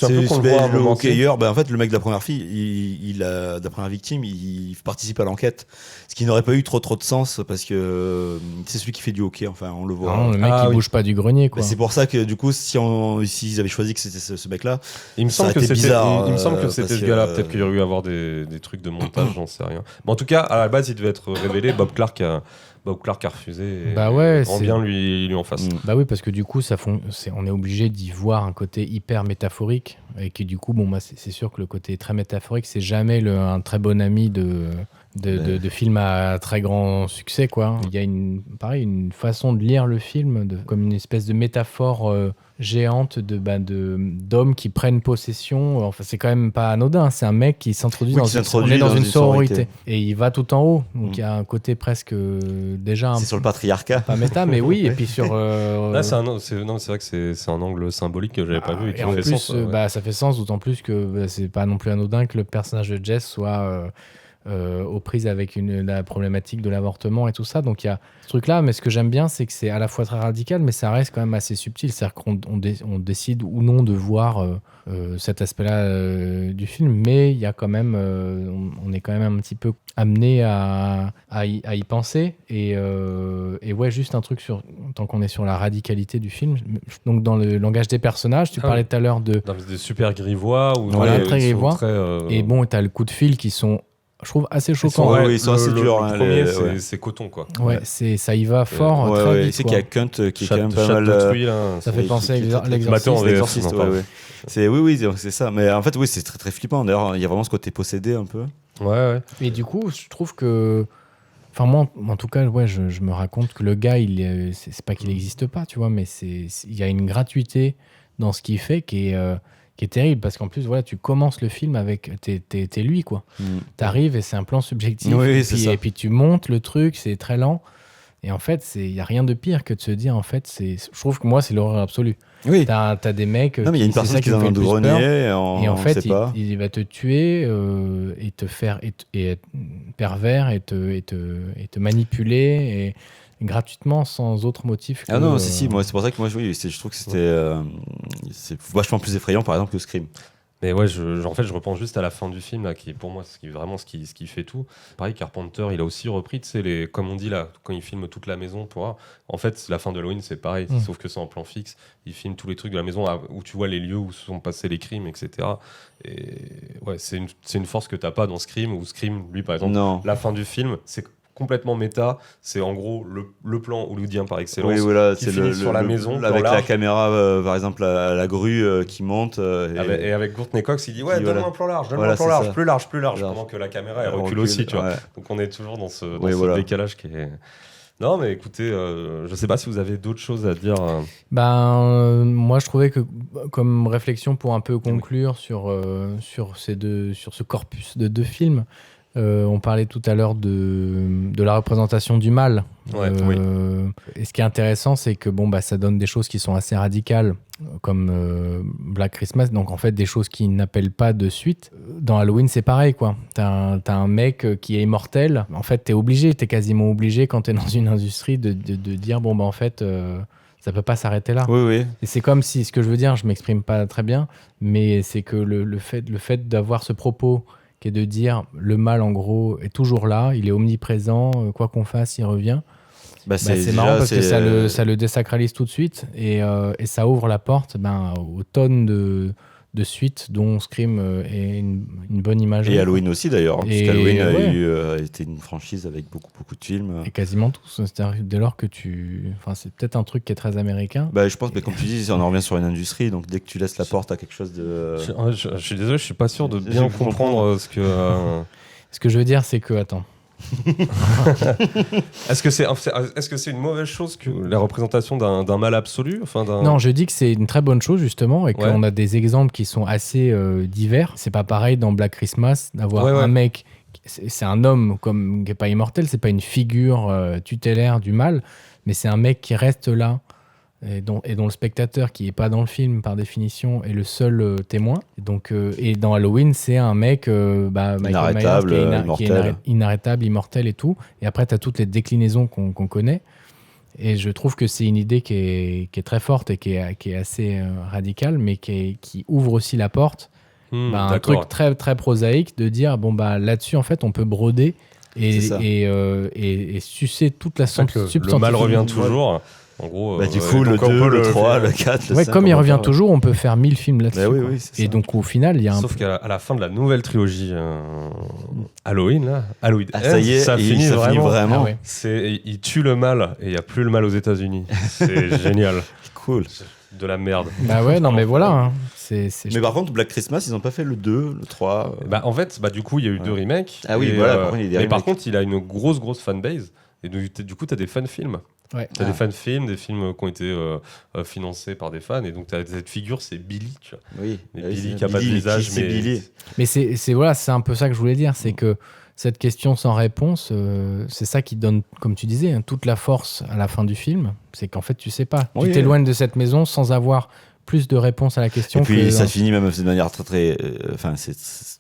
le voit à un le moment. hockeyeur. En fait, le mec de la première fille, de la première victime, il participe à l'enquête. Ce qui n'aurait pas eu trop de sens parce que c'est celui qui fait du hockey. Enfin, on le voit. Non, le mec, il bouge pas du grenier, quoi. Mais c'est pour ça que du coup, s'ils avaient choisi que c'était ce mec-là, Il me ça semble aurait que été c'était bizarre, il me semble que c'était parce ce que, gars-là. Peut-être qu'il y aurait eu à avoir des trucs de montage, j'en sais rien. Mais en tout cas, à la base, il devait être révélé. Bob Clark a refusé. Et Bah ouais, grand c'est- bien lui en face. Bah oui, parce que du coup, on est obligé d'y voir un côté hyper métaphorique. Et que du coup, bon, c'est sûr que le côté très métaphorique, c'est jamais un très bon ami de film à très grand succès, quoi. Il y a une façon de lire le film comme une espèce de métaphore géante d'hommes qui prennent possession. Enfin, c'est quand même pas anodin. C'est un mec qui s'introduit Oui, dans qui s'introduit une dans une sororité. sororité. Et il va tout en haut. Donc il y a un côté presque déjà un c'est sur le patriarcat. pas méta, mais oui. Et puis sur Là, c'est vrai que c'est un angle symbolique que j'avais pas vu et qui et en fait plus, sens. Ouais. ça fait sens, d'autant plus que c'est pas non plus anodin que le personnage de Jess soit aux prises avec la problématique de l'avortement et tout ça. Donc il y a ce truc-là, mais ce que j'aime bien, c'est que c'est à la fois très radical, mais ça reste quand même assez subtil. C'est-à-dire qu'on décide ou non de voir cet aspect-là du film, mais il y a quand même, on est quand même un petit peu amené à y penser. Et ouais, juste un truc tant qu'on est sur la radicalité du film. Donc dans le langage des personnages, tu parlais tout à l'heure de... Dans des super grivois ou Voilà, ils très sont grivois. très, Et bon, t'as le coup de fil qui sont, je trouve, assez choquants. Ouais, ils sont assez durs, Le hein, premier, ouais. c'est coton, quoi. Ouais, ça y va fort, Ouais, très ouais, vite. c'est quoi. qu'il y a Kunt qui est quand même pas Chat mal. d'autrui, là. Ça fait penser à Matin, l'exorciste. L'exorciste, non, ouais, pardon. ouais. Oui, c'est ça. Mais en fait, oui, c'est très très flippant. D'ailleurs, il y a vraiment ce côté possédé un peu. Ouais. Et du coup, je trouve que... Enfin, moi, en tout cas, ouais, je me raconte que le gars, c'est pas qu'il n'existe pas, tu vois, mais il y a une gratuité dans ce qu'il fait qui est terrible, parce qu'en plus, voilà, tu commences le film avec... T'es lui, quoi. T'arrives et c'est un plan subjectif. Oui, et, c'est puis, ça. et puis tu montes le truc, c'est très lent. Et en fait, il n'y a rien de pire que de se dire, en fait, je trouve que moi, c'est l'horreur absolue. Oui. T'as des mecs. Non, mais il y a une personne qui est dans un grenier. Et en fait, il va te tuer et te faire et être pervers et te manipuler et gratuitement sans autre motif. Ah non, si, moi, c'est pour ça que moi, je trouve que c'est vachement plus effrayant, par exemple, que Scream. Mais ouais, en fait, je repense juste à la fin du film, là, qui est pour moi vraiment ce qui fait tout. Pareil, Carpenter, il a aussi repris, tu sais, comme on dit là, quand il filme toute la maison, en fait, la fin d'Halloween, c'est pareil, sauf que c'est en plan fixe. Il filme tous les trucs de la maison où tu vois les lieux où se sont passés les crimes, etc. Et ouais, c'est une force que t'as pas dans Scream, où Scream, lui, par exemple, la fin du film, c'est complètement méta, c'est en gros le plan hollywoodien par excellence, qui finit sur la maison avec la caméra par exemple à la grue qui monte et avec Courtney Cox il dit donne-moi un plan large, plus large pendant que la caméra elle recule aussi, tu vois. Donc on est toujours dans ce décalage qui est... Non mais écoutez, je sais pas si vous avez d'autres choses à dire. Moi je trouvais que comme réflexion pour un peu conclure sur ce corpus de 2 films, on parlait tout à l'heure de la représentation du mal. Et ce qui est intéressant, c'est que ça donne des choses qui sont assez radicales, comme Black Christmas. Donc en fait, des choses qui n'appellent pas de suite. Dans Halloween, c'est pareil, quoi. T'as un mec qui est immortel. En fait, t'es quasiment obligé quand t'es dans une industrie de dire en fait. Ça peut pas s'arrêter là. Oui. Et c'est comme si, ce que je veux dire, je m'exprime pas très bien, mais c'est que le fait d'avoir ce propos qui est de dire le mal en gros est toujours là, il est omniprésent, quoi qu'on fasse, il revient. C'est marrant parce que ça le désacralise tout de suite et ça ouvre la porte aux tonnes de suites dont Scream est une bonne image. Et Halloween aussi d'ailleurs, parce qu'Halloween a été une franchise avec beaucoup de films. Et quasiment tous. C'est-à-dire, dès lors que c'est peut-être un truc qui est très américain. Je pense, comme tu dis, on en revient sur une industrie, donc dès que tu laisses la porte à quelque chose de... Je suis désolé, je suis pas sûr de bien comprendre ce que... Ce que je veux dire, c'est que... Attends. Est-ce que c'est une mauvaise chose que la représentation d'un mal absolu, Non, je dis que c'est une très bonne chose justement et qu'on a des exemples qui sont assez divers. C'est pas pareil dans Black Christmas d'avoir un mec, c'est un homme qui est pas immortel, c'est pas une figure tutélaire du mal, mais c'est un mec qui reste là et dont le spectateur qui est pas dans le film par définition est le seul témoin. Donc, et dans Halloween, c'est un mec Michael Myers qui est inarrêtable, immortel et tout. Et après, tu as toutes les déclinaisons qu'on connaît. Et je trouve que c'est une idée qui est très forte et qui est assez radicale, mais qui ouvre aussi la porte un truc très, très prosaïque de dire là-dessus, en fait, on peut broder et sucer toute la substance. Le mal revient toujours. En gros, du coup, le 2, le 3, le 4, le 5... comme il revient toujours, on peut faire 1000 films là-dessus. Oui, et donc, au final, il y a Sauf qu'à la fin de la nouvelle trilogie Halloween, ça y est, ça finit vraiment. Il tue le mal et il n'y a plus le mal aux États-Unis. C'est génial. Cool. De la merde. Non, mais voilà. Mais par contre, Black Christmas, ils n'ont pas fait le 2, le 3. En fait, du coup, il y a eu 2 remakes. Ah oui, voilà. Mais par contre, il a une grosse fanbase. Et du coup, tu as des fan-films. T'as des fan-films, des films qui ont été financés par des fans, et donc t'as cette figure, c'est Billy, tu vois. Oui. Billy qui a pas de visage, c'est Billy. Mais c'est un peu ça que je voulais dire, c'est que cette question sans réponse, c'est ça qui donne, comme tu disais, toute la force à la fin du film. C'est qu'en fait, tu sais pas. Tu t'éloignes de cette maison sans avoir plus de réponses à la question. Et puis ça finit même de manière très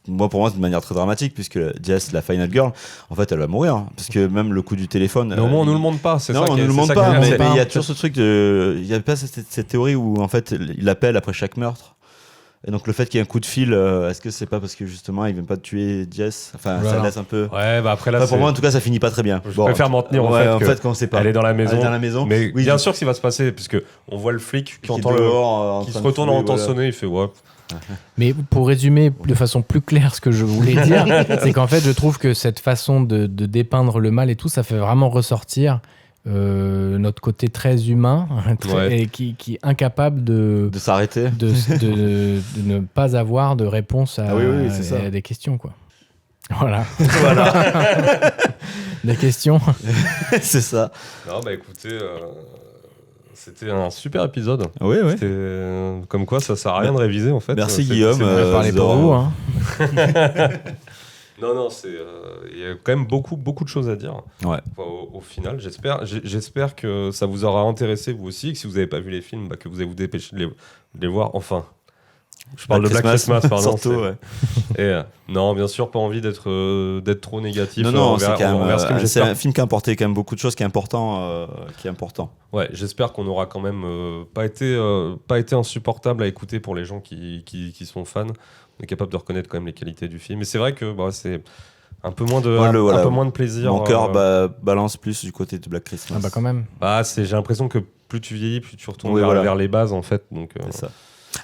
pour moi c'est de manière très dramatique, puisque Jess, la final girl, en fait elle va mourir, parce que même le coup du téléphone, mais au moins on nous le montre pas, c'est non, ça on nous le montre pas, mais il y a toujours ce truc il y a pas cette théorie où en fait il appelle après chaque meurtre. Et donc le fait qu'il y ait un coup de fil, est-ce que c'est pas parce que justement ils viennent pas tuer Jess, ça laisse un peu... après là, pour moi en tout cas ça finit pas très bien. Je préfère m'en tenir en fait quand on sait pas. Elle est dans la maison. Mais bien sûr que ça va se passer, puisque on voit le flic qui entend qui se retourne en entendant sonner, il fait Mais pour résumer de façon plus claire ce que je voulais dire, c'est qu'en fait je trouve que cette façon de dépeindre le mal et tout, ça fait vraiment ressortir notre côté très humain et qui est incapable de s'arrêter, de ne pas avoir de réponse à des questions, quoi. Voilà. Des questions. C'est ça. Non, écoutez, c'était un super épisode. Oui. Comme quoi, ça sert à rien de réviser en fait. Merci Guillaume. Parler pour vous. Non, il y a quand même beaucoup de choses à dire. Ouais. Enfin, au final, j'espère que ça vous aura intéressé vous aussi, que si vous n'avez pas vu les films, que vous allez vous dépêcher de les voir. Enfin, je parle de Black Christmas, pardon. Surtout, ouais. Et, non, bien sûr, pas envie d'être trop négatif. Non, c'est quand même Scream. c'est un film qui a apporté quand même beaucoup de choses, qui est important. Ouais, j'espère qu'on aura quand même pas été insupportable à écouter pour les gens qui sont fans. On est capable de reconnaître quand même les qualités du film. Et c'est vrai que c'est un peu moins de plaisir. Mon cœur balance plus du côté de Black Christmas. Ah bah quand même. J'ai l'impression que plus tu vieillis, plus tu retournes Oui, vers les bases en fait. Donc, c'est ça.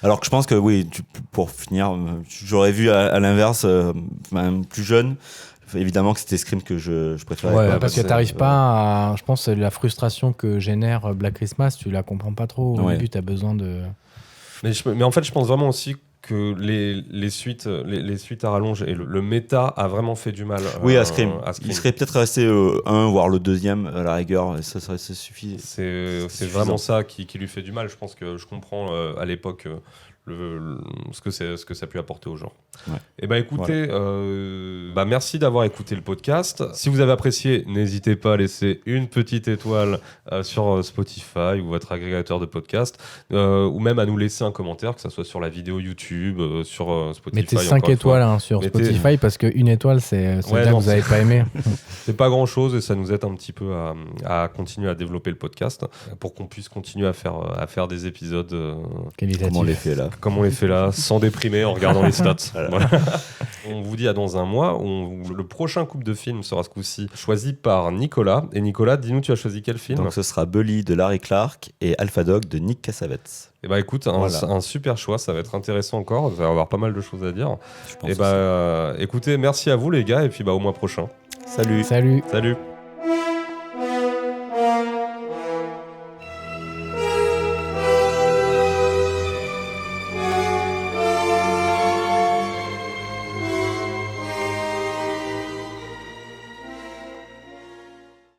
Alors que je pense que oui, pour finir, j'aurais vu à l'inverse, même plus jeune. Évidemment que c'était Scream que je préférais. Ouais, parce que t'arrives pas à. Je pense que la frustration que génère Black Christmas, tu la comprends pas trop. Au début, t'as besoin de. Mais en fait, je pense vraiment aussi que les suites à rallonge et le méta a vraiment fait du mal. Oui, à Scream. Il serait peut-être resté un, voire le deuxième à la rigueur, et ça suffit. C'est vraiment ça qui lui fait du mal. Je pense que je comprends à l'époque ce que ça a pu apporter aux gens. Ouais. Et écoutez, merci d'avoir écouté le podcast. Si vous avez apprécié, n'hésitez pas à laisser une petite étoile sur Spotify ou votre agrégateur de podcast, ou même à nous laisser un commentaire, que ce soit sur la vidéo YouTube, sur Spotify. Mettez 5 étoiles sur Spotify, parce qu'une étoile, c'est dire que vous n'avez pas aimé. C'est pas grand chose et ça nous aide un petit peu à continuer à développer le podcast pour qu'on puisse continuer à faire des épisodes qualitatifs. Comme on les fait là, sans déprimer en regardant les stats. Voilà. On vous dit à dans un mois. Le prochain couple de films sera ce coup-ci choisi par Nicolas. Et Nicolas, dis-nous, tu as choisi quel film ? Donc ce sera Bully de Larry Clark et Alpha Dog de Nick Cassavetes. Et écoute, un super choix, ça va être intéressant encore, il va y avoir pas mal de choses à dire. Je pense écoutez, merci à vous les gars, et puis au mois prochain. Salut. Salut. Salut.